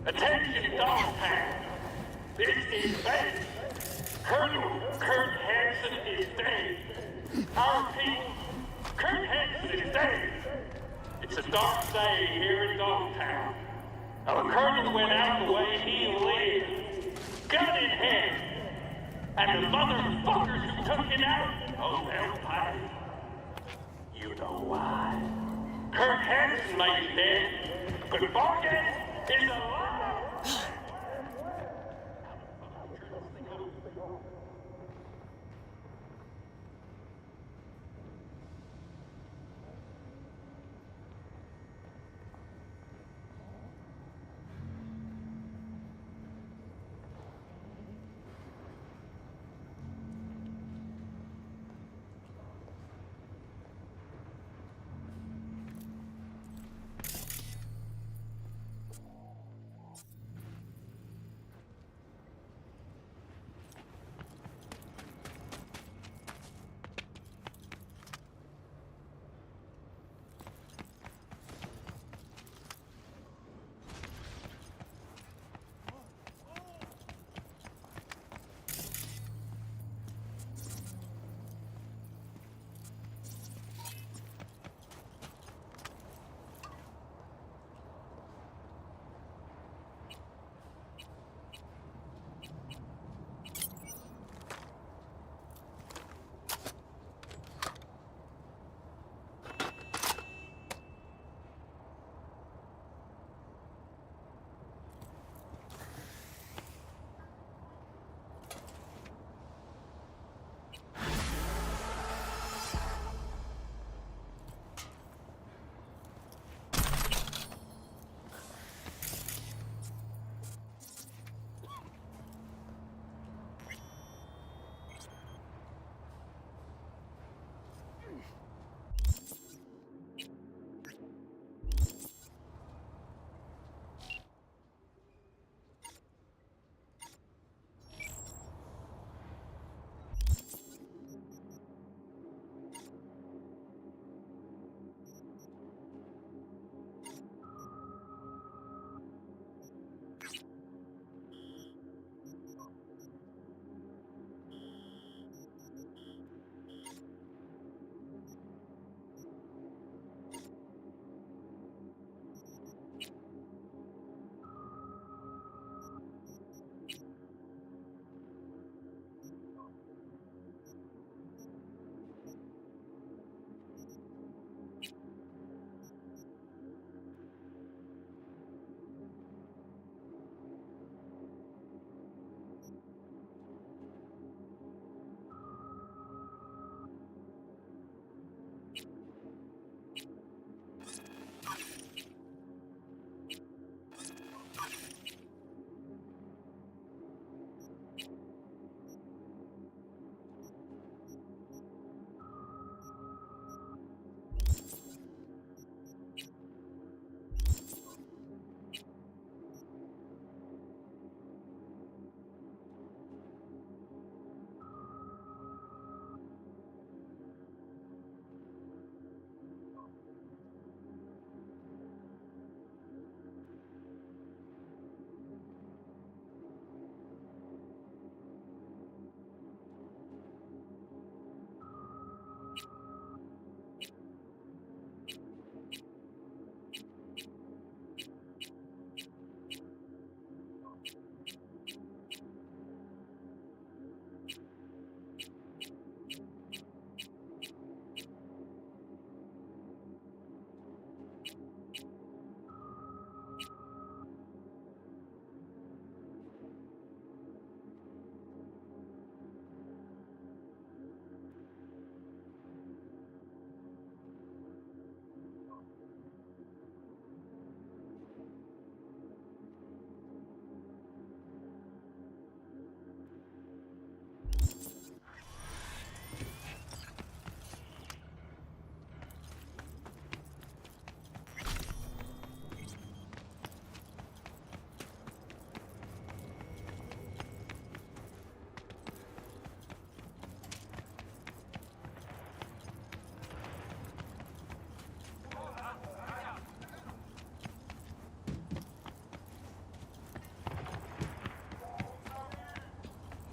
[SPEAKER 20] Attention, Dogtown. This is base. Colonel Kurt Hansen is dead. Our people, Kurt Hansen is dead. It's a dark day here in Dogtown. Our colonel went out the way he lived, gun in hand. And the motherfuckers who took him out, oh, they'll pay. You know why. Kurt Hansen may be dead, but Vargas is alive.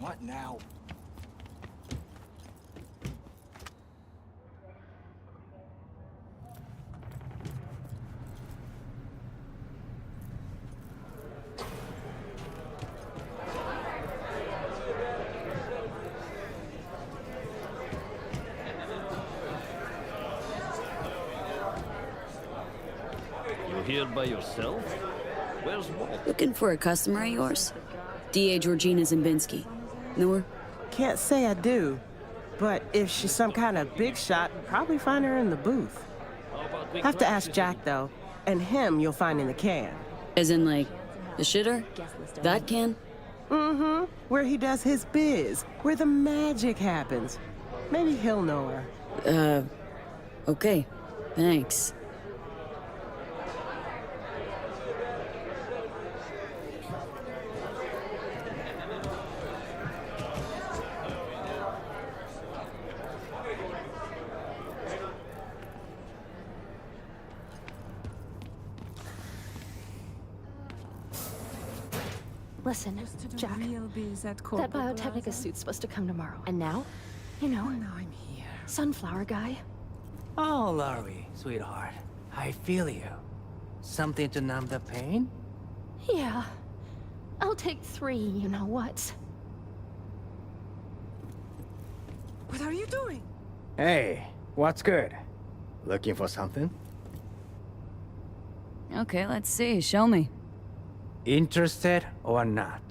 [SPEAKER 10] What now?
[SPEAKER 16] You're here by yourself? Where's Walt?
[SPEAKER 9] Looking for a customer of yours? DA Georgina Zimbinski. Know her?
[SPEAKER 21] Can't say I do, but if she's some kind of big shot, probably find her in the booth. Have to ask Jack, though, and him you'll find in the can.
[SPEAKER 9] As in, like, the shitter? That can?
[SPEAKER 21] Mm-hmm. Where he does his biz, where the magic happens. Maybe he'll know her.
[SPEAKER 9] Okay. Thanks.
[SPEAKER 22] Listen, Jack, that Biotechnica suit's supposed to come tomorrow. And now? You know,
[SPEAKER 24] Now I'm here.
[SPEAKER 22] Sunflower guy.
[SPEAKER 24] Oh, Laurie, sweetheart. I feel you. Something to numb the pain?
[SPEAKER 22] Yeah. I'll take 3, you know what?
[SPEAKER 24] What are you doing?
[SPEAKER 25] Hey, what's good? Looking for something?
[SPEAKER 9] Okay, let's see. Show me.
[SPEAKER 24] Interested or not?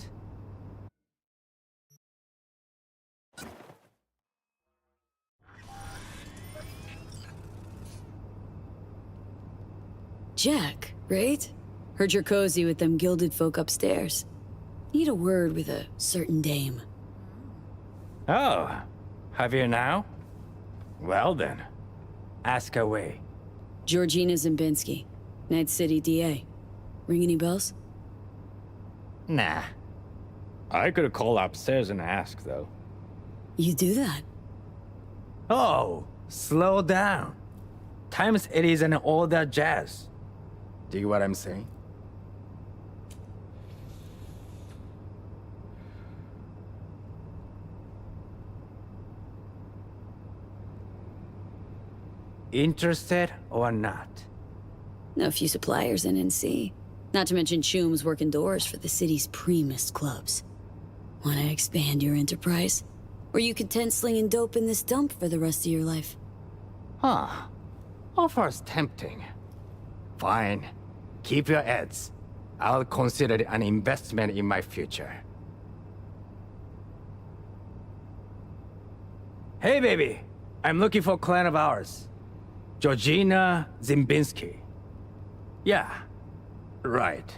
[SPEAKER 9] Jack, right? Heard you're cozy with them gilded folk upstairs. Need a word with a certain dame.
[SPEAKER 24] Oh, have you now? Well then, ask away.
[SPEAKER 9] Georgina Zimbinski, Night City DA. Ring any bells?
[SPEAKER 24] Nah. I could call upstairs and ask, though.
[SPEAKER 9] You do that?
[SPEAKER 24] Oh, slow down. Times it isn't all that jazz. Dig what I'm saying? Interested or not?
[SPEAKER 9] Know a few suppliers in NC. Not to mention Choom's working doors for the city's primest clubs. Want to expand your enterprise? Or you content slinging dope in this dump for the rest of your life?
[SPEAKER 24] Huh. Offer's tempting. Fine. Keep your ads. I'll consider it an investment in my future. Hey, baby. I'm looking for a client of ours. Georgina Zimbinski. Yeah. Right.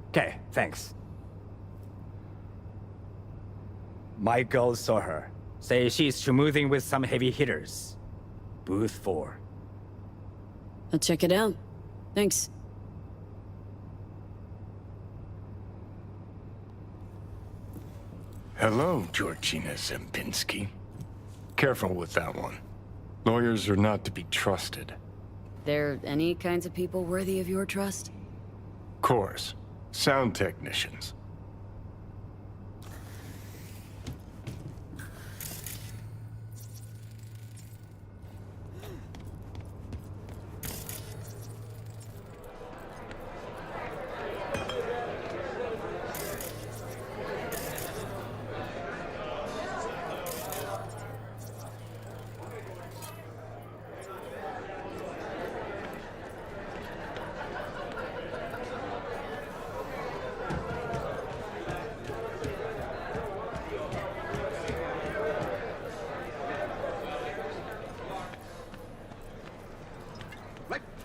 [SPEAKER 24] Okay, thanks. Michael saw her. Say she's schmoozing with some heavy hitters. Booth 4.
[SPEAKER 9] I'll check it out. Thanks.
[SPEAKER 26] Hello, Georgina Zimbinski. Careful with that one. Lawyers are not to be trusted.
[SPEAKER 9] There any kinds of people worthy of your trust?
[SPEAKER 26] Course. Sound technicians.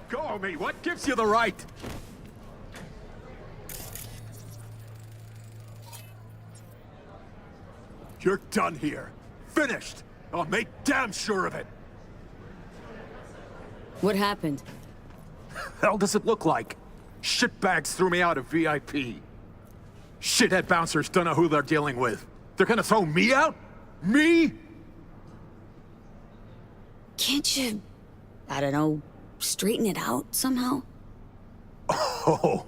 [SPEAKER 6] Go, me! What gives you the right? You're done here. Finished! I'll make damn sure of it!
[SPEAKER 9] What happened?
[SPEAKER 6] Hell does it look like? Shitbags threw me out of VIP. Shithead bouncers don't know who they're dealing with. They're gonna throw me out? Me?
[SPEAKER 9] Can't you, I don't know, straighten it out somehow?
[SPEAKER 6] Oh,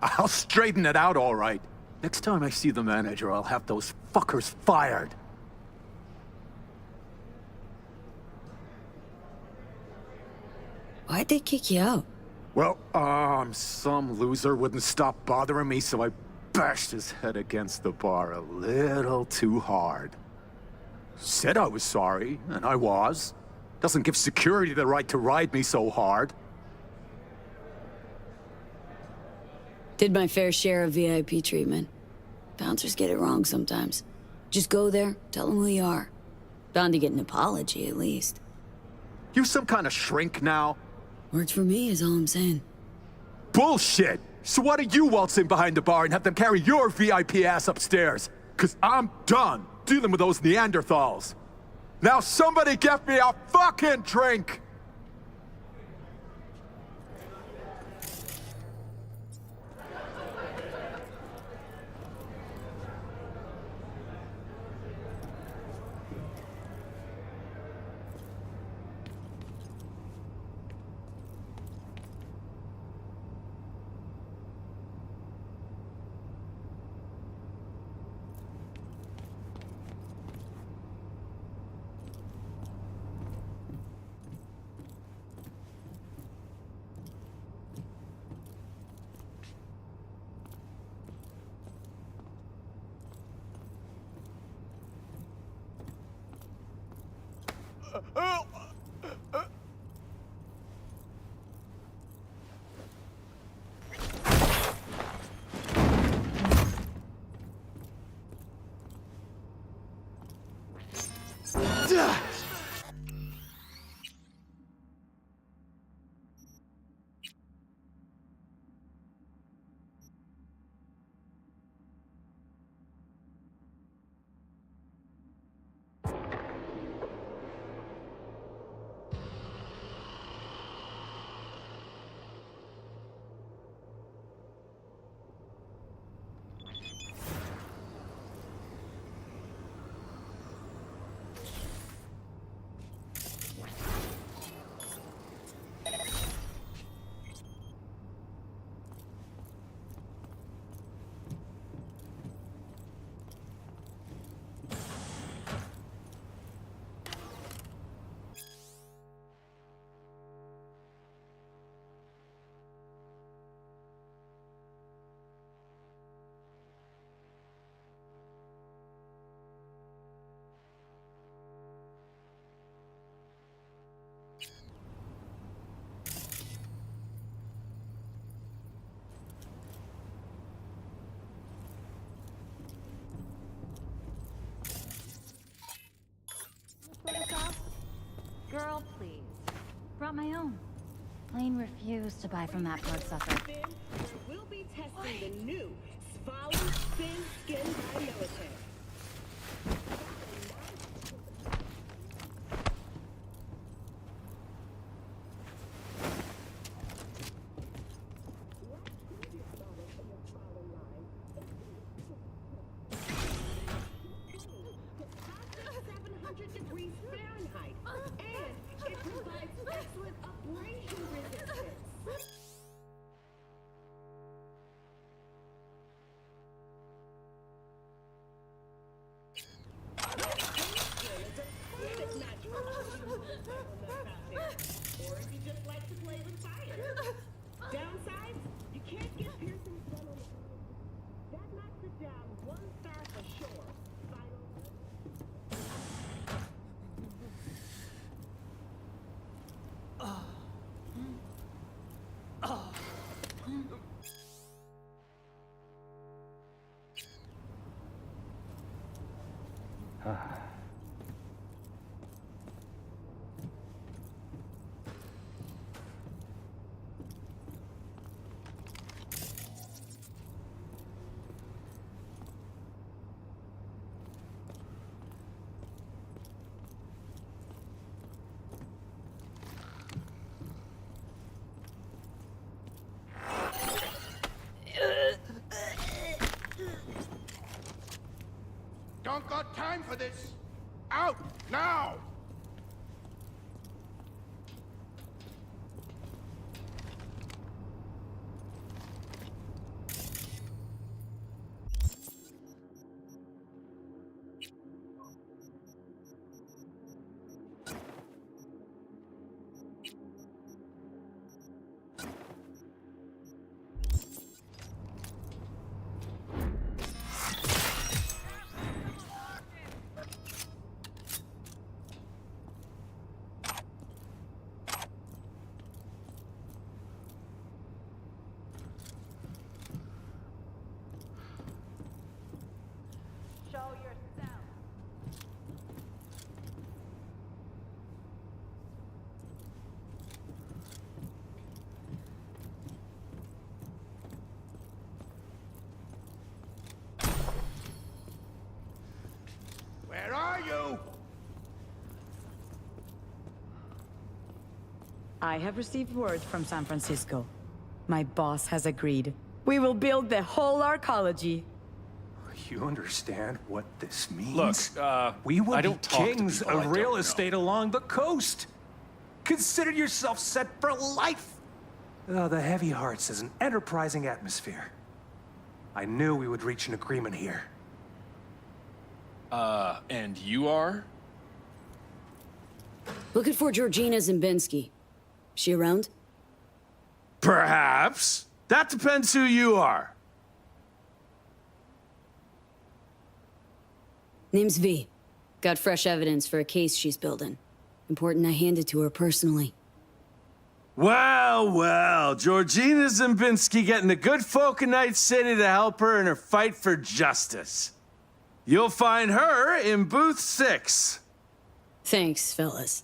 [SPEAKER 6] I'll straighten it out all right.
[SPEAKER 3] Next time I see the manager, I'll have those fuckers fired.
[SPEAKER 9] Why'd they kick you out?
[SPEAKER 3] Well, some loser wouldn't stop bothering me, so I bashed his head against the bar a little too hard. Said I was sorry, and I was. Doesn't give security the right to ride me so hard.
[SPEAKER 9] Did my fair share of VIP treatment. Bouncers get it wrong sometimes. Just go there, tell them who you are. Bound to get an apology, at least.
[SPEAKER 3] You some kind of shrink now?
[SPEAKER 9] Worked for me, is all I'm saying.
[SPEAKER 3] Bullshit! So why don't you waltz in behind the bar and have them carry your VIP ass upstairs? Cause I'm done dealing with those Neanderthals. Now somebody get me a fucking drink!
[SPEAKER 12] Girl, please. Brought my own. Lane refused to buy from that bloodsucker.
[SPEAKER 13] We'll be testing the new Svalin Thin Skin by Military.
[SPEAKER 5] Don't got time for this! Out, now!
[SPEAKER 10] Where are you?
[SPEAKER 15] I have received word from San Francisco. My boss has agreed. We will build the whole arcology.
[SPEAKER 3] You understand what this means?
[SPEAKER 7] Look,
[SPEAKER 3] we will
[SPEAKER 7] I
[SPEAKER 3] be
[SPEAKER 7] don't talk to
[SPEAKER 3] kings
[SPEAKER 7] people I
[SPEAKER 3] of
[SPEAKER 7] don't
[SPEAKER 3] real
[SPEAKER 7] know.
[SPEAKER 3] estate along the coast. Consider yourself set for life. Oh, the Heavy Hearts is an enterprising atmosphere. I knew we would reach an agreement here.
[SPEAKER 7] And you are?
[SPEAKER 9] Looking for Georgina Zimbinski. She around?
[SPEAKER 6] Perhaps. That depends who you are.
[SPEAKER 9] Name's V. Got fresh evidence for a case she's building. Important I hand it to her personally.
[SPEAKER 6] Well, well, Georgina Zimbinski getting the good folk of Night City to help her in her fight for justice. You'll find her in booth 6.
[SPEAKER 9] Thanks, fellas.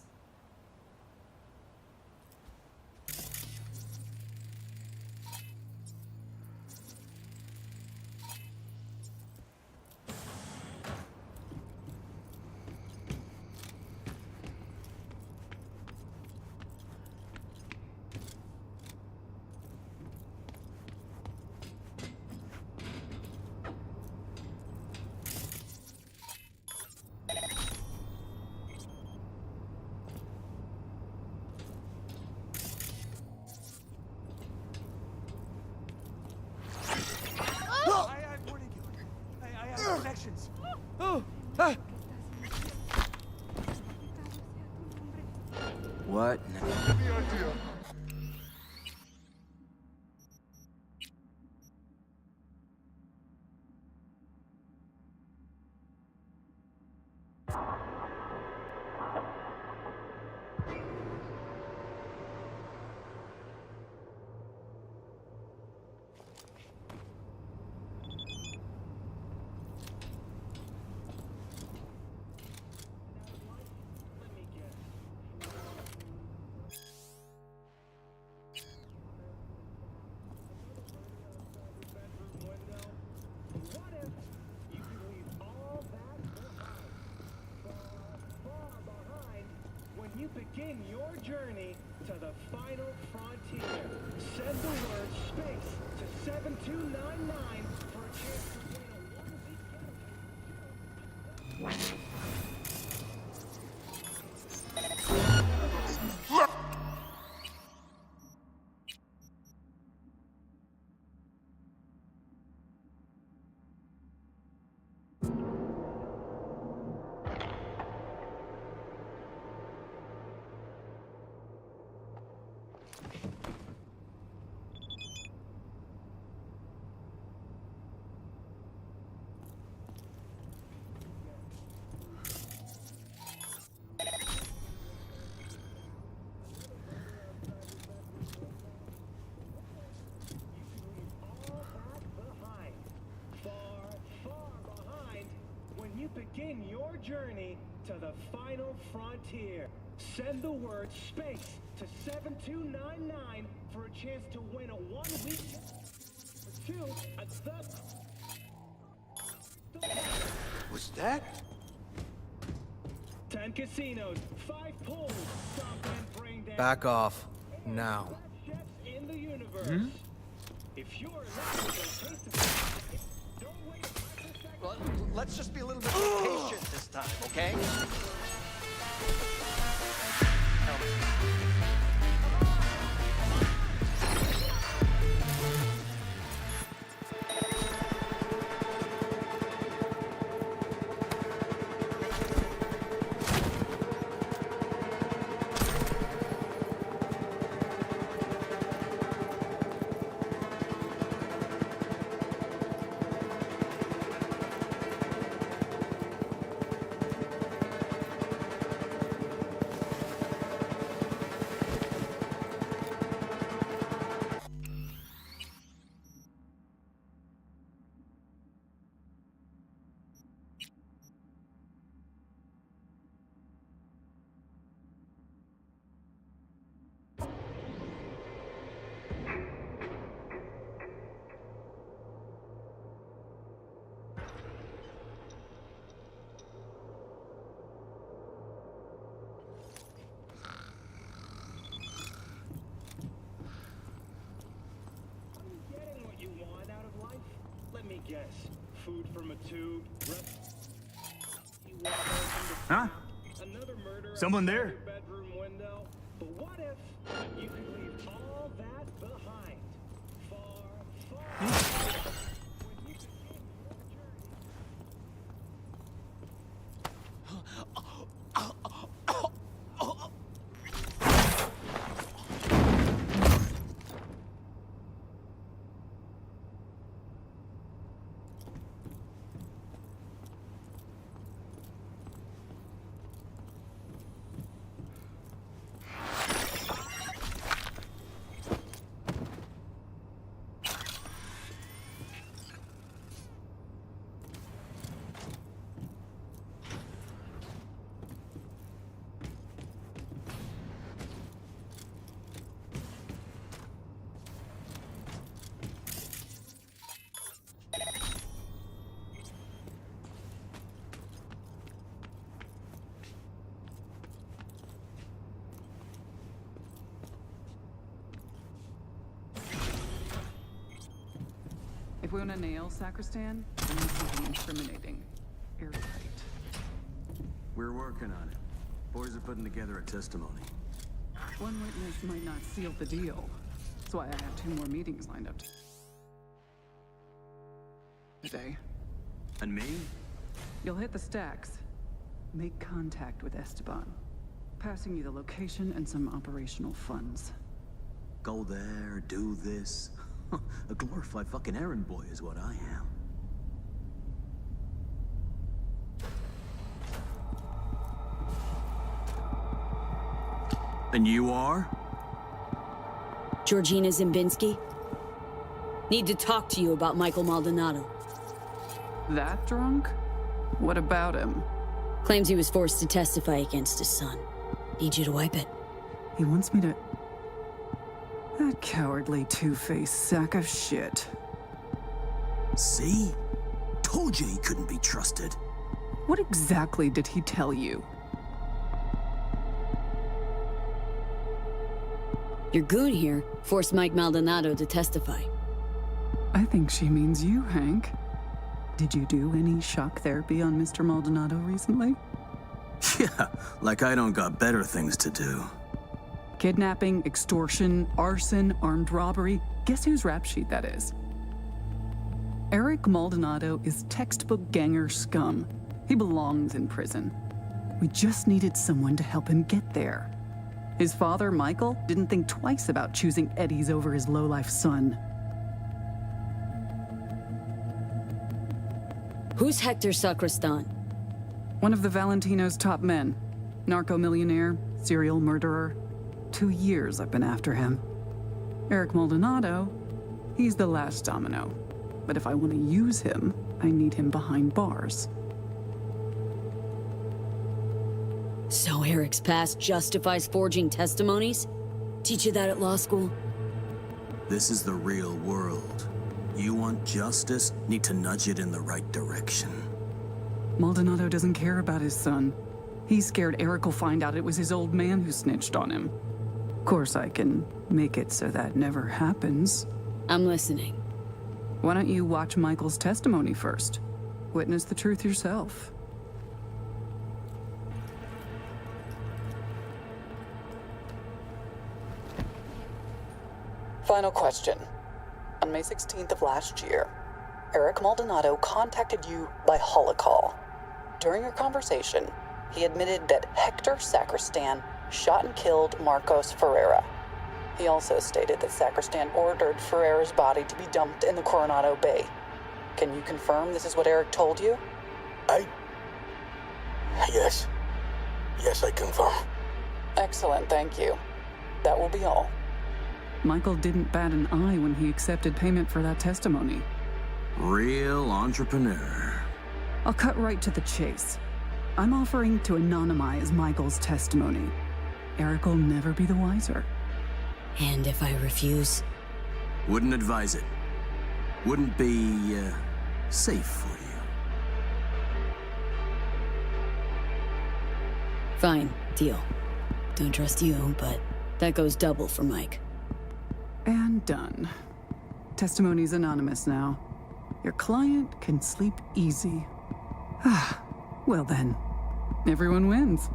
[SPEAKER 10] Connections.
[SPEAKER 6] What?
[SPEAKER 20] You begin your journey to the final frontier. Send the word space to 7299 for a chance to win a 1 week begin your journey to the final frontier. Send the word space to 7299 for a chance to win a 1 week for 2 at the
[SPEAKER 10] What's that?
[SPEAKER 20] 10 casinos, 5 pools, stop and bring down
[SPEAKER 2] Back off. Now.
[SPEAKER 20] chefs in the universe. If you're not to taste of don't wait 5 seconds.
[SPEAKER 4] Well, let's just be a little bit more patient this time, okay?
[SPEAKER 20] food from a tube.
[SPEAKER 2] Huh? Someone there?
[SPEAKER 20] Bedroom window. But what if you could leave all that behind? Far.
[SPEAKER 11] If we want to nail Sacristan, then we need something incriminating. Airtight.
[SPEAKER 17] We're working on it. Boys are putting together a testimony.
[SPEAKER 11] One witness might not seal the deal. That's why I have 2 more meetings lined up today.
[SPEAKER 17] And me?
[SPEAKER 11] You'll hit the stacks. Make contact with Esteban. Passing you the location and some operational funds.
[SPEAKER 17] Go there, do this. A glorified fucking errand boy is what I am. And you are?
[SPEAKER 9] Georgina Zimbinski? Need to talk to you about Michael Maldonado.
[SPEAKER 11] That drunk? What about him?
[SPEAKER 9] Claims he was forced to testify against his son. Need you to wipe it.
[SPEAKER 11] He wants me to... That cowardly two-faced sack of shit.
[SPEAKER 17] See? Told you he couldn't be trusted.
[SPEAKER 11] What exactly did he tell you?
[SPEAKER 9] Your goon here forced Mike Maldonado to testify.
[SPEAKER 11] I think she means you, Hank. Did you do any shock therapy on Mr. Maldonado recently?
[SPEAKER 17] Yeah, like I don't got better things to do.
[SPEAKER 11] Kidnapping, extortion, arson, armed robbery. Guess whose rap sheet that is? Eric Maldonado is textbook ganger scum. He belongs in prison. We just needed someone to help him get there. His father, Michael, didn't think twice about choosing Eddie's over his lowlife son.
[SPEAKER 9] Who's Hector Sacristan?
[SPEAKER 11] One of the Valentino's top men. Narco-millionaire, serial murderer. 2 years I've been after him. Eric Maldonado, he's the last domino. But if I want to use him, I need him behind bars.
[SPEAKER 9] So Eric's past justifies forging testimonies? Teach you that at law school?
[SPEAKER 17] This is the real world. You want justice, need to nudge it in the right direction.
[SPEAKER 11] Maldonado doesn't care about his son. He's scared Eric will find out it was his old man who snitched on him. Of course, I can make it so that never happens.
[SPEAKER 9] I'm listening.
[SPEAKER 11] Why don't you watch Michael's testimony first? Witness the truth yourself.
[SPEAKER 18] Final question. On May 16th of last year, Eric Maldonado contacted you by holocall. During your conversation, he admitted that Hector Sacristan shot and killed Marcos Ferreira. He also stated that Sacristan ordered Ferreira's body to be dumped in the Coronado Bay. Can you confirm this is what Eric told you?
[SPEAKER 5] Yes. Yes, I confirm.
[SPEAKER 18] Excellent, thank you. That will be all.
[SPEAKER 11] Michael didn't bat an eye when he accepted payment for that testimony.
[SPEAKER 17] Real entrepreneur.
[SPEAKER 11] I'll cut right to the chase. I'm offering to anonymize Michael's testimony. Eric will never be the wiser.
[SPEAKER 9] And if I refuse?
[SPEAKER 17] Wouldn't advise it. Wouldn't be, safe for you.
[SPEAKER 9] Fine, deal. Don't trust you, but that goes double for Mike.
[SPEAKER 11] And done. Testimony's anonymous now. your client can sleep easy. Ah, well then, everyone wins.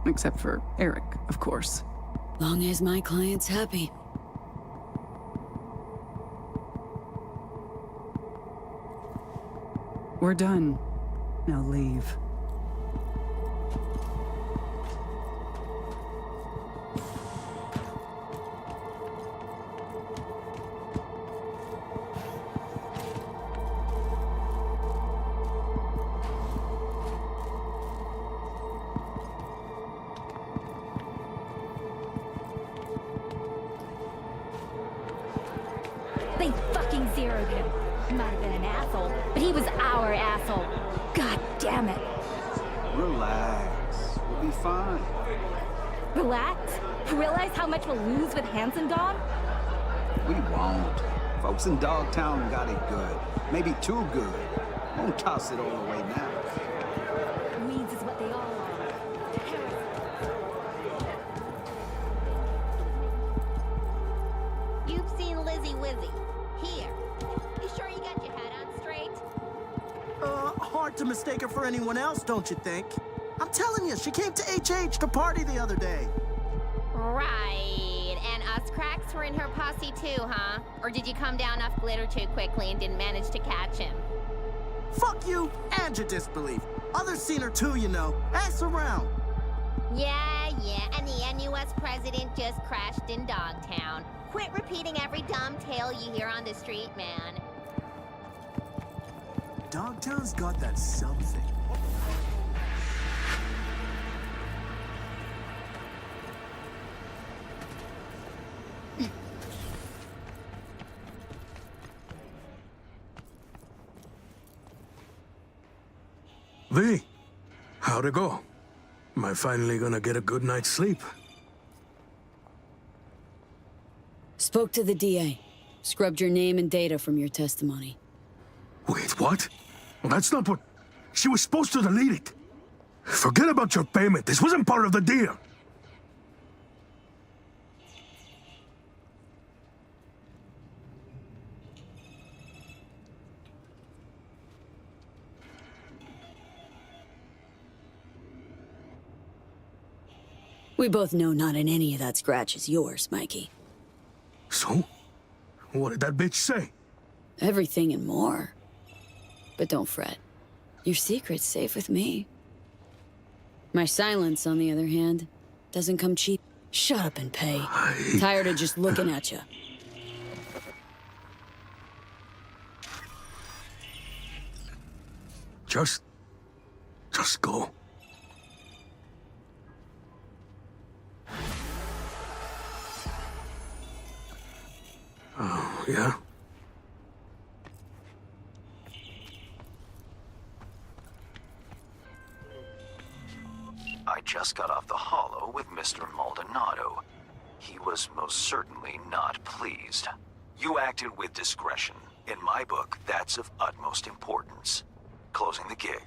[SPEAKER 11] Except for Eric, of course.
[SPEAKER 9] Long as my client's happy.
[SPEAKER 11] We're done. Now leave.
[SPEAKER 12] They fucking zeroed him. He might have been an asshole, but he was our asshole. God damn it.
[SPEAKER 10] Relax. We'll be fine.
[SPEAKER 12] Relax? Realize how much we'll lose with Hanson gone?
[SPEAKER 10] We won't. Folks in Dogtown got it good. Maybe too good. Won't toss it all away now.
[SPEAKER 12] Weeds is what they all are.
[SPEAKER 1] You've seen Lizzie Wizzy. Here. You sure you got your head on straight?
[SPEAKER 6] Hard to mistake her for anyone else, don't you think? I'm telling you, she came to HH to party the other day.
[SPEAKER 1] Right. And us cracks were in her posse too, huh? Or did you come down off glitter too quickly and didn't manage to catch him?
[SPEAKER 6] Fuck you and your disbelief. Others seen her too, you know. Ask around.
[SPEAKER 1] Yeah, and the NUS president just crashed in Dogtown. Quit repeating every dumb tale you hear on the street, man.
[SPEAKER 10] Dogtown's got that something.
[SPEAKER 2] V, how'd it go? Am I finally gonna get a good night's sleep?
[SPEAKER 9] Spoke to the DA. Scrubbed your name and data from your testimony.
[SPEAKER 2] Wait, what? Well, that's not what... She was supposed to delete it. Forget about your payment. This wasn't part of the deal.
[SPEAKER 9] We both know not in any of that scratch is yours, Mikey.
[SPEAKER 2] So? What did that bitch say?
[SPEAKER 9] Everything and more. But don't fret. Your secret's safe with me. My silence, on the other hand, doesn't come cheap. Shut up and pay. Tired of just looking at you.
[SPEAKER 2] Just go. Oh, yeah?
[SPEAKER 8] I just got off the holo with Mr. Maldonado. He was most certainly not pleased. You acted with discretion. In my book, that's of utmost importance. Closing the gig.